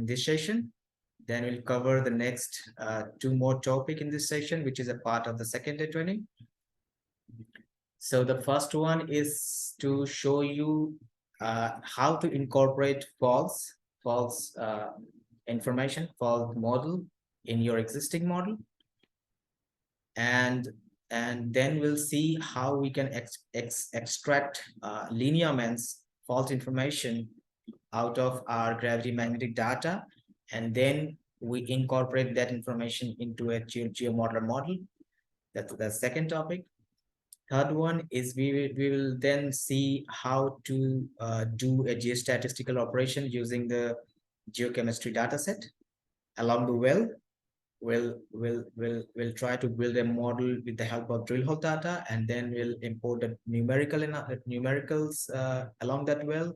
in this session. Then we'll cover the next two more topic in this session, which is a part of the second day training. So the first one is to show you how to incorporate false information, false model in your existing model. And then we'll see how we can extract Linearments false information out of our gravity magnetic data, and then we incorporate that information into a GeoModeler model. That's the second topic. Third one is we will then see how to do a geostatistical operation using the geochemistry dataset. Along the well, we'll try to build a model with the help of drill hole data, and then we'll import the numericals along that well,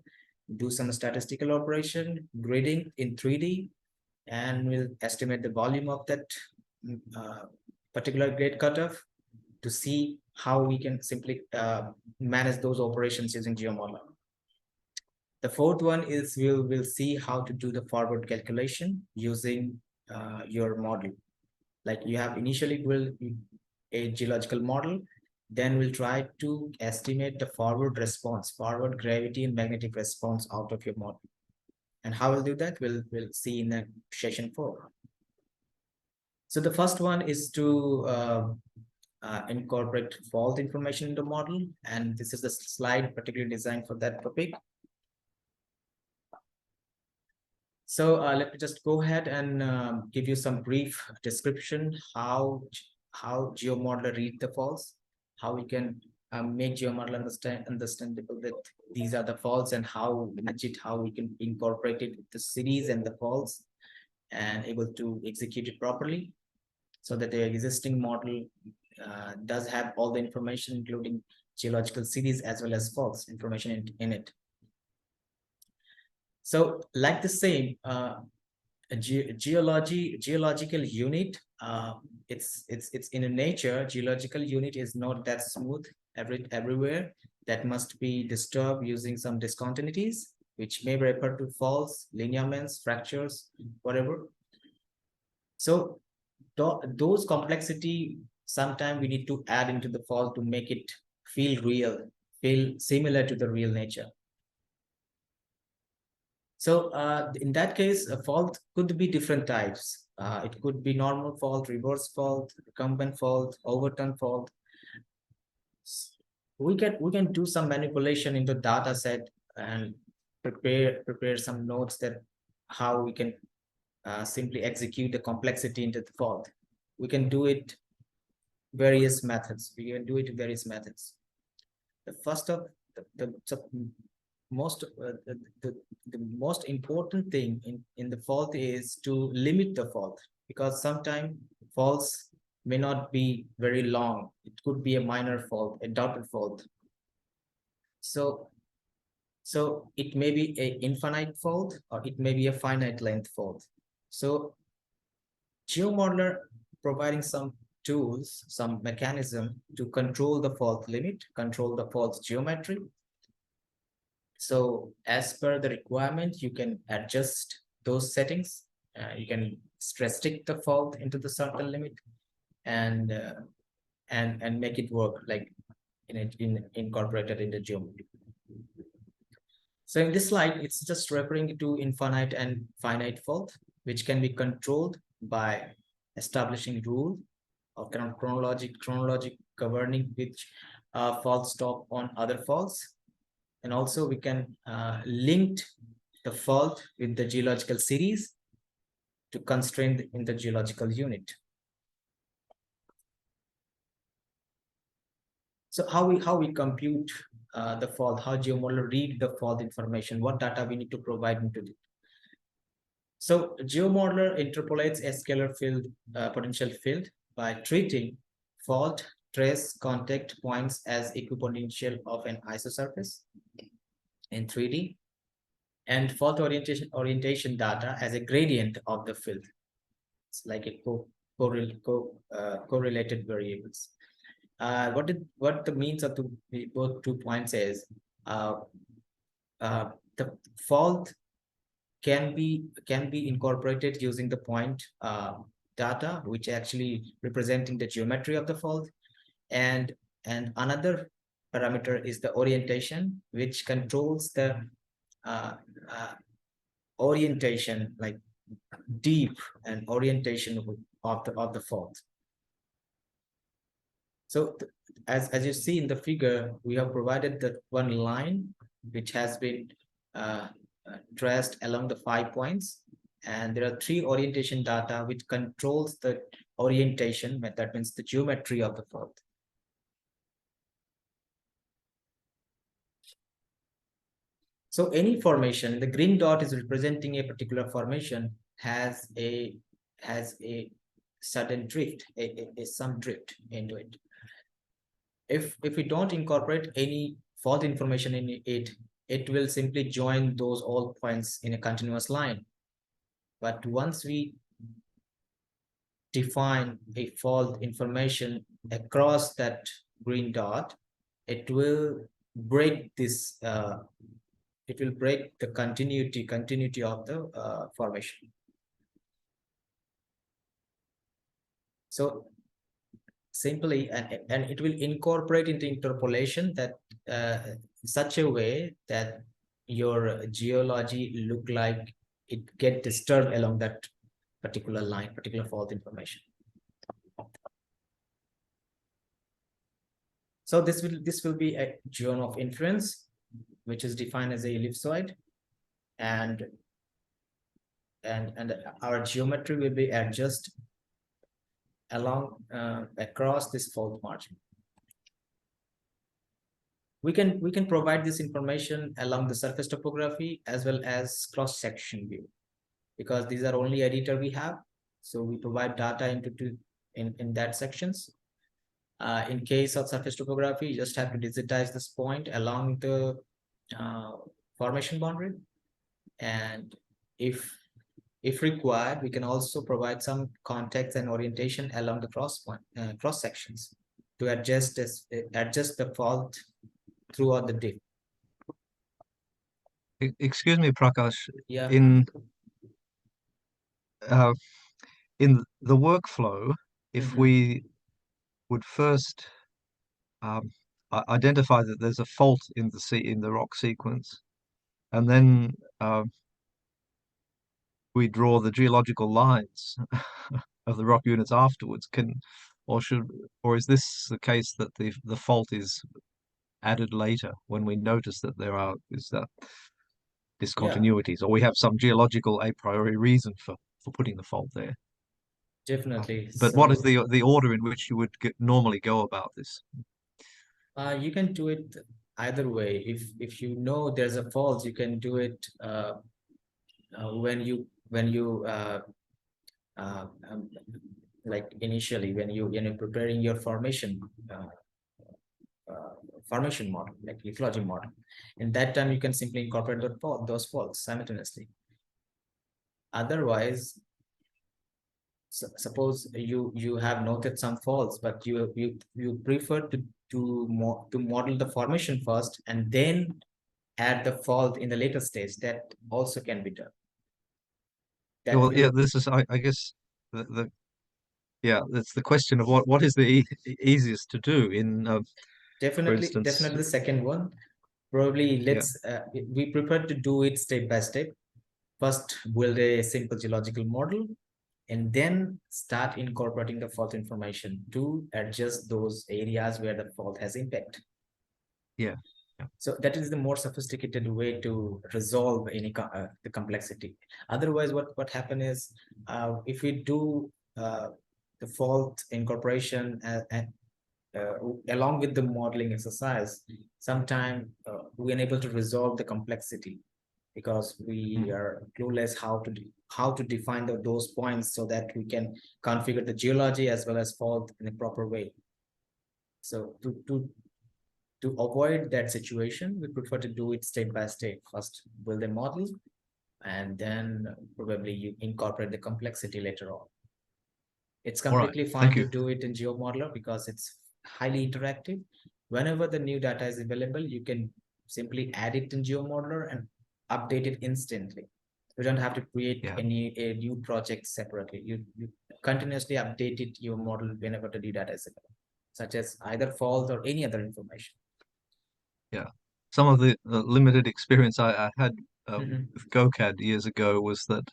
do some statistical operation, grading in 3D, and we'll estimate the volume of that particular grade cutoff to see how we can simply manage those operations using GeoModeler. The fourth one is we'll see how to do the forward calculation using your model. Like you have initially built a geological model, then we'll try to estimate the forward response, forward gravity and magnetic response out of your model. And how we'll do that, we'll see in the session 4. So the first one is to incorporate fault information in the model, and this is the slide particularly designed for that topic. So let me just go ahead and give you some brief description how GeoModeler read the faults, how we can make GeoModeler understandable that these are the faults, and how we can incorporate it with the series and the faults and able to execute it properly, so that the existing model does have all the information, including geological series as well as faults information in it. So like the same, a geological unit, it's in a nature, geological unit is not that smooth everywhere. That must be disturbed using some discontinuities, which may refer to faults, lineaments, fractures, whatever. So those complexity, sometimes we need to add into the fault to make it feel real, feel similar to the real nature. So in that case, a fault could be different types. It could be normal fault, reverse fault, recumbent fault, overturn fault. We can do some manipulation in the data set and prepare some notes that how we can simply execute the complexity into the fault. We can do it various methods. We can do it in various methods. The first of the most important thing in the fault is to limit the fault, because sometimes faults may not be very long. It could be a minor fault, a dotted fault. So it may be an infinite fault, or it may be a finite length fault. So GeoModeler providing some tools, some mechanism to control the fault limit, control the fault geometry. So as per the requirement, you can adjust those settings. You can restrict the fault into the certain limit, and make it work like incorporated in the geometry. So in this slide, it's just referring to infinite and finite fault, which can be controlled by establishing rule of kind of chronologic governing which faults stop on other faults. And also we can link the fault with the geological series to constrain in the geological unit. So how we compute the fault, how GeoModeler read the fault information, what data we need to provide into it. So GeoModeler interpolates a scalar field, potential field, by treating fault trace contact points as equipotential of an isosurface in 3D, and fault orientation data as a gradient of the field. It's like a correlated variables. What the means of both 2 points is the fault can be incorporated using the point data, which actually representing the geometry of the fault. And another parameter is the orientation, which controls the uh, uh, orientation, like deep and orientation of the fault. So as you see in the figure, we have provided that one line which has been uh, traced along the 5 points, and there are 3 orientation data which controls the orientation, that means the geometry of the fault. So any formation, the green dot is representing a particular formation, has a sudden drift, some drift into it. If we don't incorporate any fault information in it, it will simply join those all points in a continuous line. But once we define a fault information across that green dot, it will break this it will break the continuity of the formation. So simply, and it will incorporate into interpolation that such a way that your geology look like it get disturbed along that particular line, particular fault information. So this will be a zone of influence, which is defined as a ellipsoid, and our geometry will be adjusted along across this fault margin. We can provide this information along the surface topography as well as cross section view, because these are only editor we have. So we provide data into in that sections. In case of surface topography, you just have to digitize this point along the formation boundary, and if required, we can also provide some context and orientation along the cross sections to adjust the fault throughout the dip. Excuse me, Prakash. Yeah. In the workflow, if we would first identify that there's a fault in the rock sequence, and then we draw the geological lines of the rock units afterwards, or is this the case that the fault is added later when we notice that is that discontinuities, or we have some geological a priori reason for putting the fault there? Definitely. But what is the order in which you would normally go about this? You can do it either way. If you know there's a fault, you can do it when you like initially when you're preparing your formation formation model, like lithology model. In that time, you can simply incorporate those faults simultaneously. Otherwise, suppose you have noted some faults, but you prefer to model the formation first and then add the fault in the later stage. That also can be done. Yeah, this is I guess that's the question of what is the easiest to do in definitely for instance, the second one. Probably we prefer to do it step by step. First, build a simple geological model, and then start incorporating the fault information to adjust those areas where the fault has impact. Yeah. So that is the more sophisticated way to resolve the complexity. Otherwise, what happen is if we do the fault incorporation along with the modeling exercise, sometime we're unable to resolve the complexity because we are clueless how to define those points so that we can configure the geology as well as fault in a proper way. So to avoid that situation, we prefer to do it step by step. First, build a model, and then probably you incorporate the complexity later on. It's completely fine to do it in GeoModeler because it's highly interactive. Whenever the new data is available, you can simply add it in GeoModeler and update it instantly. You don't have to create Yeah. a new project separately. You continuously update it, your model, whenever the new data is available, such as either false or any other information. Yeah. Some of the limited experience I had Mhm. with GoCAD years ago was that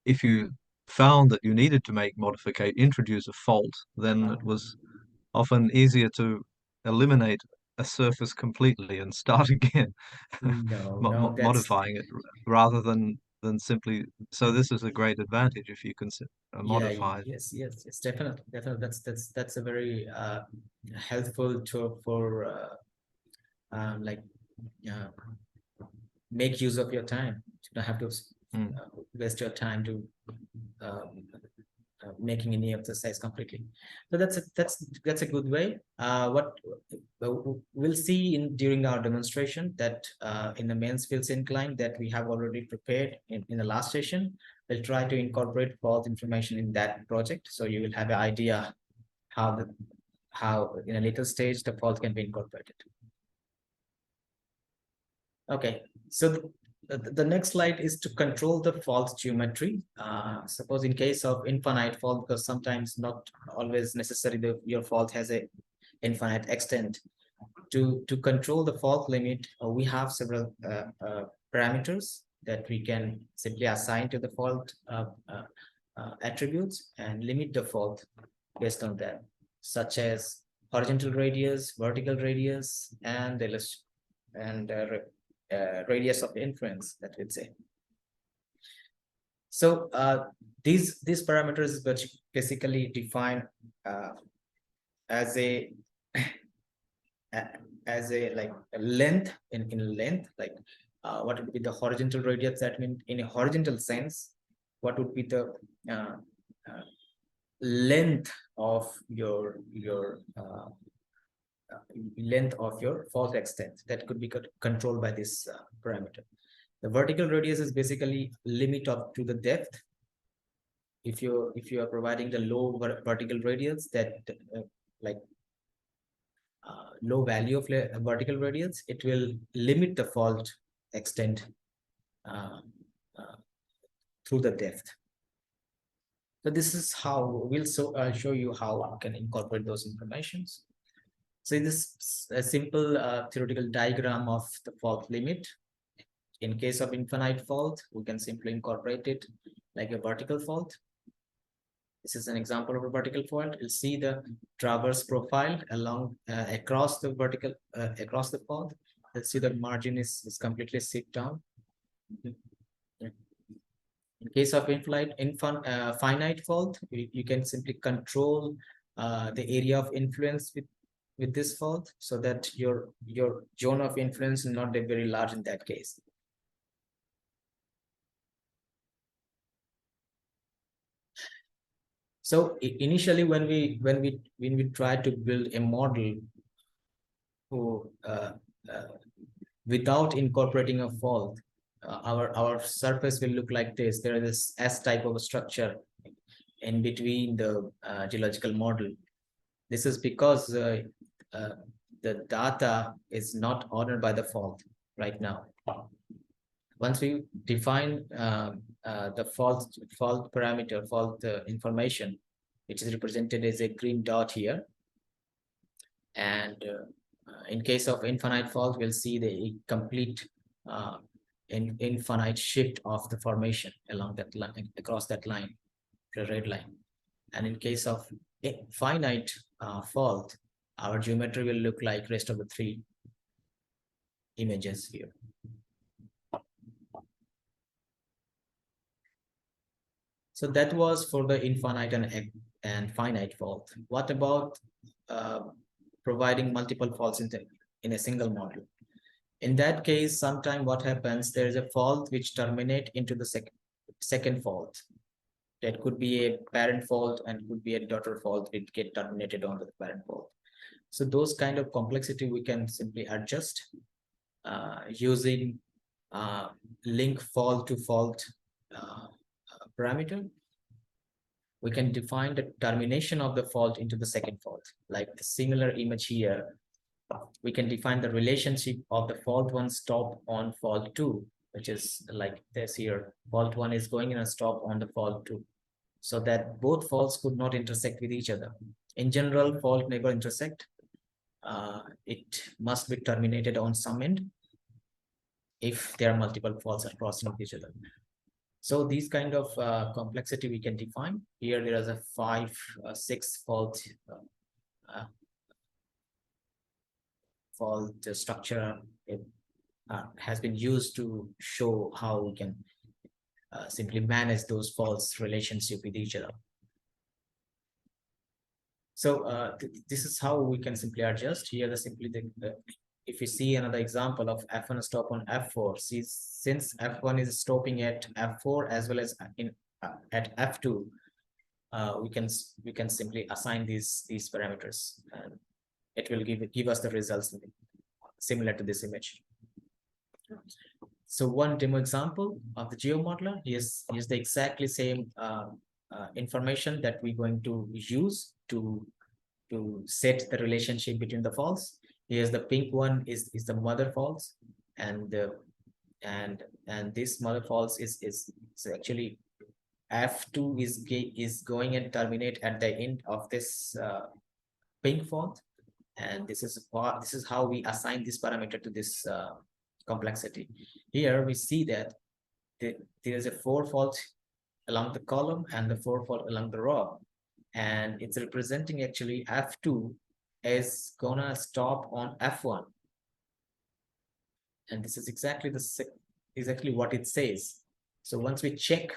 if you found that you needed to introduce a fault, then it was often easier to eliminate a surface completely and start again, No, that's modifying it rather than simply. So this is a great advantage if you can yeah, modify it. yes, definitely, that's a very helpful tool for like uh, make use of your time. You don't have to Mm. waste your time to um, making any exercise completely. So that's a good way. What we'll see in during our demonstration, that in the Mansfield incline that we have already prepared in the last session, we'll try to incorporate fault information in that project, so you will have an idea how in a later stage the fault can be incorporated. Okay, so the next slide is to control the fault geometry. Suppose in case of infinite fault, because sometimes not always necessary your fault has a infinite extent. To control the fault limit, we have several parameters that we can simply assign to the fault attributes and limit the fault based on that, such as horizontal radius, vertical radius, and radius of inference, that we'd say. So these parameters basically define as a like a length in length, like what would be the horizontal radius, that means in a horizontal sense, what would be the length of your length of your fault extent, that could be controlled by this parameter. The vertical radius is basically limit of to the depth. If you are providing the low vertical radius, that like low value of vertical radius, it will limit the fault extent uh, uh, through the depth. So this is how we'll show you how we can incorporate those informations. So this is a simple theoretical diagram of the fault limit. In case of infinite fault, we can simply incorporate it like a vertical fault. This is an example of a vertical fault. You'll see the traverse profile along across the vertical across the fault. You'll see the margin is completely sit down. In case of finite fault, you can simply control the area of influence with this fault, so that your zone of influence is not very large in that case. So initially, when we try to build a model who without incorporating a fault, our surface will look like this. There is this S type of a structure in between the geological model. This is because the data is not honored by the fault right now. Once we define the fault parameter, fault information, which is represented as a green dot here, and in case of infinite fault, we'll see the complete infinite shift of the formation along that line, across that line, the red line. And in case of finite fault, our geometry will look like rest of the three images here. So that was for the infinite and finite fault. What about providing multiple faults in a single model? In that case, sometime what happens, there is a fault which terminate into the second fault. That could be a parent fault and could be a daughter fault. It get terminated onto the parent fault. So those kind of complexity we can simply adjust using link fault to fault parameter. We can define the termination of the fault into the second fault, like the similar image here. We can define the relationship of the fault one stop on fault two which is like this here. Fault 1 is going in a stop on the fault 2, so that both faults could not intersect with each other. In general, fault never intersect. It must be terminated on some end if there are multiple faults are crossing with each other. So these kind of complexity we can define. Here there is a 6 fault structure. It has been used to show how we can simply manage those faults relationship with each other. So this is how we can simply adjust. Here if you see another example of F1 stop on F4, see, since F1 is stopping at F4 as well as at F2, we can simply assign these parameters, and it will give us the results similar to this image. So one demo example of the GeoModeler, here's the exactly same information that we're going to use to set the relationship between the faults. Here's the pink one is the mother faults, and this mother faults is actually F2 is going and terminate at the end of this pink fault, and this is how we assign this parameter to this complexity. Here we see that there is a 4 fault along the column and the 4 fault along the row, and it's representing actually F2 is gonna stop on F1, and this is exactly what it says. So once we check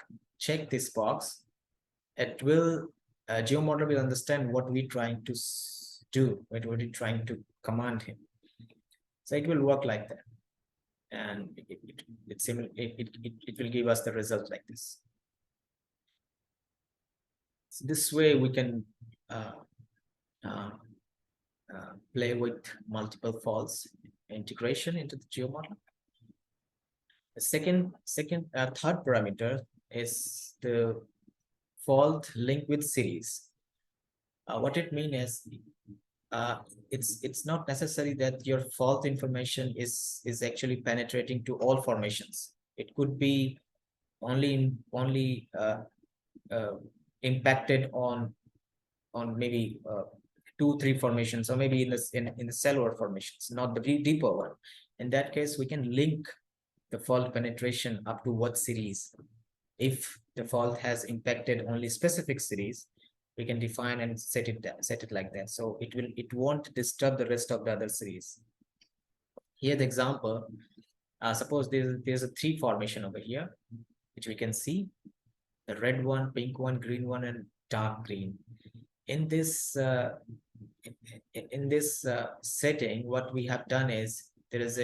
this box, it will GeoModeler will understand what we're trying to do, what we're trying to command him. So it will work like that, and it will give us the result like this. So this way we can play with multiple faults integration into the GeoModeler. The third parameter is the fault link with series. What it means is it's not necessary that your fault information is actually penetrating to all formations. It could be only impacted on maybe 2-3 formations, or maybe in the cellular formations, not the deeper one. In that case, we can link the fault penetration up to what series. If the fault has impacted only specific series, we can define and set it like that, so it won't disturb the rest of the other series. Here the example, suppose there's a 3 formation over here, which we can see, the red one, pink one, green one, and dark green. In this setting, what we have done is there is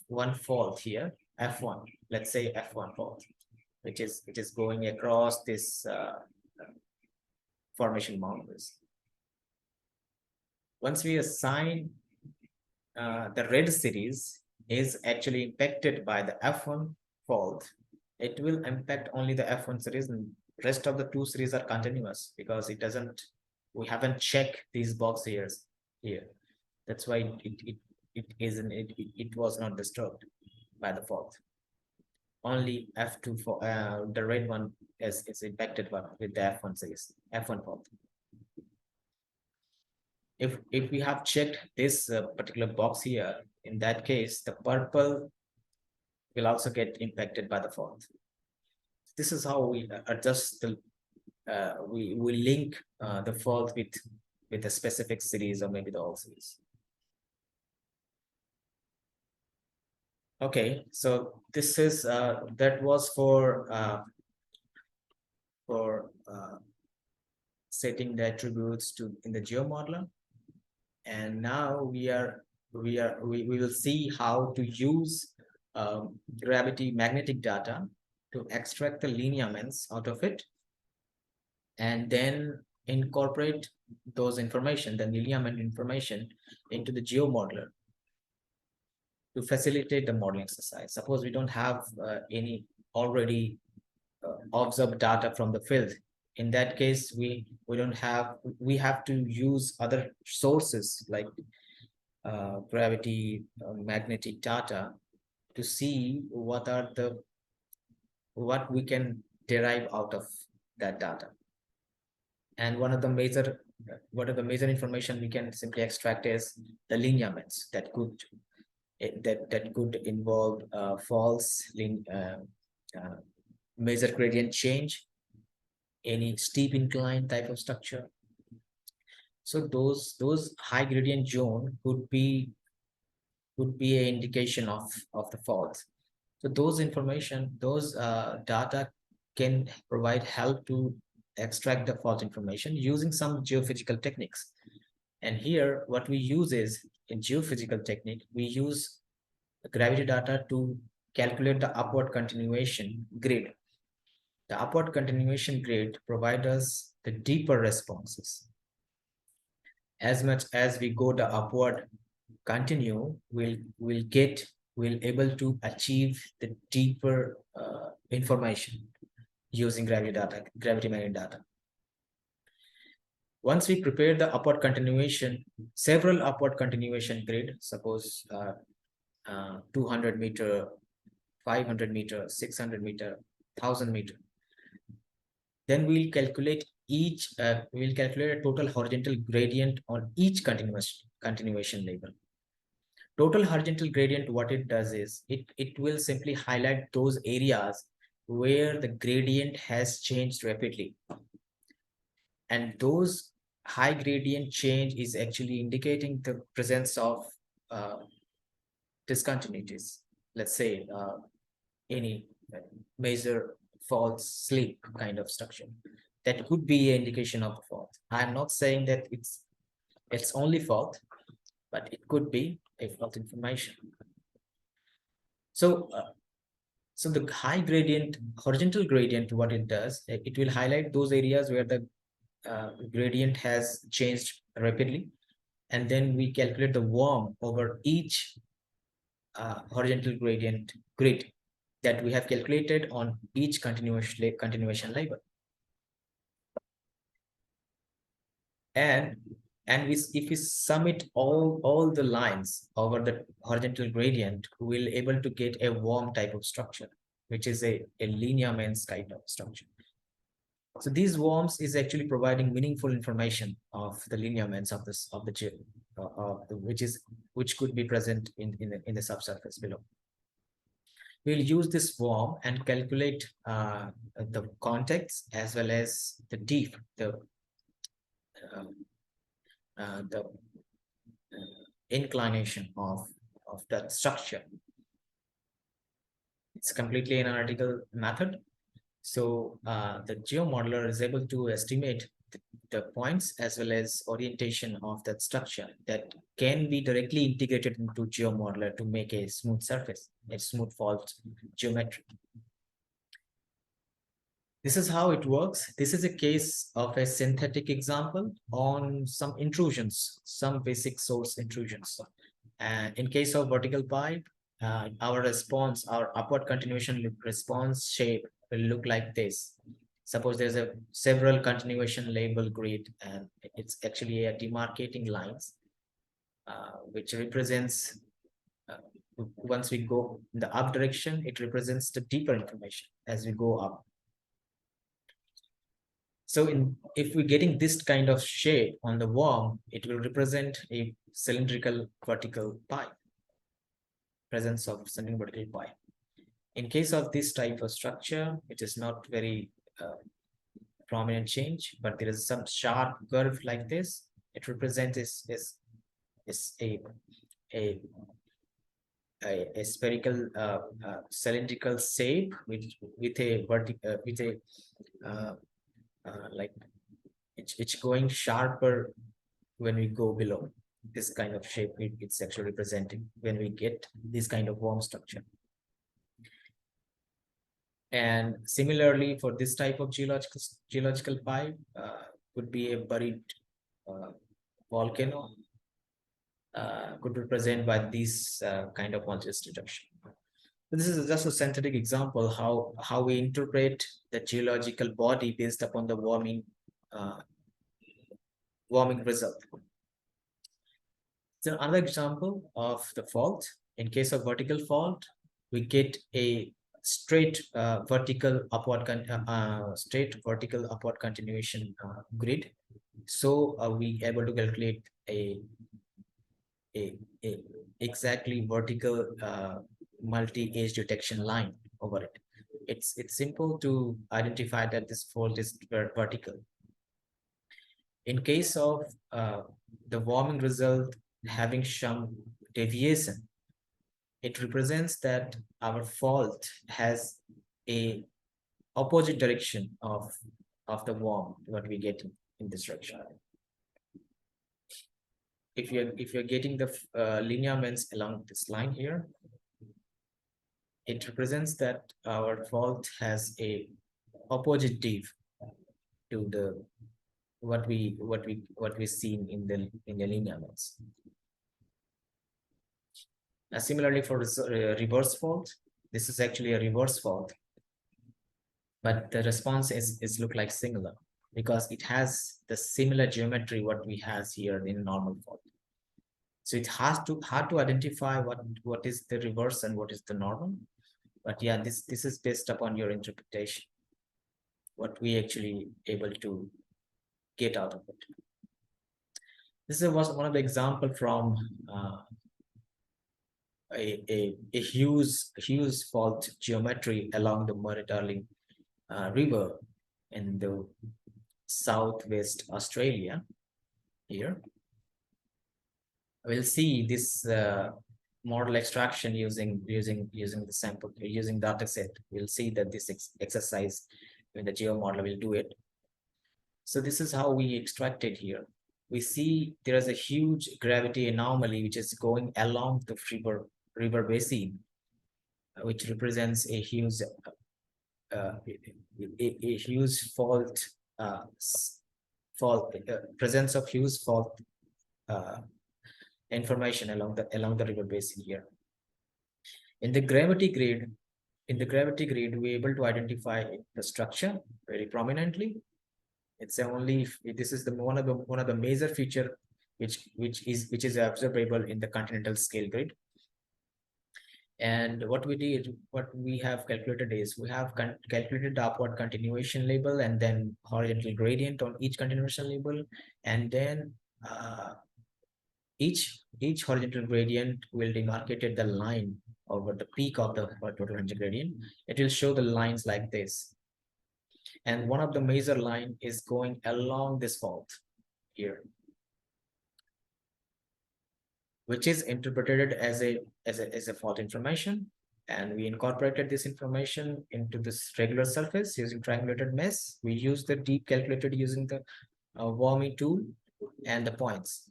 one fault here, F1, let's say F1 fault, which is going across this formation boundaries. Once we assign the red series is actually impacted by the F1 fault, it will impact only the F1 series, and rest of the 2 series are continuous because we haven't checked these box here. That's why it was not disturbed by the fault. Only F2 for the red one is impacted with the F1 series, F1 fault. If we have checked this particular box here, in that case, the purple will also get impacted by the fault. This is how we adjust the we link the fault with a specific series or maybe the all series. Okay, so this is that was for setting the attributes in the GeoModeler, and now we will see how to use gravity magnetic data to extract the lineaments out of it, and then incorporate those information, the lineament information, into the GeoModeler to facilitate the modeling exercise. Suppose we don't have any already observed data from the field. In that case, we have to use other sources like gravity magnetic data to see what we can derive out of that data. And one of the major information we can simply extract is the lineaments that could involve major gradient change, any steep incline type of structure. So those high gradient zone could be an indication of the fault. So those data can provide help to extract the fault information using some geophysical techniques. And here, what we use is, in geophysical technique, we use gravity data to calculate the upward continuation grid. The upward continuation grid provides us the deeper responses. As much as we go the upward continue, we'll able to achieve the deeper information using gravity marine data. Once we prepare the upward continuation, several upward continuation grid, suppose 200 meter, 500 meter, 600 meter, 1000 meter, then we'll calculate a total horizontal gradient on each continuation label. Total horizontal gradient, what it does is it will simply highlight those areas where the gradient has changed rapidly. And those high gradient change is actually indicating the presence of discontinuities. Let's say any major fault slip kind of structure. That could be an indication of a fault. I'm not saying that it's only fault, but it could be a fault information. So so the high gradient, horizontal gradient, what it does, it will highlight those areas where the gradient has changed rapidly, and then we calculate the worm over each horizontal gradient grid that we have calculated on each continuation label. And if we summit all the lines over the horizontal gradient, we'll able to get a worm type of structure, which is a lineaments kind of structure. So these worms is actually providing meaningful information of the lineaments of the gel, which could be present in the subsurface below. We'll use this worm and calculate the context as well as the depth, the inclination of that structure. It's completely an analytical method. So the geomodeler is able to estimate the points as well as orientation of that structure that can be directly integrated into geomodeler to make a smooth surface, a smooth fault geometry. This is how it works. This is a case of a synthetic example on some intrusions, some basic source intrusions. And in case of vertical pipe, our upward continuation response shape will look like this. Suppose there's several continuation label grid, and it's actually a demarcating lines, which represents, once we go in the up direction, it represents the deeper information as we go up. So if we're getting this kind of shape on the worm, it will represent a cylindrical vertical pipe, presence of cylindrical vertical pipe. In case of this type of structure, it is not very prominent change, but there is some sharp curve like this. It represents a spherical cylindrical shape with a vertical like it's going sharper when we go below. This kind of shape it's actually representing when we get this kind of worm structure. And similarly, for this type of geological pipe, could be a buried volcano, could represent by this kind of voltage reduction. This is just a synthetic example how we interpret the geological body based upon the warming result. So another example of the fault, in case of vertical fault, we get a straight vertical upward continuation grid. So we able to calculate a, a exactly vertical multi-edge detection line over it. It's simple to identify that this fault is vertical. In case of the warming result having some deviation, it represents that our fault has a opposite direction of the warm what we get in this direction. If you're getting the lineaments along this line here, it represents that our fault has a opposite div to the what we seen in the lineaments. Similarly for reverse fault, this is actually a reverse fault, but the response is look like similar because it has the similar geometry what we has here in normal fault. So it has to hard to identify what is the reverse and what is the normal. But yeah, this is based upon your interpretation, what we actually able to get out of it. This was one of the example from a huge fault geometry along the Murray-Darling River in the southwest Australia. Here we'll see this model extraction using the sample, using data set. We'll see that this exercise when the geo model will do it. So this is how we extracted here. We see there is a huge gravity anomaly which is going along the river basin, which represents a huge fault presence of huge fault information along the river basin here. In the gravity grid, we're able to identify the structure very prominently. It's only this is the one of the major feature which is observable in the continental scale grid. And what we have calculated is we have calculated the upward continuation label and then horizontal gradient on each continuation label, and then each horizontal gradient will demarcate the line over the peak of the total horizontal gradient. It will show the lines like this, and one of the major line is going along this fault here, which is interpreted as a fault information, and we incorporated this information into this regular surface using triangulated mesh. We use the deep calculated using the warming tool and the points,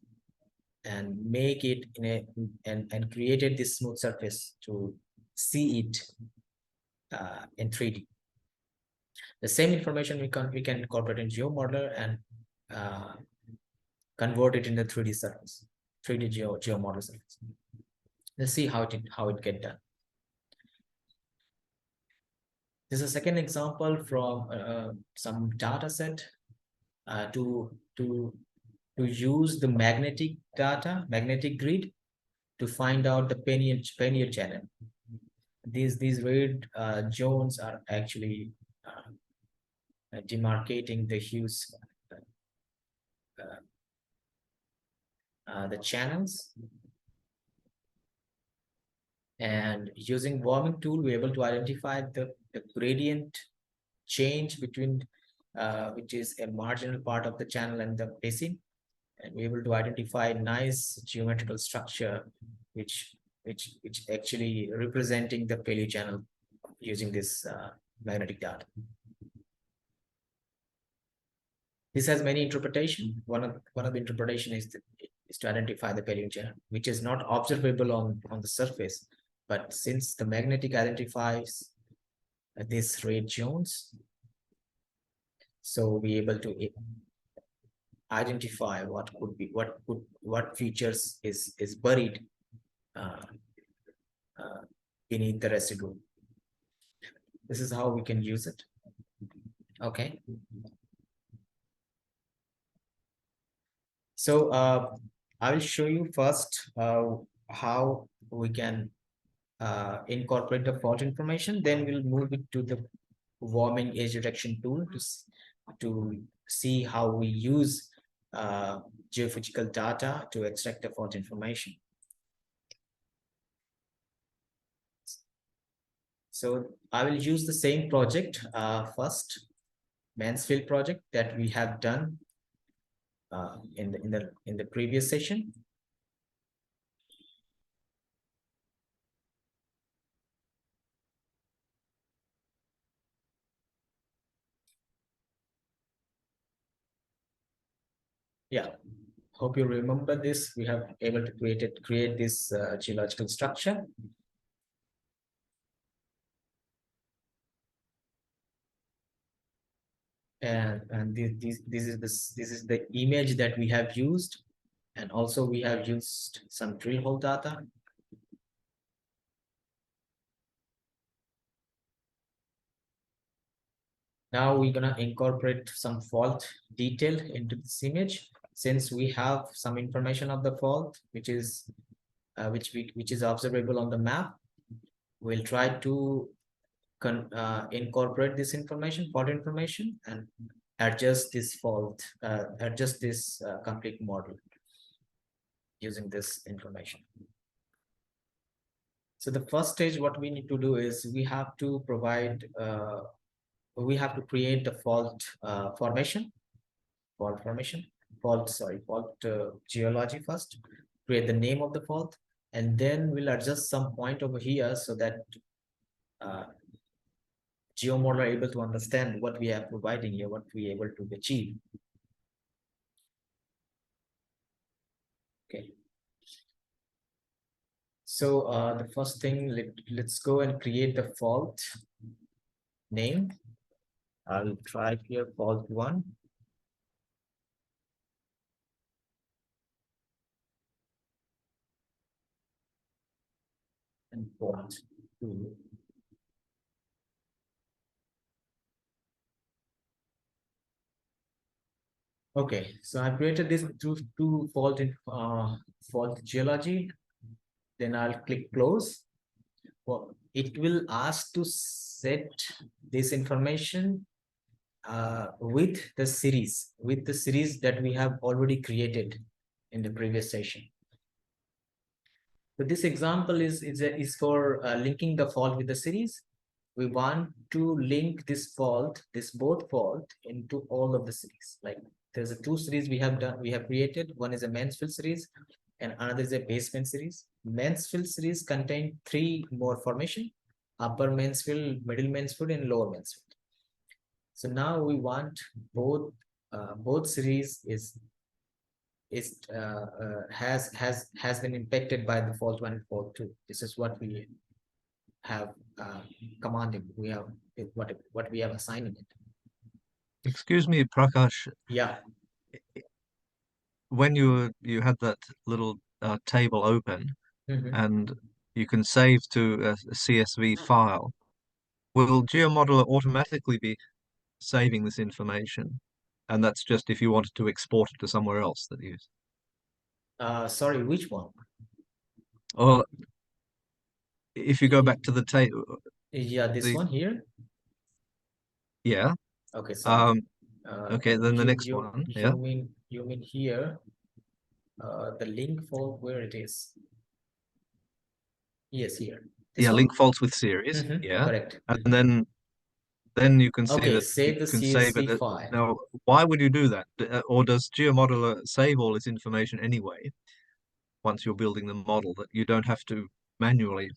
and make it in a and created this smooth surface to see it in 3D. The same information we can incorporate in GeoModeler and convert it into 3D surface, 3D GeoModel surface. Let's see how it get done. This is a second example from some data set to use the magnetic grid to find out the Pennier channel. These red zones are actually demarcating the hues, the channels. And using warming tool, we're able to identify the gradient change between which is a marginal part of the channel and the basin, and we're able to identify nice geometrical structure which actually representing the paleo channel using this magnetic data. This has many interpretation. One of the interpretation is to identify the paleo channel, which is not observable on the surface, but since the magnetic identifies these red zones, so we're able to identify what could be what features is buried beneath the residue. This is how we can use it. Okay. So I will show you first how we can incorporate the fault information. Then we'll move it to the warming edge detection tool to see how we use geophysical data to extract the fault information. So I will use the same project first, Mansfield project that we have done in the previous session. Yeah, hope you remember this. We have able to create this geological structure. And this is the image that we have used, and also we have used some drill hole data. Now we're gonna incorporate some fault detail into this image, since we have some information of the fault which is observable on the map. We'll try to incorporate this information, fault information, and adjust this complete model using this information. So the first stage, what we need to do is we have to create the fault geology first, create the name of the fault, and then we'll adjust some point over here so that GeoModel are able to understand what we are providing here, what we are able to achieve. Okay. So the first thing, let's go and create the fault name. I'll try here fault 1. And fault 2. Okay, so I created this two fault geology. Then I'll click close. Well, it will ask to set this information with the series that we have already created in the previous session. So this example is for linking the fault with the series. We want to link this both fault into all of the series. Like there's a 2 series we have created. One is a Mansfield series and another is a basement series. Mansfield series contain 3 more formation: upper Mansfield, middle Mansfield, and lower Mansfield. So now we want both series has been impacted by the fault 1 and fault 2. This is what we have commanded. We have what we have assigned in it. Excuse me, Prakash. Yeah. When you had that little table open, and you can save to a CSV file, will GeoModeler automatically be saving this information? And that's just if you wanted to export it to somewhere else that you. Sorry, which one? Or if you go back to the table. Yeah, this one here. Yeah. Okay. Sorry. Okay, then the next one. Yeah. You mean here? The link fault where it is. Yes, here. Yeah, link faults with series. Yeah. Correct. And then you can see that save you the can CSV save it. file. Now, why would you do that? Or does GeoModeler save all its information anyway, once you're building the model, that you don't have to manually?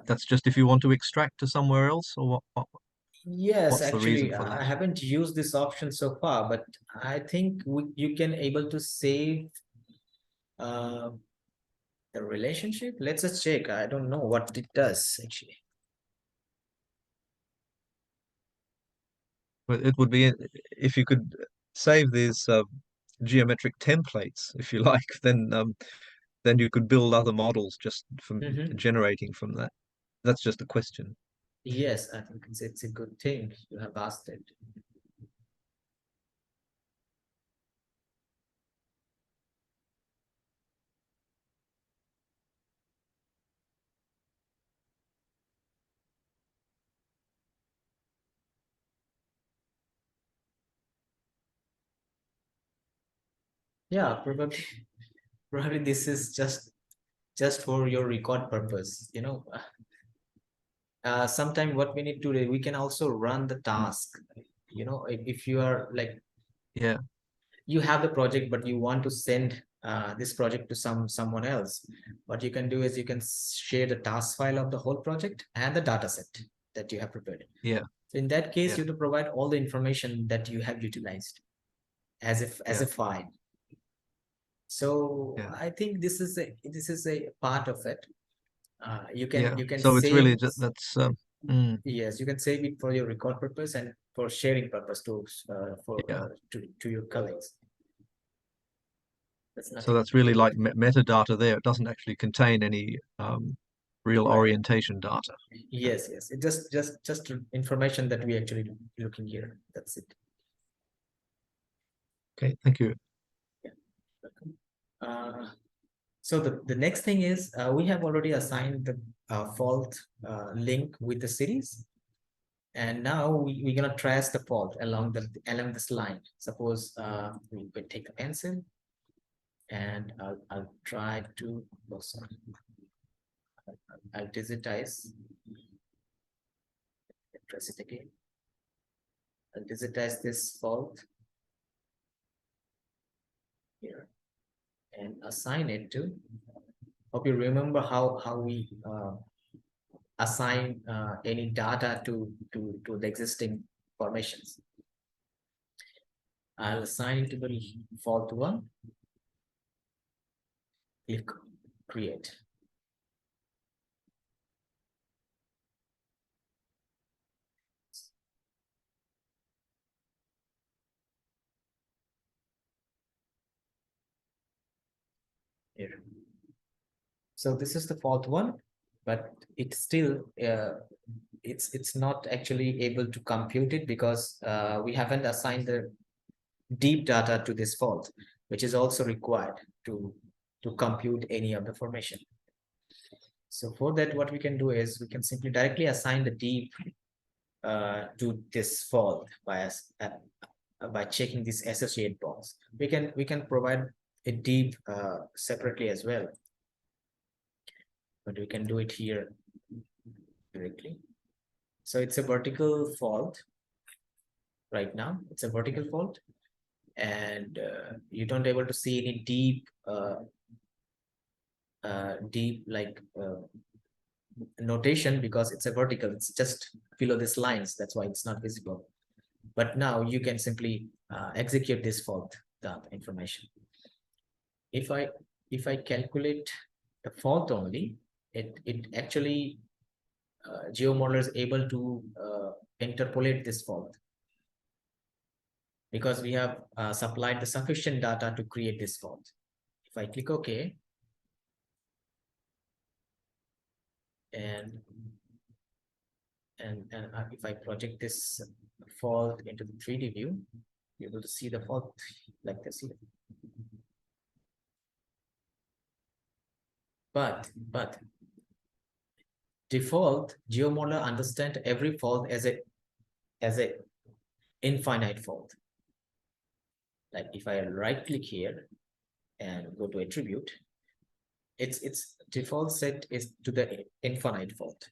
That's just if you want to extract to somewhere else, or what? Yes, What's the reason actually, for that? I haven't used this option so far, but I think you can able to save the relationship. Let's just check. I don't know what it does actually. But it would be if you could save these geometric templates, if you like, then you could build other models just from generating from that. That's just a question. Yes, I think it's a good thing you have asked it. Yeah, probably this is just for your record purpose, you know. Sometime what we need to do, we can also run the task, you know, if you are like, Yeah, you have the project but you want to send this project to someone else, what you can do is you can share the task file of the whole project and the data set that you have prepared. yeah, So in that case, yeah, you have to provide all the information that you have utilized as yeah, a file. So yeah, I think this is a part of it. yeah. You can So it's save. really just that's mm, Yes, you can save it for your record purpose and for sharing purpose yeah. to your colleagues. That's So nothing that's really big. like metadata there. It doesn't actually contain any real Right. orientation data. Yeah. Yes, yes. It just information that we actually looking here. That's it. Okay, thank you. Yeah. Welcome. So the next thing is we have already assigned the fault link with the cities. And now we're gonna trace the fault along this line. Suppose we could take a pencil and I'll try to, oh, sorry. I'll digitize, trace it again. I'll digitize this fault here and assign it to, hope you remember how we assign any data to the existing formations. I'll assign it to the fault one, click create. Here. So this is the fault one, but it's still it's not actually able to compute it because we haven't assigned the deep data to this fault, which is also required to compute any of the formation. So for that, what we can do is we can simply directly assign the deep to this fault by checking this associate box. We can provide a deep separately as well, but we can do it here directly. So it's a vertical fault right now. It's a vertical fault, and you don't able to see any deep like notation because it's a vertical. It's just below these lines. That's why it's not visible. But now you can simply execute this fault the information. If I calculate the fault only, it actually GeoModeler is able to interpolate this fault because we have supplied the sufficient data to create this fault. If I click OK, and if I project this fault into the 3D view, you're able to see the fault like this here. But default GeoModeler understand every fault as a infinite fault. Like if I right click here and go to attribute, its default set is to the infinite fault.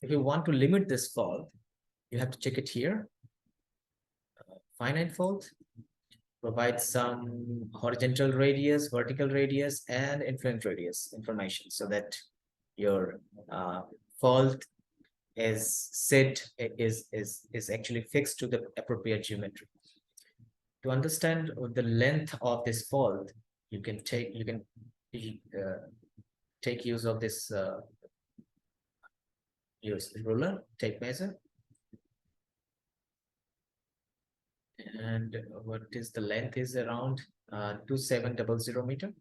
If you want to limit this fault, you have to check it here. Finite fault, provide some horizontal radius, vertical radius, and influence radius information so that your fault is set is actually fixed to the appropriate geometry. To understand the length of this fault, you can take take use of this use ruler, tape measure, and what is the length is around 2700 meter.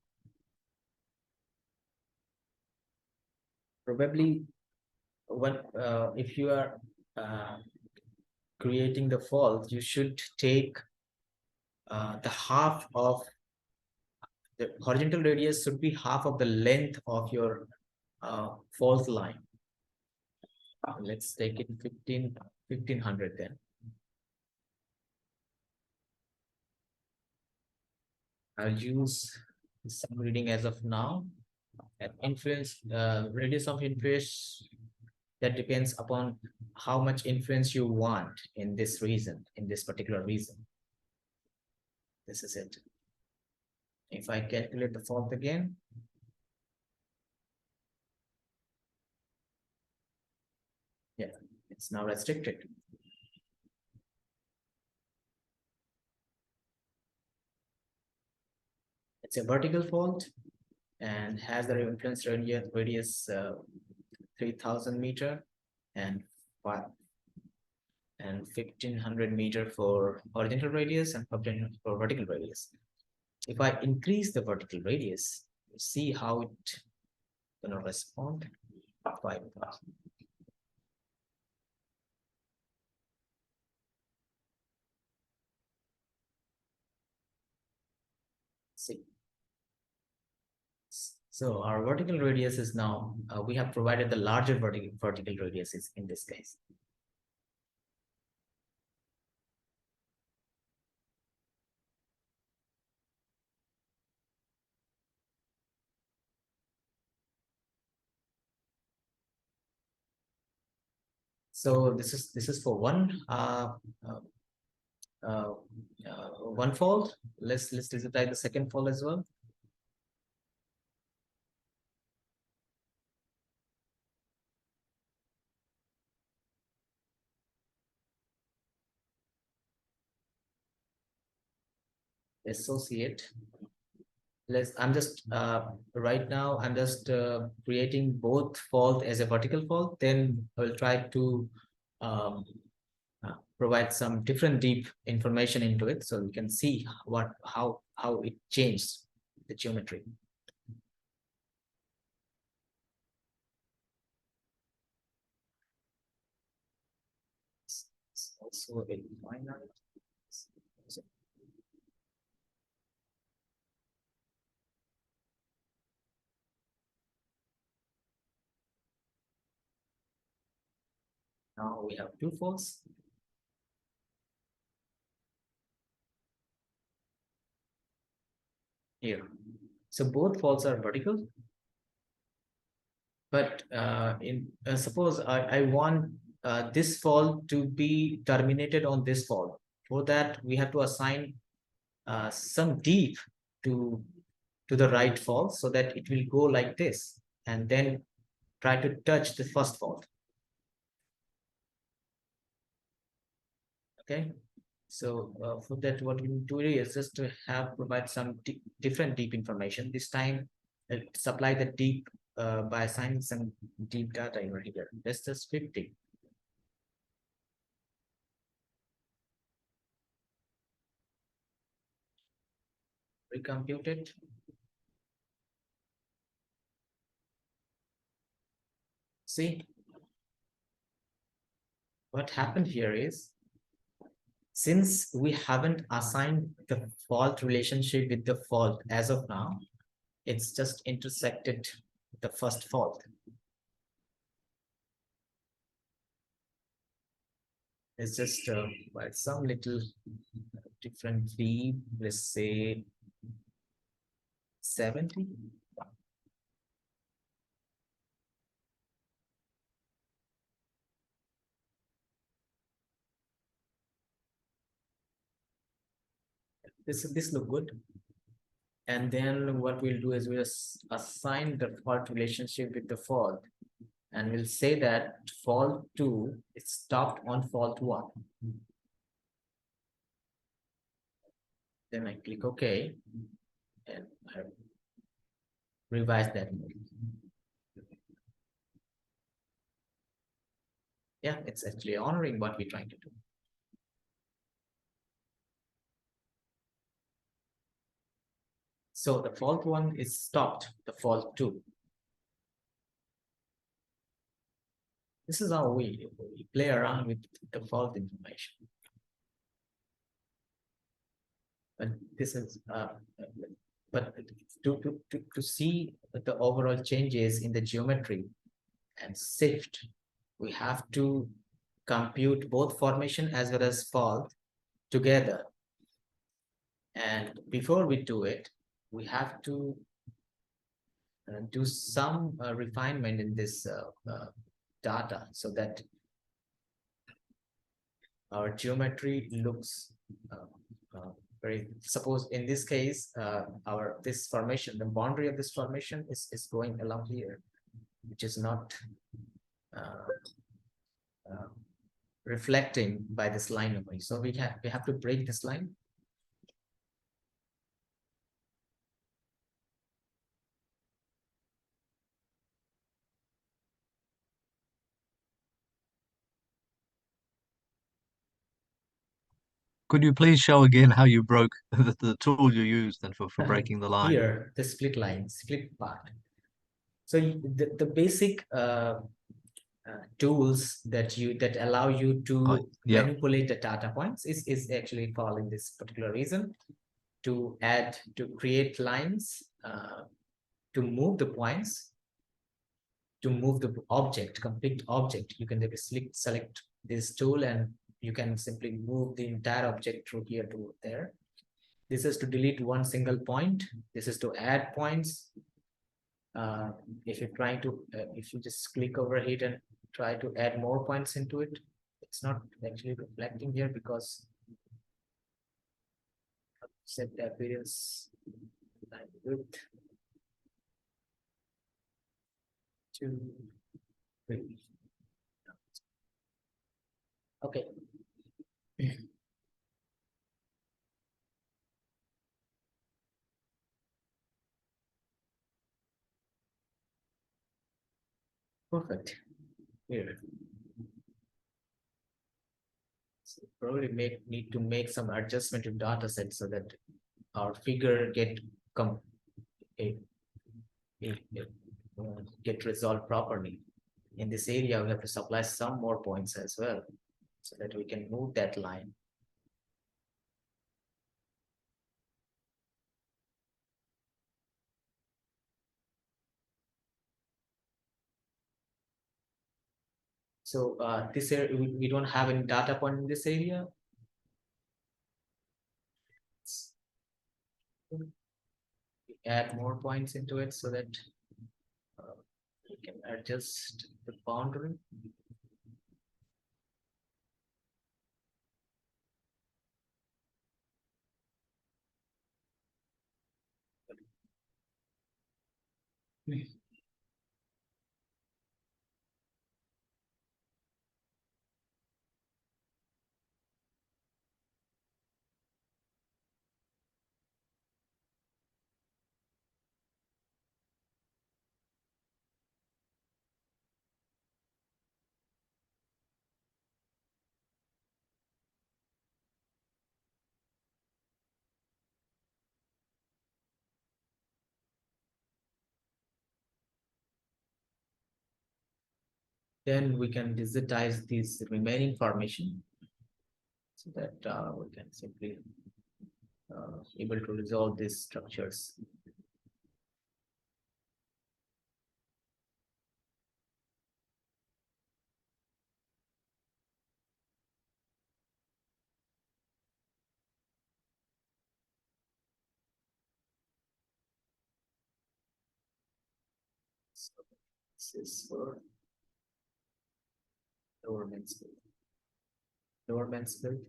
Probably when if you are creating the fault, you should take the half of the horizontal radius should be half of the length of your fault line. Let's take it 1500 then. I'll use some reading as of now. And influence, radius of influence, that depends upon how much influence you want in this region, in this particular region. This is it. If I calculate the fault again, yeah, it's now restricted. It's a vertical fault and has the influence radius 3000 meter and 1500 meter for horizontal radius and 1500 for vertical radius. If I increase the vertical radius, see how it gonna respond. 5,000. See. So our vertical radius is now, we have provided the larger vertical radius is in this case. So this is for uh, uh, one fault. Let's digitize the second fault as well. Associate. I'm just right now I'm just creating both fault as a vertical fault. Then I will try to um, provide some different deep information into it so we can see how it changed the geometry. It's also a finite. So now we have two faults. Here. So both faults are vertical. But suppose I want this fault to be terminated on this fault. For that, we have to assign some deep to the right fault so that it will go like this and then try to touch the first fault. Okay. So for that, what we do is just to provide some different deep information. This time, supply the deep by assigning some deep data over here. That's just 50. Recompute it. See, what happened here is, since we haven't assigned the fault relationship with the fault as of now, it's just intersected the first fault. It's just by some little different fee, let's say 70. This look good. And then what we'll do is we'll assign the fault relationship with the fault. And we'll say that fault 2 is stopped on fault 1. Then I click OK. And I revise that. Yeah, it's actually honoring what we're trying to do. So the fault 1 is stopped, the fault 2. This is how we play around with the fault information. But this is but to see the overall changes in the geometry and shift, we have to compute both formation as well as fault together. And before we do it, we have to do some refinement in this data so that our geometry looks uh, very, suppose in this case, our this formation, the boundary of this formation is going along here, which is not uh, uh, reflecting by this line only. So we have to break this line. Could you please show again how you broke the tool you used then for breaking the line? Here, the split line, split part. So the basic tools that allow you Oh, to yeah. manipulate the data points is actually following this particular reason, to add, to create lines, to move the points, to move the object, complete object. You can select this tool and you can simply move the entire object through here to there. This is to delete one single point. This is to add points. If you're trying to, if you just click over it and try to add more points into it, it's not actually reflecting here because set the appearance line width to 3. Okay. Perfect. Here. So probably need to make some adjustment to data set so that our figure a, get resolved properly. In this area, we have to supply some more points as well so that we can move that line. So this area, we don't have any data point in this area. We add more points into it so that we can adjust the boundary. Then we can digitize this remaining formation so that we can simply able to resolve these structures. So this is for lower Mansfield. Lower Mansfield.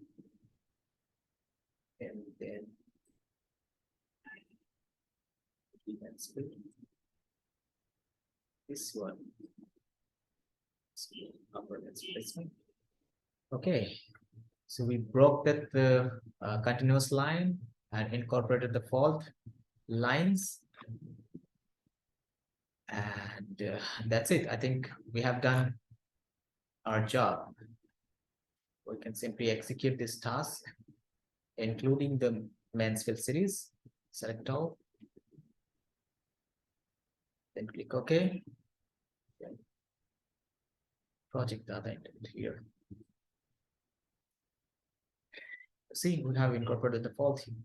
And then Mansfield. This one. Upper Mansfield. Okay. So we broke that continuous line and incorporated the fault lines. And that's it. I think we have done our job. We can simply execute this task, including the Mansfield series. Select all. Then click OK. Then project data entered here. See, we have incorporated the fault here.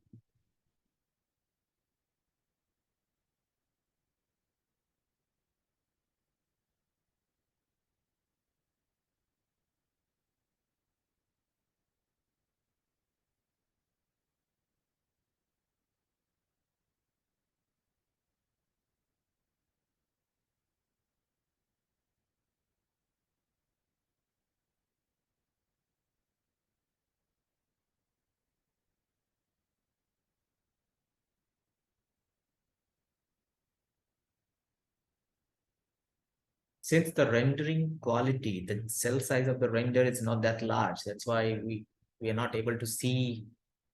since the rendering quality, the cell size of the render is not that large, that's why we are not able to see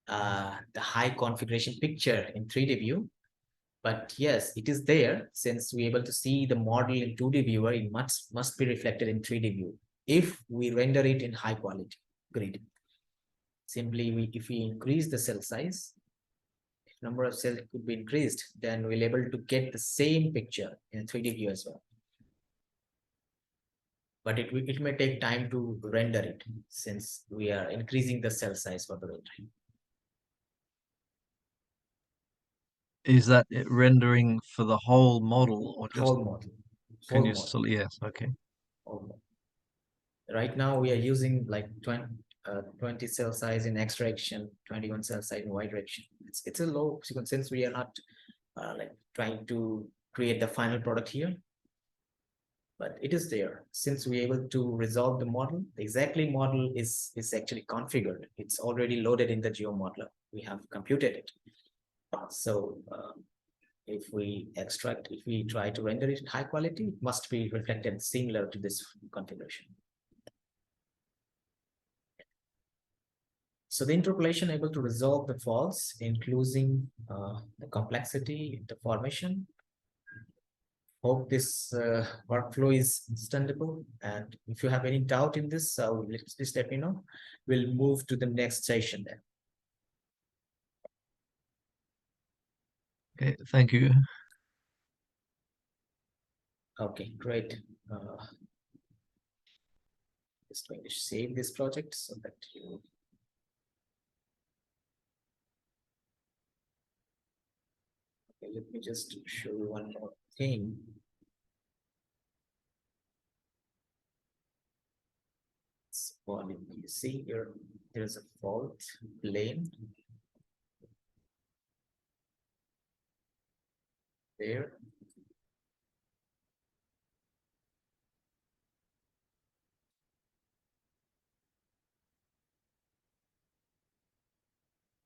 the high configuration picture in 3D view. But yes, it is there, since we're able to see the model in 2D viewer, it must be reflected in 3D view if we render it in high quality grid. Simply, if we increase the cell size, if number of cells could be increased, then we'll able to get the same picture in 3D view as well. But it may take time to render it, since we are increasing the cell size for the rendering. Is that it rendering for the whole model or just Whole model. can Whole you model. still, yes, okay. Whole model. Right now we are using like 20 cell size in X direction, 21 cell size in Y direction. It's a low sequence, since we are not like trying to create the final product here. But it is there, since we're able to resolve the model. The exactly model is actually configured. It's already loaded in the GeoModeler. We have computed it. So if we try to render it in high quality, it must be reflected similar to this configuration. So the interpolation able to resolve the faults, including the complexity, the formation. Hope this workflow is understandable. And if you have any doubt in this, please let me know. We'll move to the next session then. Okay, thank you. Okay, great. Just going to save this project so that you. Okay, let me just show you one more thing. Volume. You see here, there is a fault plane there.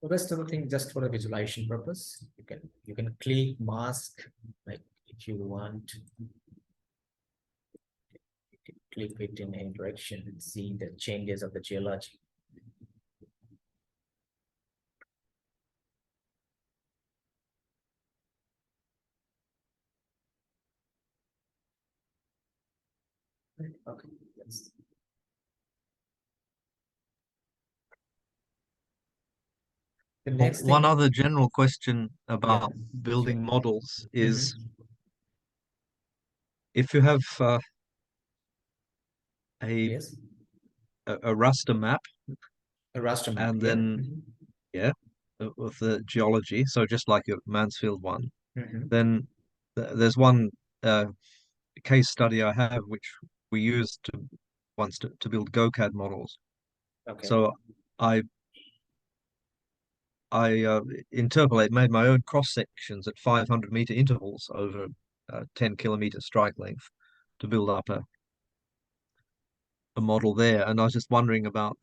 The rest of the thing just for a visualization purpose. You can click mask, like if you want. You can click it in any direction and see the changes of the geology. Okay, yes. The next One thing, other general question about yeah, building sure. models is Mhm. if you have Yes, a raster map a raster map, and yeah. then yeah, of the geology, so just like your Mansfield one, then there's one case study I have which we used to build GoCAD models. Okay, So I made my own cross sections at 500-meter intervals over 10-kilometer strike length to build up a model there. And I was just wondering about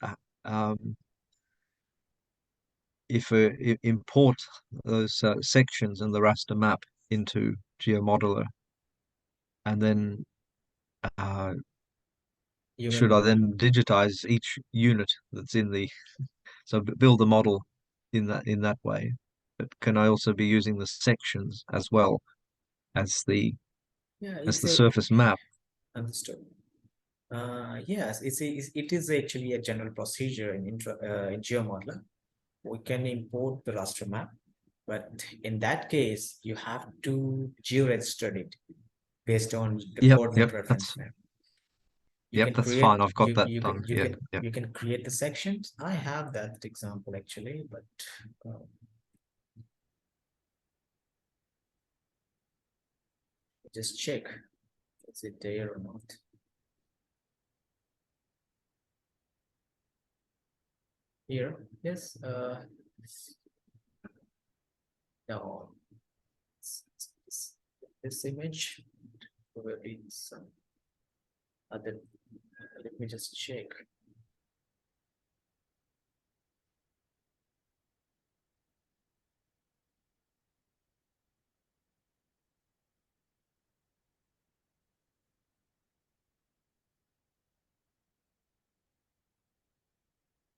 if we import those sections in the raster map into GeoModeler, and then you should I mean, then digitize each unit that's in the so build the model in that way? But can I also be using the sections as well as the yeah, as it's the a surface map? understood. Yes, it is actually a general procedure in GeoModeler. We can import the raster map, but in that case, you have to geo-register it based on the Yep, coordinate reference that's map. You yep, can that's fine. create I've got that done. Yeah, yeah. you can create the sections. I have that example actually, but just check, is it there or not? Here, yes. No, this image probably some other. Let me just check.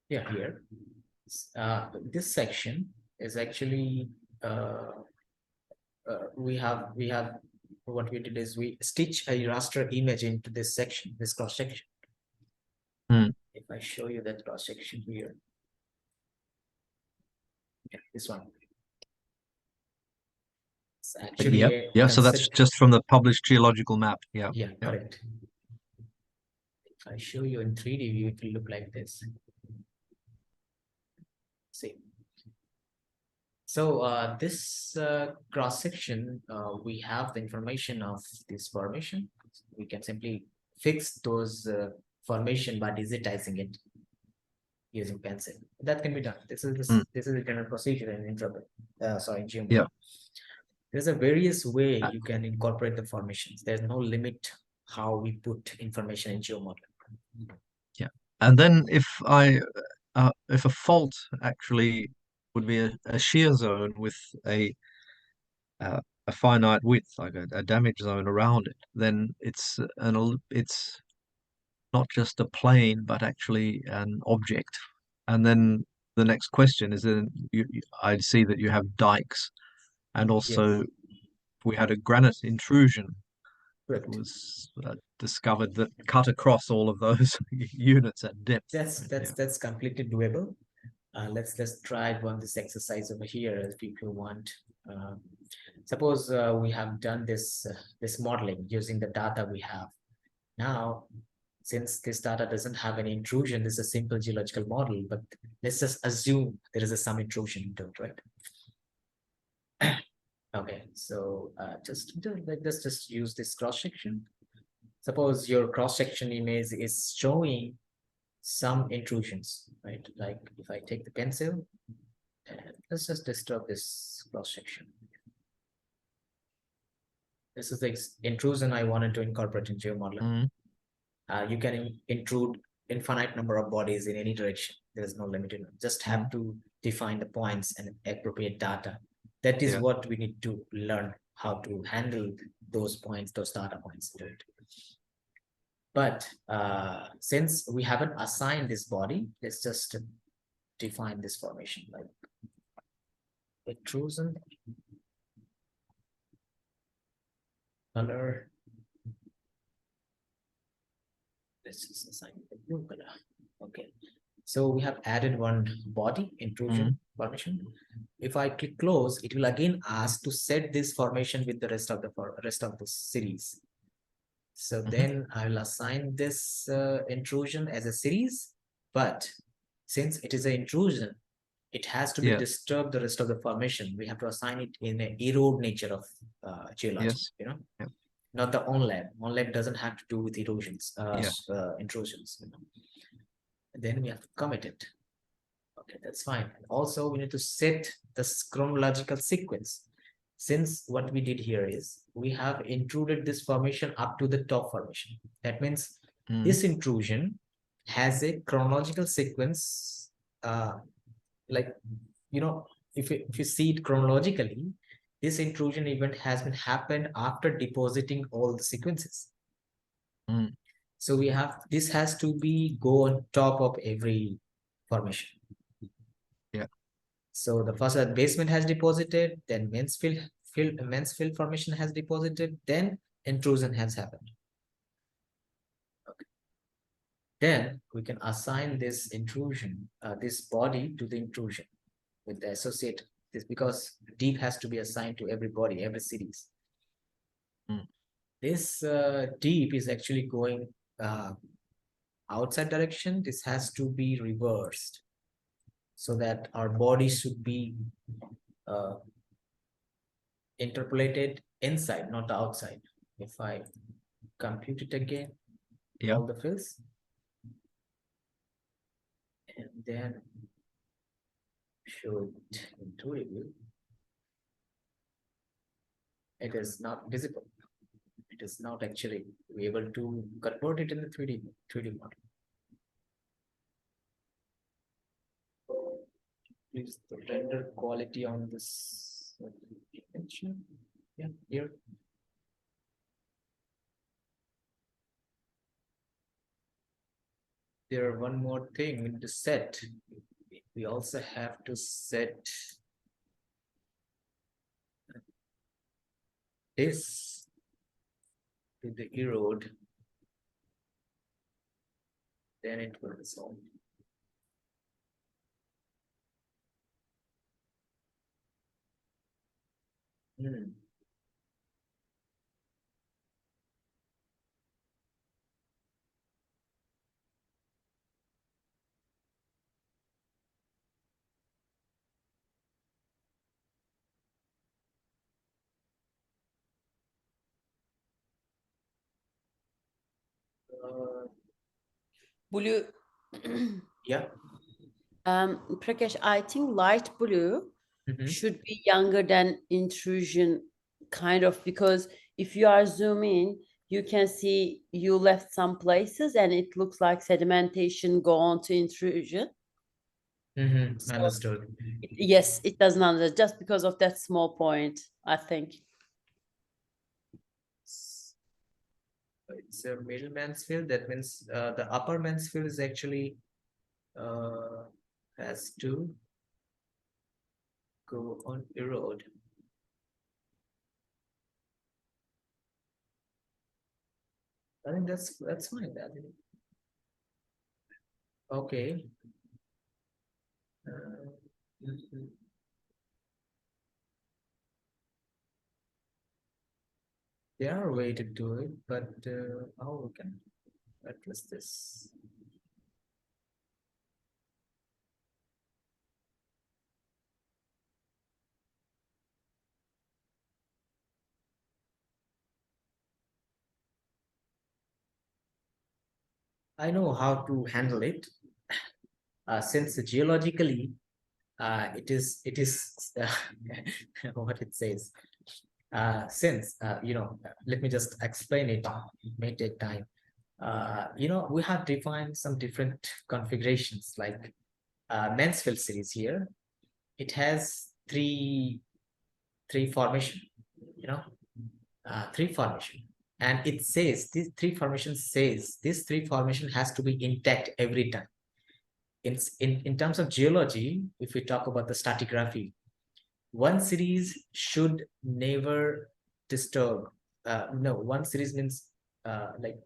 Yeah, here. This section is actually we have what we did is we stitch a raster image into this section, this cross section. Hmm. If I show you that cross section here, yeah, this one. It's actually Yep. a Yeah. So that's concept. just from the published geological map. Yeah. Yeah, Yeah. correct. If I show you in 3D view, it will look like this. See. So this cross section, we have the information of this formation. We can simply fix those formation by digitizing it using pencil. That can be done. This is Hmm. this is the general procedure in in geomodel. Yeah. There's a various way Uh, you can incorporate the formations. There's no limit how we put information in geomodel. Yeah. And then if a fault actually would be a shear zone with a uh, a finite width, like a damage zone around it, then it's not just a plane, but actually an object. And then the next question is then I'd see that you have dikes, and also Yes, we had a granite intrusion that correct. was discovered that cut across all of those units at depth. Yeah. That's completely doable. Let's try one this exercise over here as people want. Uh, Suppose we have done this modeling using the data we have. Now, since this data doesn't have any intrusion, this is a simple geological model, but let's just assume there is some intrusion into it, right? Okay, so let's just use this cross section. Suppose your cross section image is showing some intrusions, right? Like if I take the pencil, and let's just disturb this cross section. This is the intrusion I wanted to incorporate in GeoModeler. Mm. You can intrude infinite number of bodies in any direction. There is no limit. Just have to define the points and appropriate data. That is Yeah. what we need to learn how to handle those points, those data points to it. But since we haven't assigned this body, let's just define this formation like intrusion, color. Let's just assign the blue color. Okay. So we have added one body intrusion formation. If I click close, it will again ask to set this formation with the rest of the series. So then I will assign this intrusion as a series, but since it is an intrusion, it has to be Yeah. disturb the rest of the formation. We have to assign it in an erode nature of geology, Yes. you know, Yeah. not the OnLab. OnLab doesn't have to do with erosions, Yeah. intrusions. You know. Then we have to commit it. Okay, that's fine. And also, we need to set the chronological sequence. Since what we did here is we have intruded this formation up to the top formation. That means this intrusion has a chronological sequence. Like, you know, if you see it chronologically, this intrusion event has been happened after depositing all the sequences. Mm. So we have this has to be go on top of every formation. Yeah. So the first basement has deposited, then Mansfield formation has deposited, then intrusion has happened. Okay. Then we can assign this intrusion, this body to the intrusion with the associate this because deep has to be assigned to every body, every series. Mm. This deep is actually going outside direction. This has to be reversed so that our body should be interpolated inside, not outside. If I compute it again, Yeah. all the fills, and then show it into review, it is not visible. It is not actually able to convert it in the 3D model. Please the render quality on this image. Yeah, here. There one more thing we need to set. We also have to set this to the erode. Then it will resolve. Hmm. Uh, Blue. yeah. Prakash, I think light blue Mhm. should be younger than intrusion, kind of, because if you are zooming, you can see you left some places and it looks like sedimentation go on to intrusion. So, Understood. yes, it doesn't answer just because of that small point, I think. It's a middle Mansfield. That means the upper Mansfield is actually has to go on erode. I think that's fine. Okay. Mhm. There are a way to do it, but how we can address this? I know how to handle it. Since geologically, it is what it says. Since let me just explain it. It may take time. We have defined some different configurations like Mansfield series here. It has three formation, you know, three formation. And it says these three formations says this three formation has to be intact every time. In terms of geology, if we talk about the stratigraphy, one series should never disturb. No, one series means like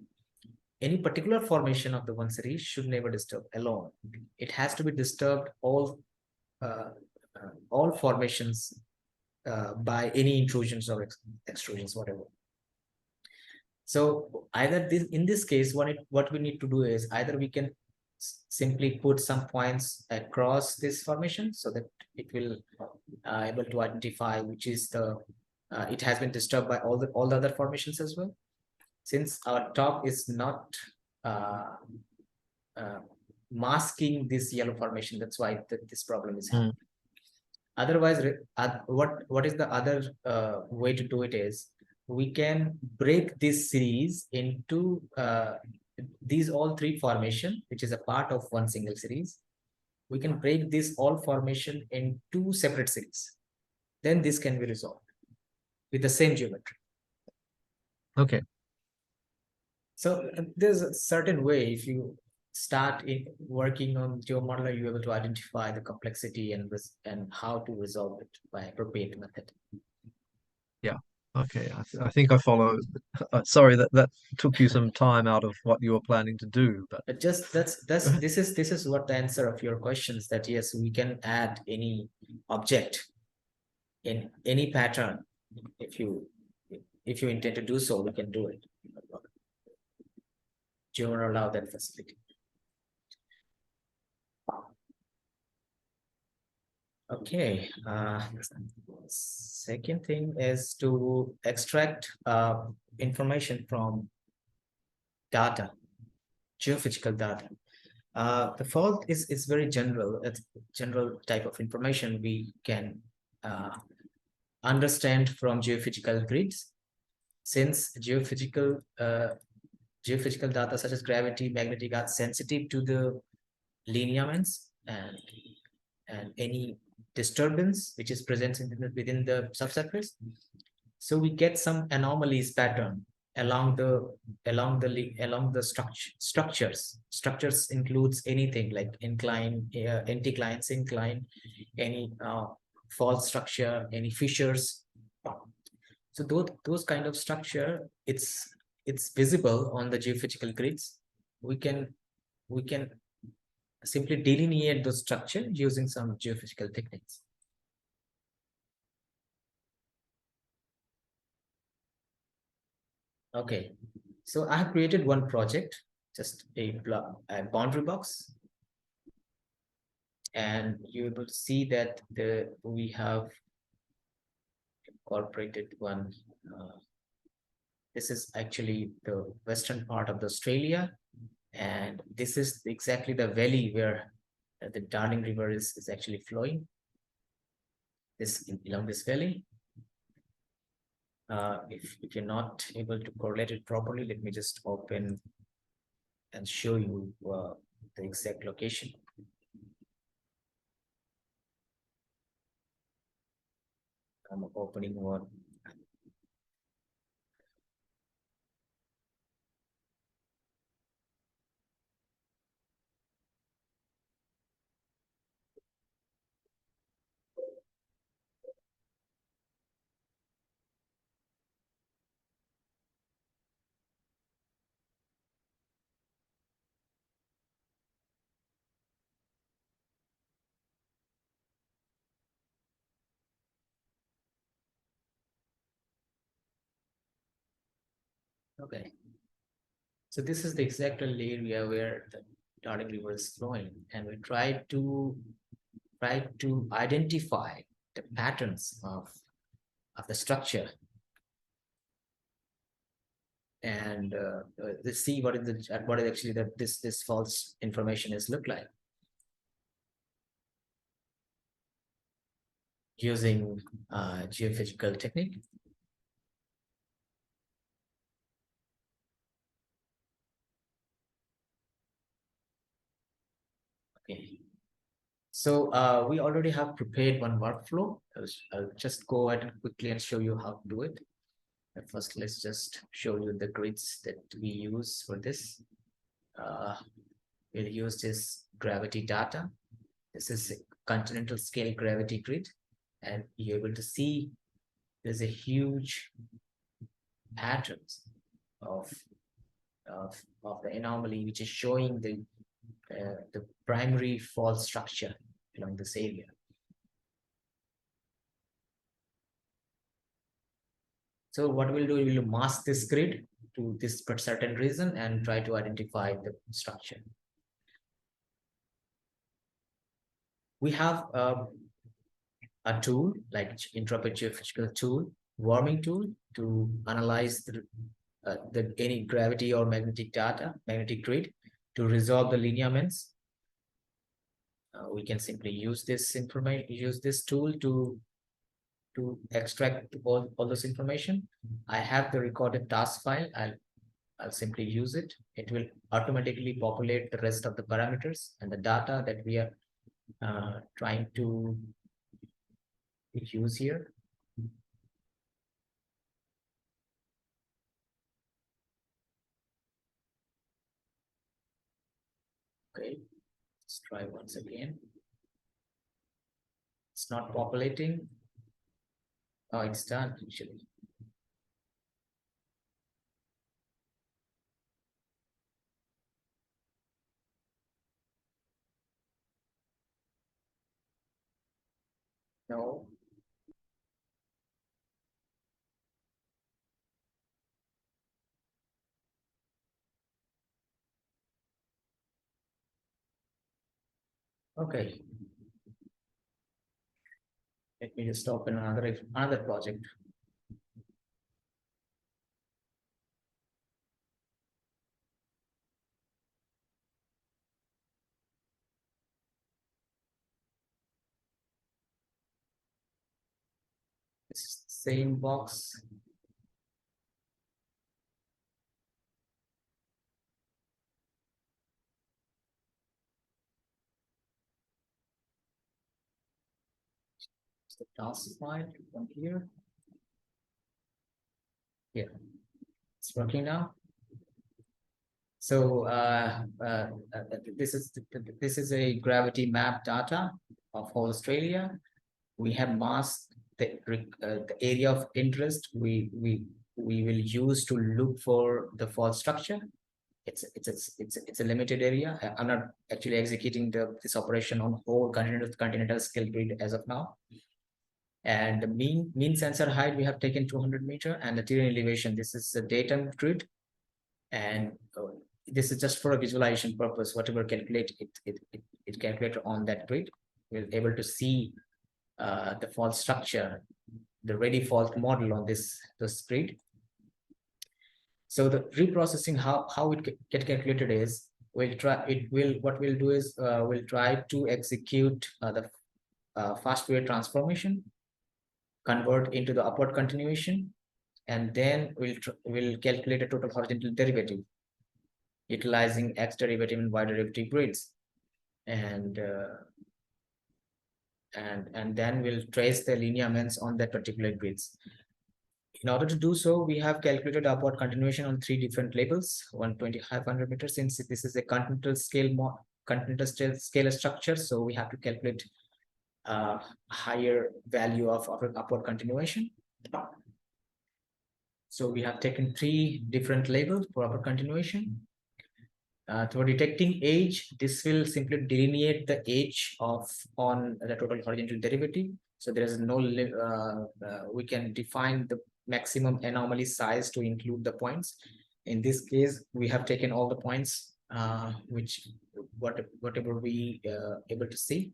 any particular formation of the one series should never disturb alone. It has to be disturbed uh, all formations by any intrusions or extrusions, whatever. So either this in this case, what we need to do is either we can simply put some points across this formation so that it will able to identify which is the it has been disturbed by all the other formations as well. Since our top is not uh, uh, masking this yellow formation, that's why this problem is happening. Otherwise, what is the other way to do it is we can break this series into these all three formation, which is a part of one single series. We can break this all formation in two separate series. Then this can be resolved with the same geometry. Okay. So there's a certain way if you start working on GeoModeler, you're able to identify the complexity and how to resolve it by appropriate method. Yeah. Okay. I think I follow. Sorry that took you some time out of what you were planning to do, but But just this is what the answer of your questions, that yes, we can add any object in any pattern. If you intend to do so, we can do it. Do you allow that facility? Okay. Second thing is to extract information from data, geophysical data. The fault is very general. It's general type of information we can understand from geophysical grids. Since geophysical data such as gravity, magnetic are sensitive to the lineaments and any disturbance which is present within the subsurface. So we get some anomalies pattern along the structures includes anything like incline, anticline, syncline, any fault structure, any fissures. So those kind of structure, it's visible on the geophysical grids. We can simply delineate the structure using some geophysical techniques. Okay, so I have created one project, just a boundary box, and you're able to see that we have incorporated one. This is actually the western part of the Australia, and this is exactly the valley where the Darling River is actually flowing. Along this valley. If you're not able to correlate it properly, let me just open and show you the exact location. I'm opening one. Okay. So this is the exact area where the Darling River is flowing, and we try to identify the patterns of the structure, and see what is actually that this false information is look like using geophysical technique. Okay. So we already have prepared one workflow. I'll just go ahead and quickly and show you how to do it. But first, let's just show you the grids that we use for this. We'll use this gravity data. This is a continental scale gravity grid, and you're able to see there's a huge patterns of the anomaly, which is showing the primary fault structure along this area. So what we'll do, we'll mask this grid to this certain reason and try to identify the structure. We have a tool like Intrepid Geophysical tool, warming tool, to analyze any gravity or magnetic data, magnetic grid, to resolve the lineaments. We can simply use this information, use this tool to extract all this information. I have the recorded task file. I'll simply use it. It will automatically populate the rest of the parameters and the data that we are trying to use here. Okay, let's try once again. It's not populating. Oh, it's done actually. No. Okay. Let me just open another project. This is the same box. It's the task file from here. Yeah, It's working now. So this is a gravity map data of whole Australia. We have masked the area of interest we will use to look for the fault structure. It's a limited area. I'm not actually executing this operation on whole continental scale grid as of now. And the mean sensor height we have taken 200 meter, and the terrain elevation, this is the datum grid, and this is just for a visualization purpose. Whatever calculate it calculate on that grid, we're able to see the fault structure, the ready fault model on this grid. So the reprocessing, how it get calculated is, what we'll do is we'll try to execute the fast Fourier transformation, convert into the upward continuation, and then we'll calculate a total horizontal derivative utilizing x derivative and y derivative grids, and then we'll trace the lineaments on that particular grids. In order to do so, we have calculated upward continuation on 3 different labels, 120-500 meters. Since this is a continental scale structure, so we have to calculate higher value of upward continuation. So we have taken 3 different labels for upward continuation. For detecting age, this will simply delineate the age on the total horizontal derivative. So there is no we can define the maximum anomaly size to include the points. In this case, we have taken all the points whatever we able to see.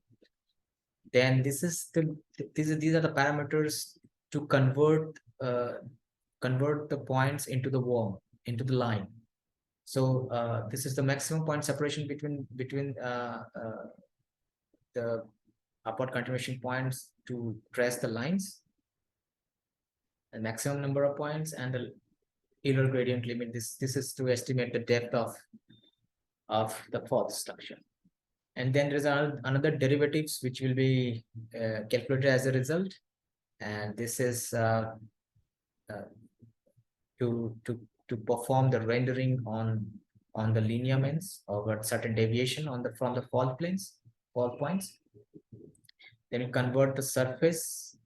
Then these are the parameters to convert the points into the line. So this is the maximum point separation between the upward continuation points to trace the lines, the maximum number of points, and the Euler gradient limit. This is to estimate the depth of the fault structure. And then there's another derivatives which will be calculated as a result, and this is to perform the rendering on the lineaments over certain deviation from the fault points. Then you convert the surface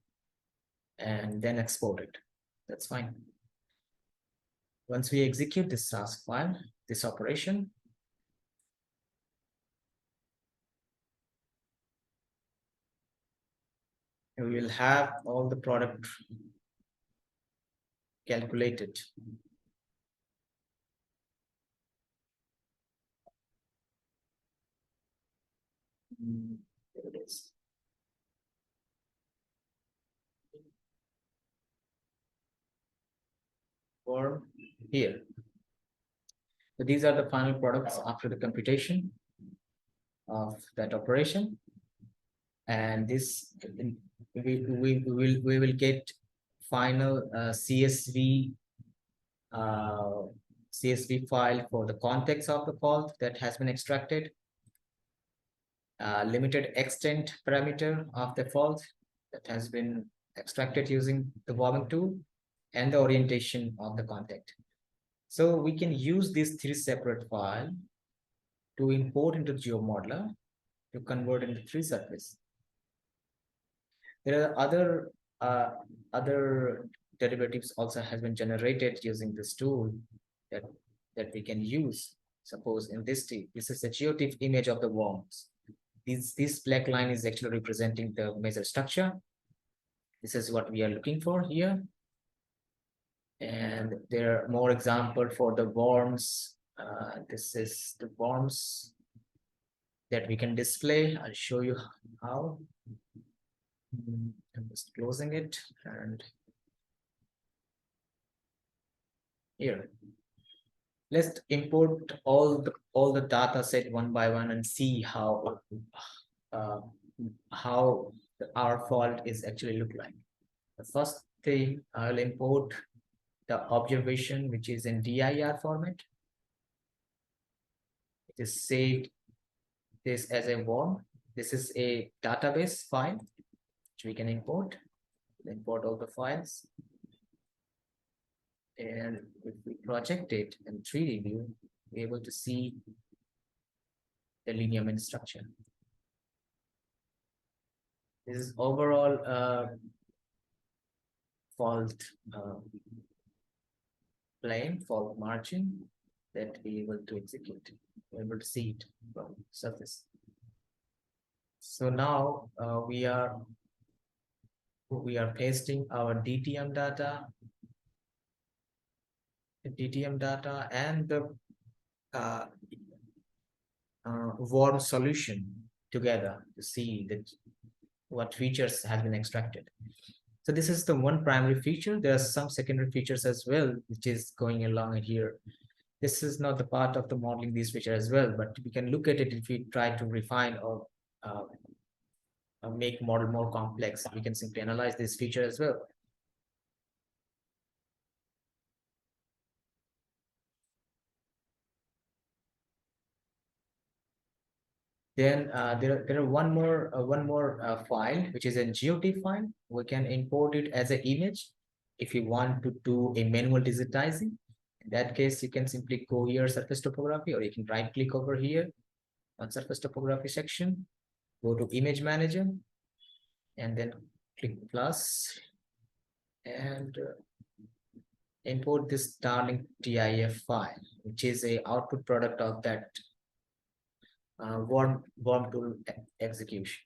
and then export it. That's fine. Once we execute this task file, this operation, we will have all the product calculated. There it is. Or here. So these are the final products after the computation of that operation, and this we will get final CSV file for the context of the fault that has been extracted, limited extent parameter of the fault that has been extracted using the warming tool, and the orientation of the contact. So we can use these 3 separate files to import into GeoModeler to convert into 3 surface. There are other derivatives also has been generated using this tool that we can use. Suppose in this is a geotiff image of the worms. This black line is actually representing the measure structure. This is what we are looking for here. And there are more examples for the worms. This is the worms that we can display. I'll show you how. I'm just closing it, and here. Let's import all the data set one by one and see how our fault is actually look like. The first thing, I'll import the observation, which is in DIR format. It is saved this as a worm. This is a database file which we can import. Import all the files. And if we project it in 3D view, we're able to see the lineament structure. This is overall fault plane, fault margin that we're able to execute. We're able to see it from surface. So now we are pasting our DTM data and the warm solution together to see that what features has been extracted. So this is the one primary feature. There are some secondary features as well, which is going along here. This is not the part of the modeling these features as well, but we can look at it if we try to refine or make model more complex. We can simply analyze this feature as well. Then there are one more file, which is a GeoT file. We can import it as an image if you want to do a manual digitizing. In that case, you can simply go here, surface topography, or you can right click over here on surface topography section, go to image manager, and then click plus and import this Darling TIF file, which is a output product of that worm tool execution.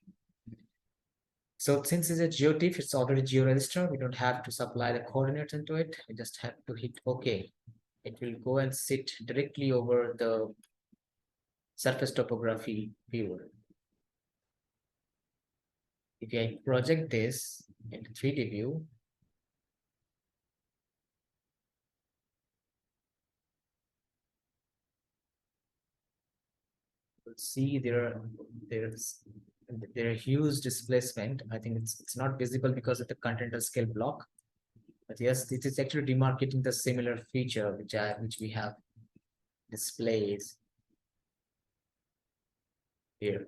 So since it's a GeoTIFF, it's already GeoRegister. We don't have to supply the coordinates into it. We just have to hit OK. It will go and sit directly over the surface topography viewer. If I project this into 3D view, you'll see there's a huge displacement. I think it's not visible because of the continental scale block. But yes, it is actually demarcating the similar feature which we have displayed here.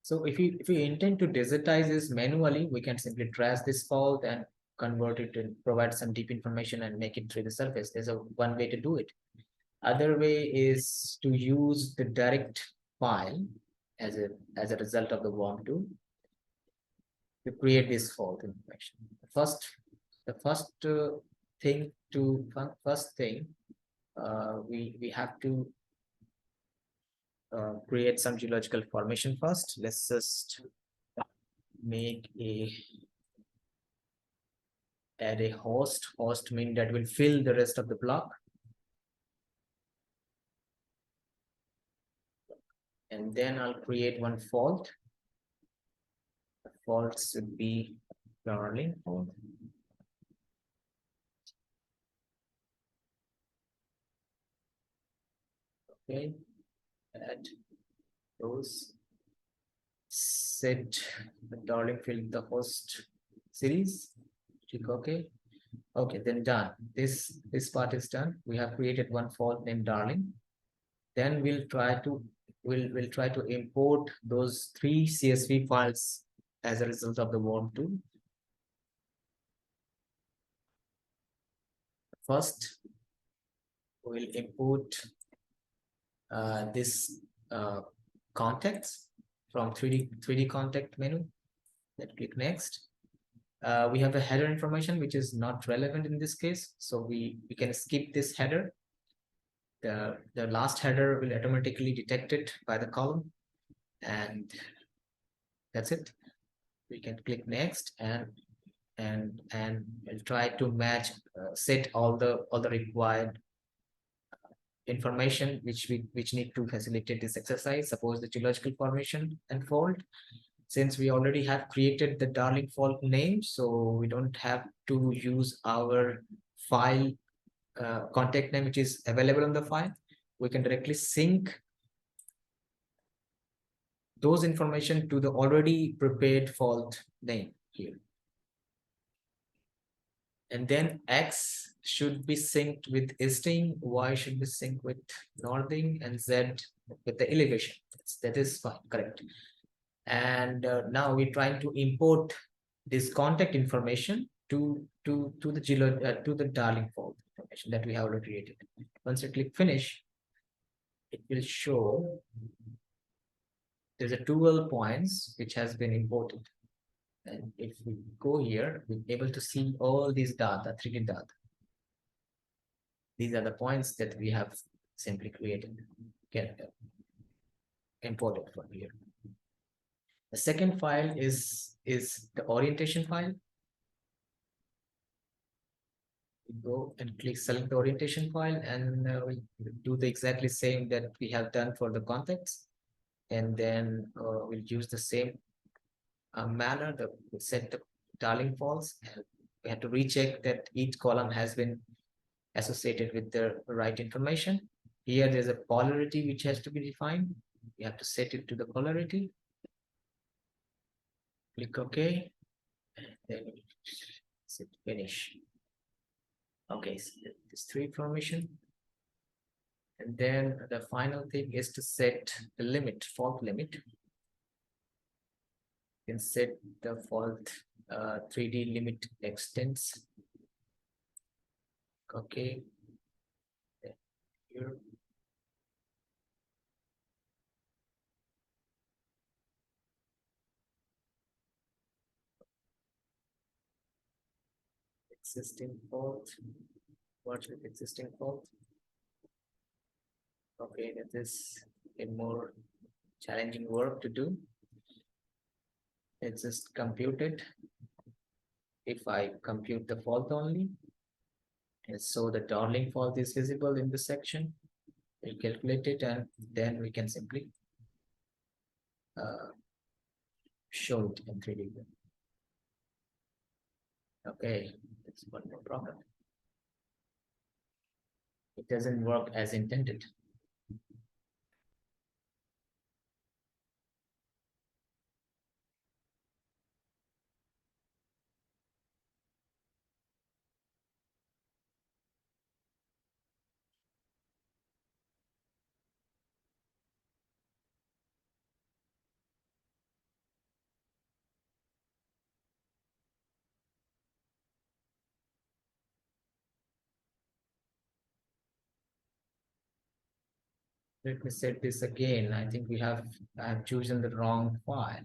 So if you intend to digitize this manually, we can simply trace this fault and convert it and provide some deep information and make it through the surface. There's one way to do it. Other way is to use the direct file as a result of the worm tool to create this fault information. The first thing we have to create some geological formation first. Let's just add a host mean that will fill the rest of the block. And then I'll create one fault. The fault should be Darling fault. Okay, add those. Set the Darling field the host series. Click OK. Okay, then done. This part is done. We have created one fault named Darling. Then we'll try to import those 3 CSV files as a result of the worm tool. First, we'll import this context from 3D contact menu. Then click next. We have a header information which is not relevant in this case, so we can skip this header. The last header will automatically detect it by the column, and that's it. We can click next and we'll try to match set all the required information which need to facilitate this exercise. Suppose the geological formation and fault. Since we already have created the Darling fault name, so we don't have to use our file contact name which is available on the file. We can directly sync those information to the already prepared fault name here. And then X should be synced with easting, Y should be synced with northing, and Z with the elevation. That is fine, correct. And now we're trying to import this contact information to the Darling fault information that we have already created. Once you click finish, it will show there's a 12 points which has been imported. And if we go here, we're able to see all these data, 3D data. These are the points that we have simply created, imported from here. The second file is the orientation file. We go and click select the orientation file, and we do the exactly same that we have done for the context. And then we'll use the same manner that we set the Darling false, and we have to recheck that each column has been associated with the right information. Here there's a polarity which has to be defined. You have to set it to the polarity. Click OK, and then set finish. Okay, so this 3 information. And then the final thing is to set the limit, fault limit. You can set the fault 3D limit extents. Okay. Here. Existing fault. What with existing fault? Okay, that is a more challenging work to do. It's just computed. If I compute the fault only, and so the Darling fault is visible in the section, we'll calculate it, and then we can simply show it in 3D. Okay, that's one more problem. It doesn't work as intended. Let me set this again. I think I've chosen the wrong file.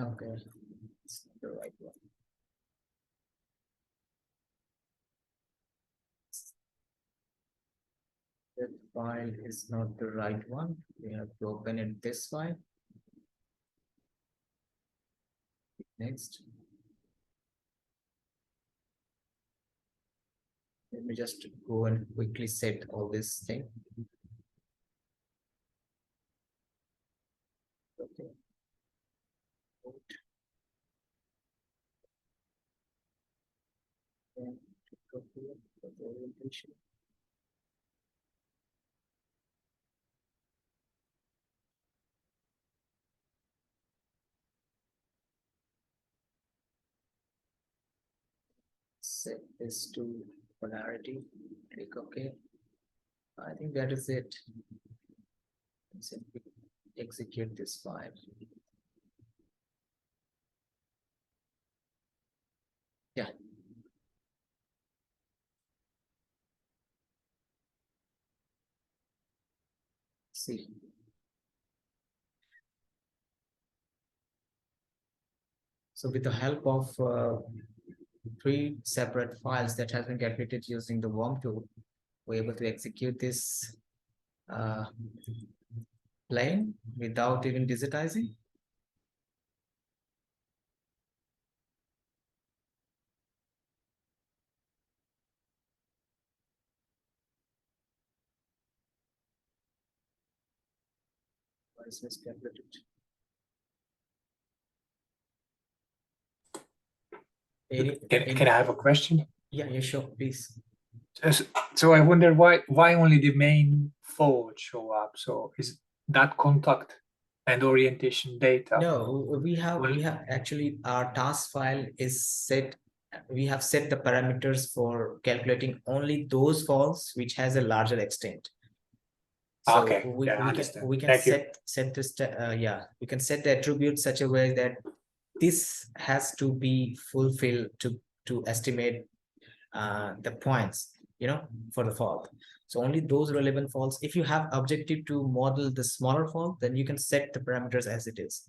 Okay, it's the right one. That file is not the right one. We have to open it this file. Next. Let me just go and quickly set all this thing. Okay. And go here for the orientation. Set this to polarity. Click OK. I think that is it. Simply execute this file. Yeah. See. So with the help of 3 separate files that has been calculated using the worm tool, we're able to execute this plane without even digitizing. Why is this calculated? Can I have a question? Yeah, sure, please. So I wonder why only the main fault show up. So is that contact and orientation data? No, we have actually our task file is set. We have set the parameters for calculating only those faults which has a larger extent. So Okay, we yeah, I can understand. we can Thank you. set this we can set the attribute such a way that this has to be fulfilled to estimate the points, you know, for the fault. So only those relevant faults. If you have objective to model the smaller fault, then you can set the parameters as it is.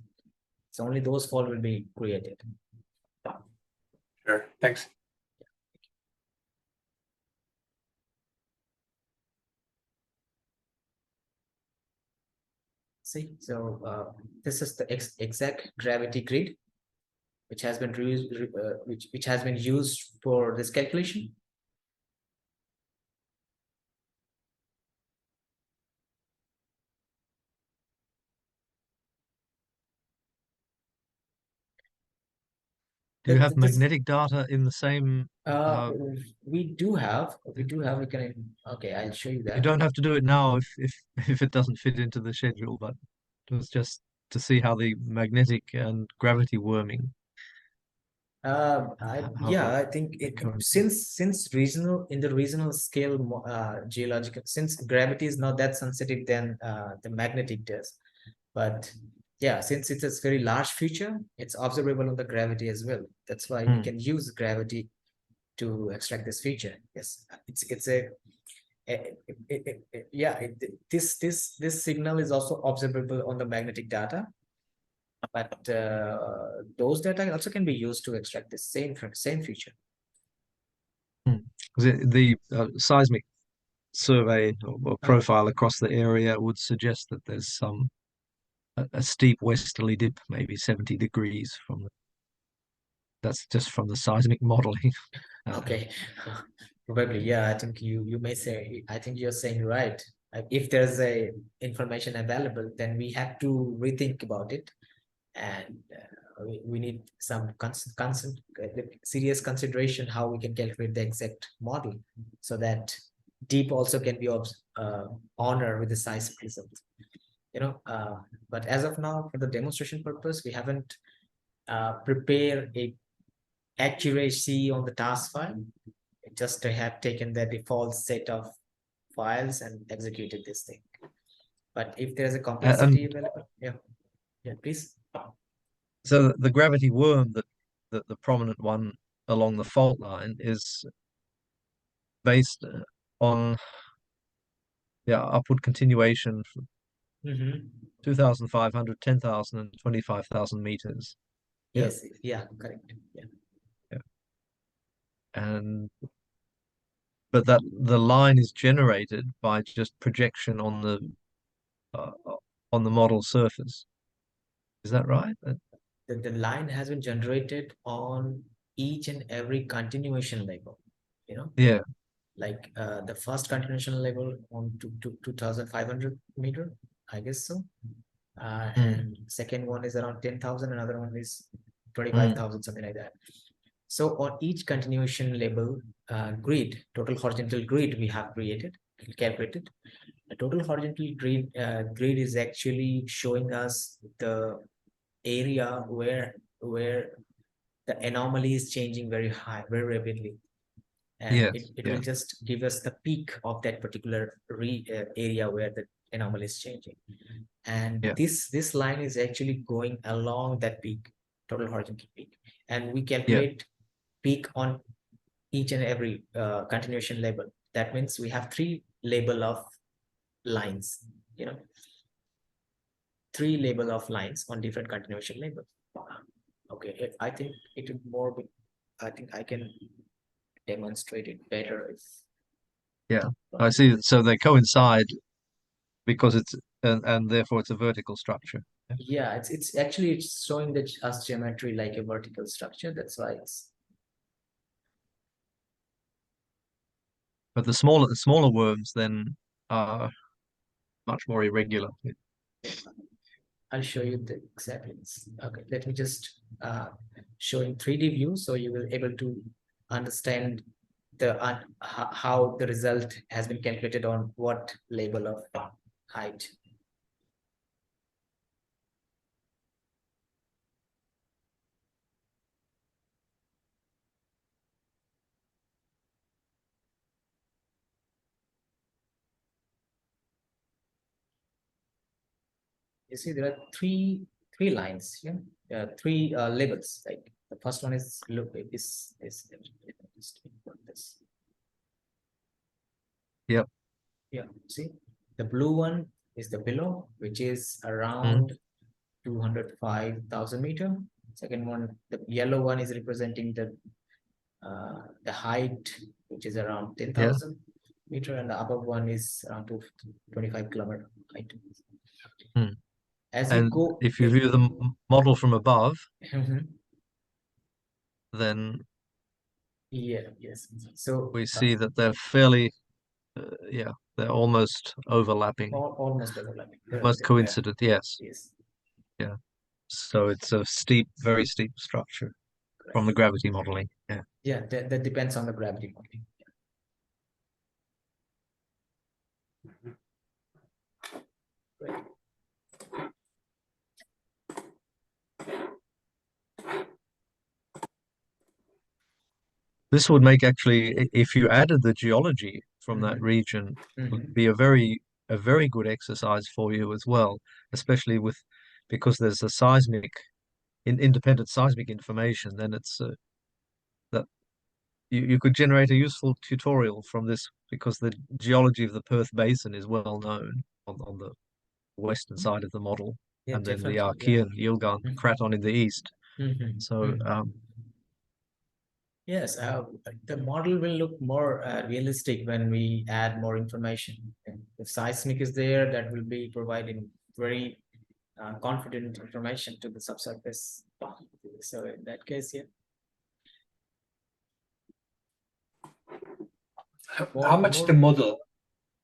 So only those fault will be created. Sure, thanks. See, so this is the exact gravity grid, which has been which has been used for this calculation. Do you have magnetic data in the same? We do have. We can. Okay, I'll show you that. You don't have to do it now if it doesn't fit into the schedule, but it was just to see how the magnetic and gravity worming. I think since regional in the regional scale geological, since gravity is not that sensitive than the magnetic does, but yeah, since it's a very large feature, it's observable on the gravity as well. That's why we can use gravity to extract this feature. Yes, it's a this signal is also observable on the magnetic data, but those data also can be used to extract the same feature. The seismic survey or profile across the area would suggest that there's a steep westerly dip, maybe 70 degrees from that's just from the seismic modeling. Okay, probably, yeah. I think you may say, I think you're saying right. If there's a information available, then we have to rethink about it, and we need some serious consideration how we can calculate the exact model, so that deep also can be honored with the seismic result. You know, but as of now, for the demonstration purpose, we haven't prepared a accuracy on the task file. Just have taken the default set of files and executed this thing. But if there's a complexity available, yeah, please. So the gravity worm that the prominent one along the fault line is based on upward continuation from 2,500, 10,000 and 25,000 meters. Yes, yeah, correct. Yeah. But that the line is generated by just projection on the model surface. Is that right? The line has been generated on each and every continuation level, you know? Yeah. Like the first continuation level on 2,500 meter, I guess so. And second one is around 10,000, another one is 25,000, something like that. So on each continuation level grid, total horizontal grid we have calculated. The total horizontal grid is actually showing us the area where the anomaly is changing very very rapidly, and it will just give us the peak of that particular area where the anomaly is changing, and this line is actually going along that peak, total horizontal peak, and we calculate peak on each and every continuation label. That means we have 3 label of lines, you know, 3 label of lines on different continuation labels. Okay, I think it would more be, I think I can demonstrate it better if I see. So they coincide because it's and therefore it's a vertical structure. Yeah, it's actually it's showing that us geometry like a vertical structure. That's why it's. But the smaller worms then are much more irregular. I'll show you the exactly. Okay, let me just show in 3D view so you will able to understand the how the result has been calculated on what label of height. You see, there are three lines here. Three labels. Like the first one is look is just put this. Yep. Yeah. See, the blue one is the below, which is around 205,000 meter. Second one, the yellow one is representing the height, which is around 10,000 meter, and the upper one is around 25 kilometer height. Hmm. As you And go, if you view the model from above, Mhm. then Yeah, yes. So we see that they're fairly, yeah, they're almost overlapping, almost overlapping. almost coincident. Yes. Yes. So it's a steep, very steep structure from the gravity modeling. Yeah. Yeah, that depends on the gravity modeling. Great. This would make actually, if you added the geology from that Mhm. region, Mhm. would be a very good exercise for you as well, especially because there's a independent seismic information, then it's that you could generate a useful tutorial from this because the geology of the Perth Basin is well known on the western side of the model, Yeah, and then the definitely. Yeah. Archean, Yilgarn, Mhm. Craton in the east. Mhm. So Mhm. Yes, the model will look more realistic when we add more information. And if seismic is there, that will be providing very confident information to the subsurface. So in that case, yeah. How much the model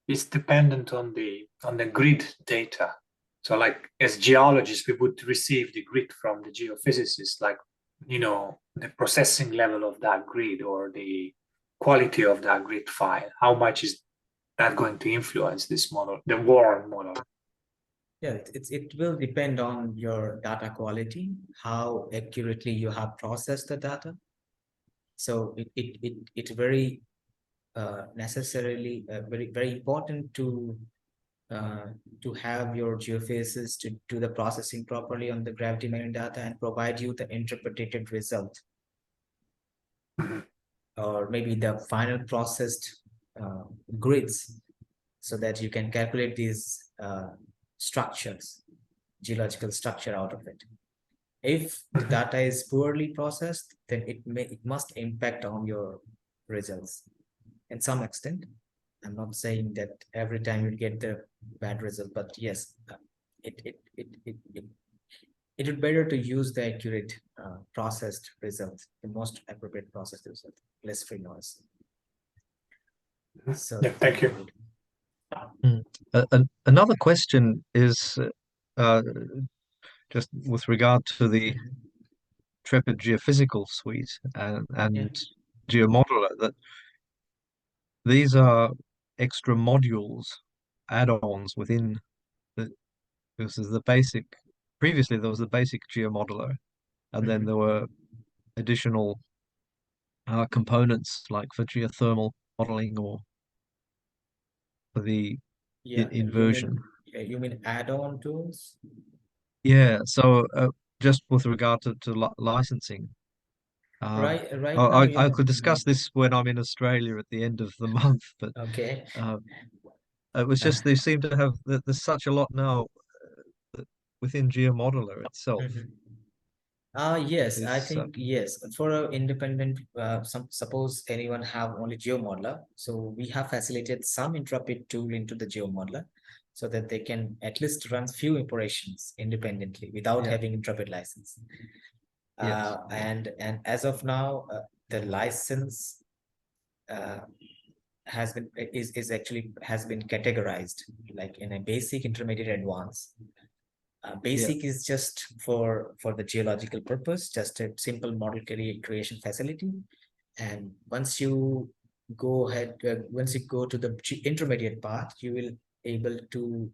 is dependent on the grid data? So like as geologists, we would receive the grid from the geophysicists, like, the processing level of that grid or the quality of that grid file. How much is that going to influence this model, the Warren model? Yeah, it will depend on your data quality, how accurately you have processed the data. So it's very necessarily very important to have your geophases to do the processing properly on the gravity mapping data and provide you the interpreted result, Mhm. or maybe the final processed grids, so that you can calculate these structures, geological structure out of it. If the Mhm. data is poorly processed, then it must impact on your results in some extent. I'm not saying that every time you get the bad result, but yes, it would better to use the accurate processed results, the most appropriate processed result, less free noise. So Yeah, thank you. Another question is just with regard to the Trepid geophysical suite and GeoModeler, that these are extra modules, add-ons within this is the basic. Previously, there was the basic GeoModeler, and then there were additional components like for geothermal modeling or for the inversion. You mean add-on tools? Yeah, so just with regard to licensing, Right now, I could discuss this when I'm in Australia at the end of the month, but Okay. it was just they seem to have there's such a lot now within GeoModeler itself. Yes, I Is think yes. For a independent, suppose anyone have only GeoModeler, so we have facilitated some Intrepid tool into the GeoModeler, so that they can at least run few operations independently without Yeah. having Intrepid license. Yes. And as of now, the license has been actually has been categorized like in a basic, intermediate, advanced. Basic is just for the geological purpose, just a simple model creation facility. And once you go ahead, once you go to the intermediate part, you will able to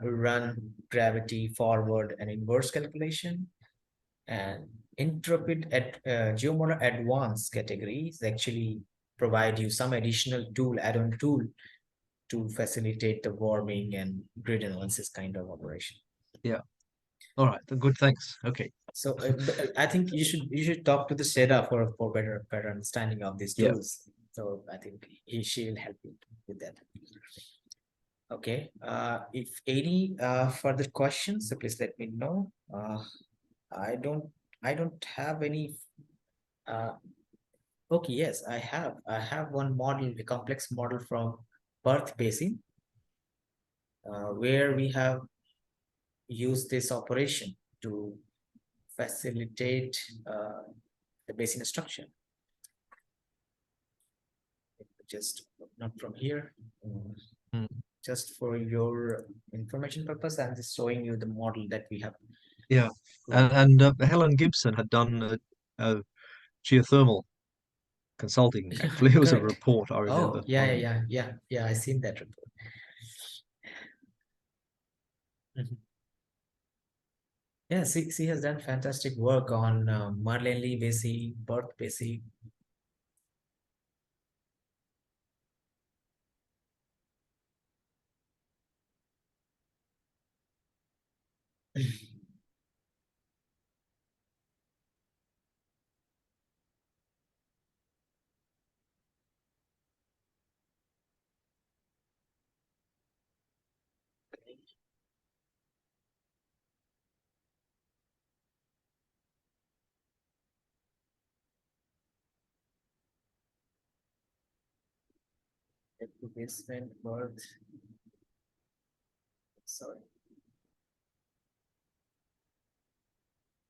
run gravity forward and inverse calculation. And Intrepid GeoModeler Advanced categories actually provide you some additional add-on tool to facilitate the warming and grid analysis kind of operation. All right, good, thanks. Okay. So I think you should talk to the Seda for better understanding of these Yeah. tools. So I think she will help you with that. Okay. If any further questions, so please let me know. I don't have any. Okay, yes, I have one model, a complex model from Perth Basin, where we have used this operation to facilitate the basin structure. Just not from here. Hmm. Just for your information purpose, I'm just showing you the model that we have. Yeah, and Helen Gibson had done a geothermal consulting. Actually, it was a Correct. report, I remember. Oh, yeah. I seen that report. Mhm. Yeah, she has done fantastic work on Marlene Basin, Perth Basin. Basement, Perth. Sorry.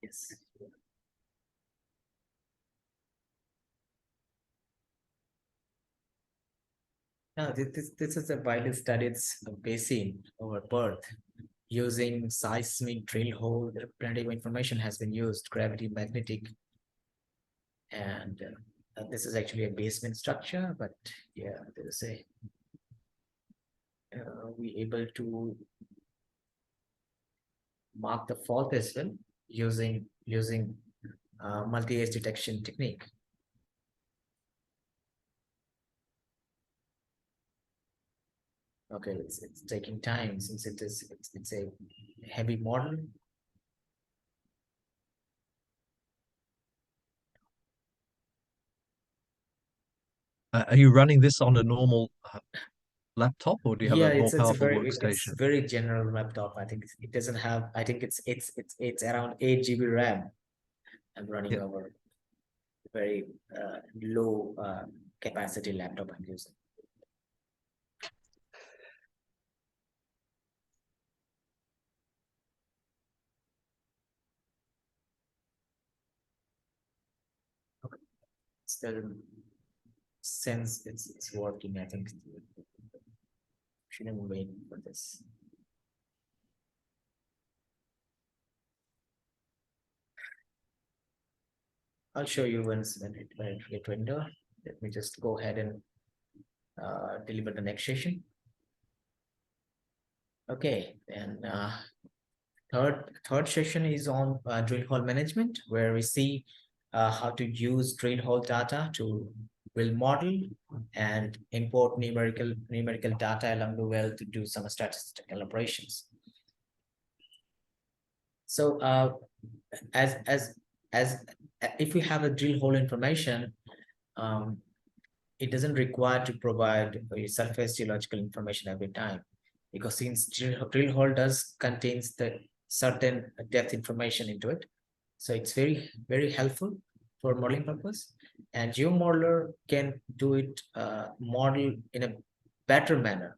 Yes. Now, this is a widely studied basin over Perth. Using seismic drill hole, plenty of information has been used, gravity, magnetic, and this is actually a basement structure. But yeah, there is a we able to mark the fault as well using multi-edge detection technique. Okay, it's taking time since it's a heavy model. Are you running this on a normal laptop, or do you have Yeah, a more it's a powerful it's workstation? very general laptop. I think it doesn't have. I think it's around 8 GB RAM. I'm running Yeah. over very low capacity laptop I'm using. Okay. Still, since it's working, I think shouldn't wait for this. I'll show you once when it get window. Let me just go ahead and deliver the next session. Okay, and third session is on drill hole management, where we see how to use drill hole data to build model and import numerical data along the well to do some statistical operations. So as if we have a drill hole information, it doesn't require to provide surface geological information every time, because since drill hole does contains the certain depth information into it, so it's very helpful for modeling purpose. And GeoModeler can do it model in a better manner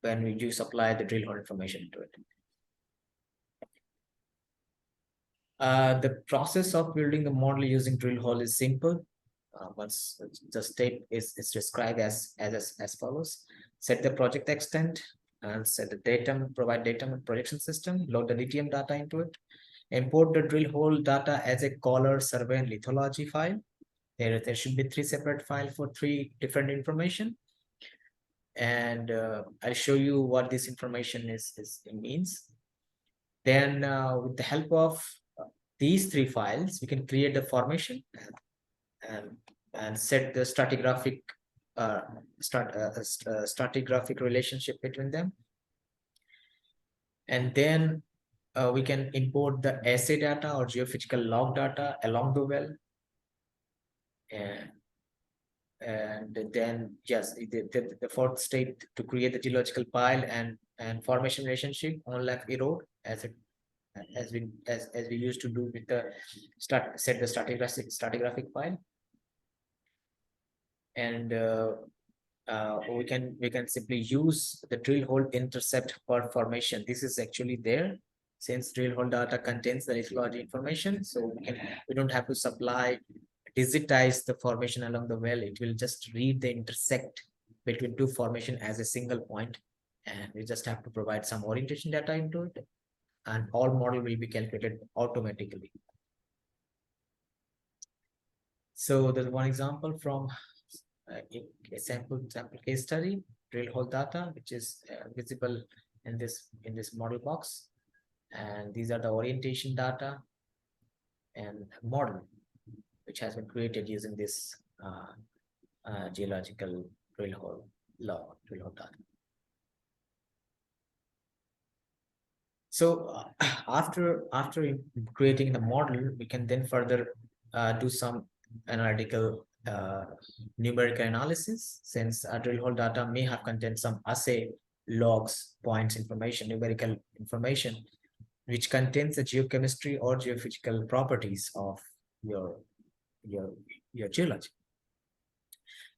when we do supply the drill hole information to it. The process of building the model using drill hole is simple. Once the step is described as follows: set the project extent, and set the datum, provide datum and projection system, load the DTM data into it, import the drill hole data as a color, survey, and lithology file. There should be 3 separate files for 3 different information. And I'll show you what this information means. Then with the help of these 3 files, we can create the formation and set the stratigraphic stratigraphic relationship between them. And then we can import the assay data or geophysical log data along the well. And then just the 4th state to create the geological pile and formation relationship on left erode as we used to do with the set the stratigraphic file. And we can simply use the drill hole intercept per formation. This is actually there, since drill hole data contains the lithology information, so we don't have to digitize the formation along the well. It will just read the intersect between 2 formation as a single point, and we just have to provide some orientation data into it, and all model will be calculated automatically. So there's one example from a sample case study, drill hole data, which is visible in this model box, and these are the orientation data and model which has been created using this geological drill hole data. So after creating the model, we can then further do some analytical numerical analysis, since drill hole data may have contained some assay logs, points information, numerical information, which contains the geochemistry or geophysical properties of your geology.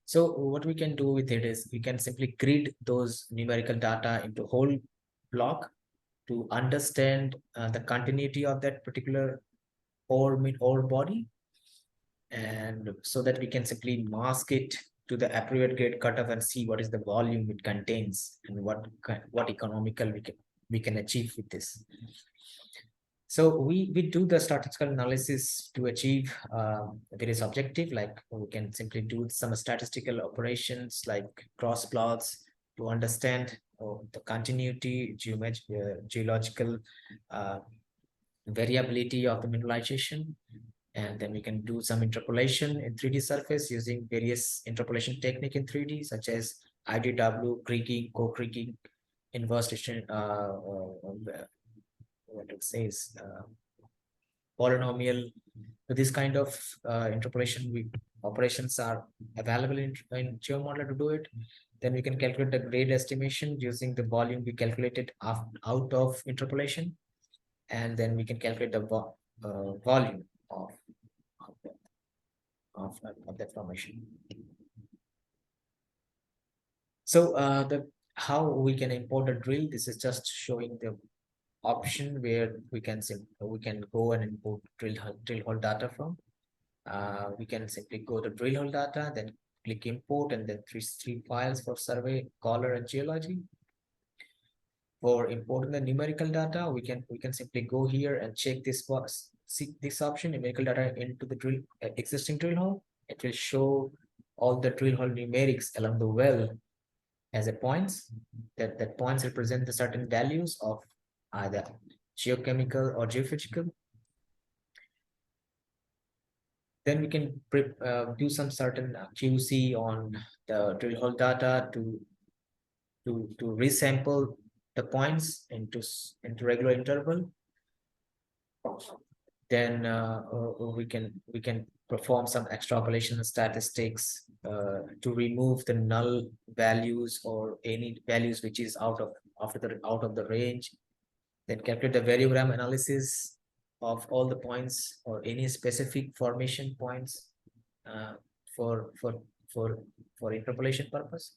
So what we can do with it is we can simply grid those numerical data into whole block to understand the continuity of that particular ore body, and so that we can simply mask it to the appropriate grade cutoff and see what is the volume it contains and what economical we can achieve with this. So we do the statistical analysis to achieve various objectives, like we can simply do some statistical operations like cross plots to understand the continuity, geological variability of the mineralization. And then we can do some interpolation in 3D surface using various interpolation technique in 3D, such as IDW, kriging, co-kriging, inverse what it says, polynomial. So this kind of interpolation operations are available in GeoModeler to do it. Then we can calculate the grade estimation using the volume we calculated out of interpolation, and then we can calculate the volume of that formation. So how we can import a drill, this is just showing the option where we can go and import drill hole data from. We can simply go to drill hole data, then click import, and then three files for survey, color, and geology. For importing the numerical data, we can simply go here and check this box, see this option, numerical data into the existing drill hole. It will show all the drill hole numerics along the well as a points. That points represent the certain values of either geochemical or geophysical. Then we can do some certain QC on the drill hole data to resample the points into regular interval. Then we can perform some extrapolation statistics to remove the null values or any values which is out of the range. Then calculate the variogram analysis of all the points or any specific formation points for interpolation purpose.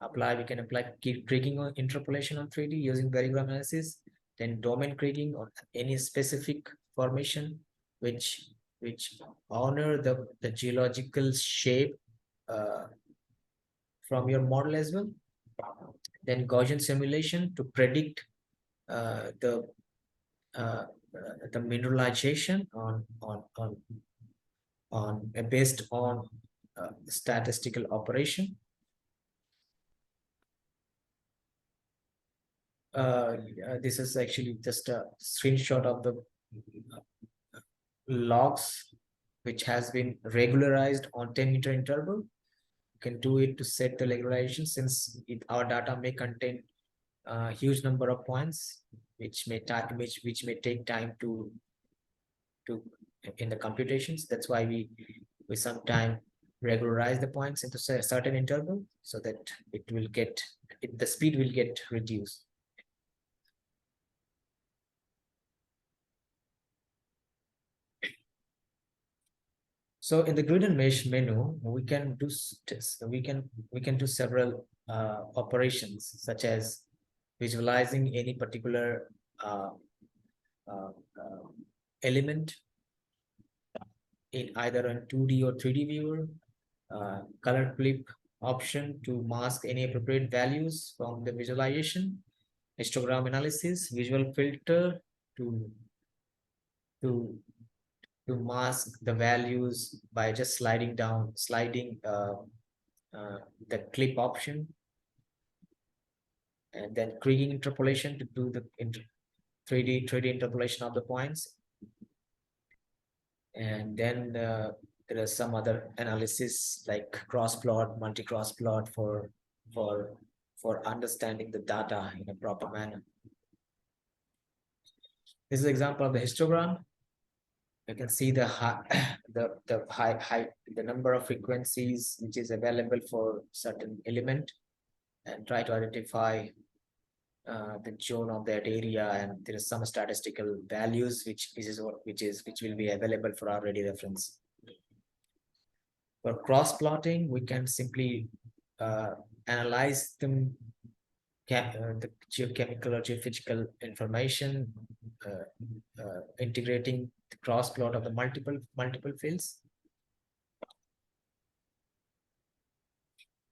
We can apply kriging or interpolation on 3D using variogram analysis. Then domain kriging on any specific formation which honor the geological shape from your model as well. Then Gaussian simulation to predict the mineralization based on statistical operation. This is actually just a screenshot of the logs which has been regularized on 10-meter interval. You can do it to set the regularization, since our data may contain a huge number of points which may take time to in the computations. That's why we sometime regularize the points into a certain interval, so that the speed will get reduced. So in the grid and mesh menu, we can do several operations, such as visualizing any particular element in either a 2D or 3D viewer, color clip option to mask any appropriate values from the visualization, histogram analysis, visual filter to mask the values by just sliding the clip option, and then Kriging interpolation to do the 3D interpolation of the points. And then there are some other analysis like cross plot, multi-cross plot for understanding the data in a proper manner. This is an example of the histogram. You can see the number of frequencies which is available for certain element, and try to identify the zone of that area, and there is some statistical values which will be available for our ready reference. For cross plotting, we can simply analyze the geochemical or geophysical information, integrating the cross plot of the multiple fields.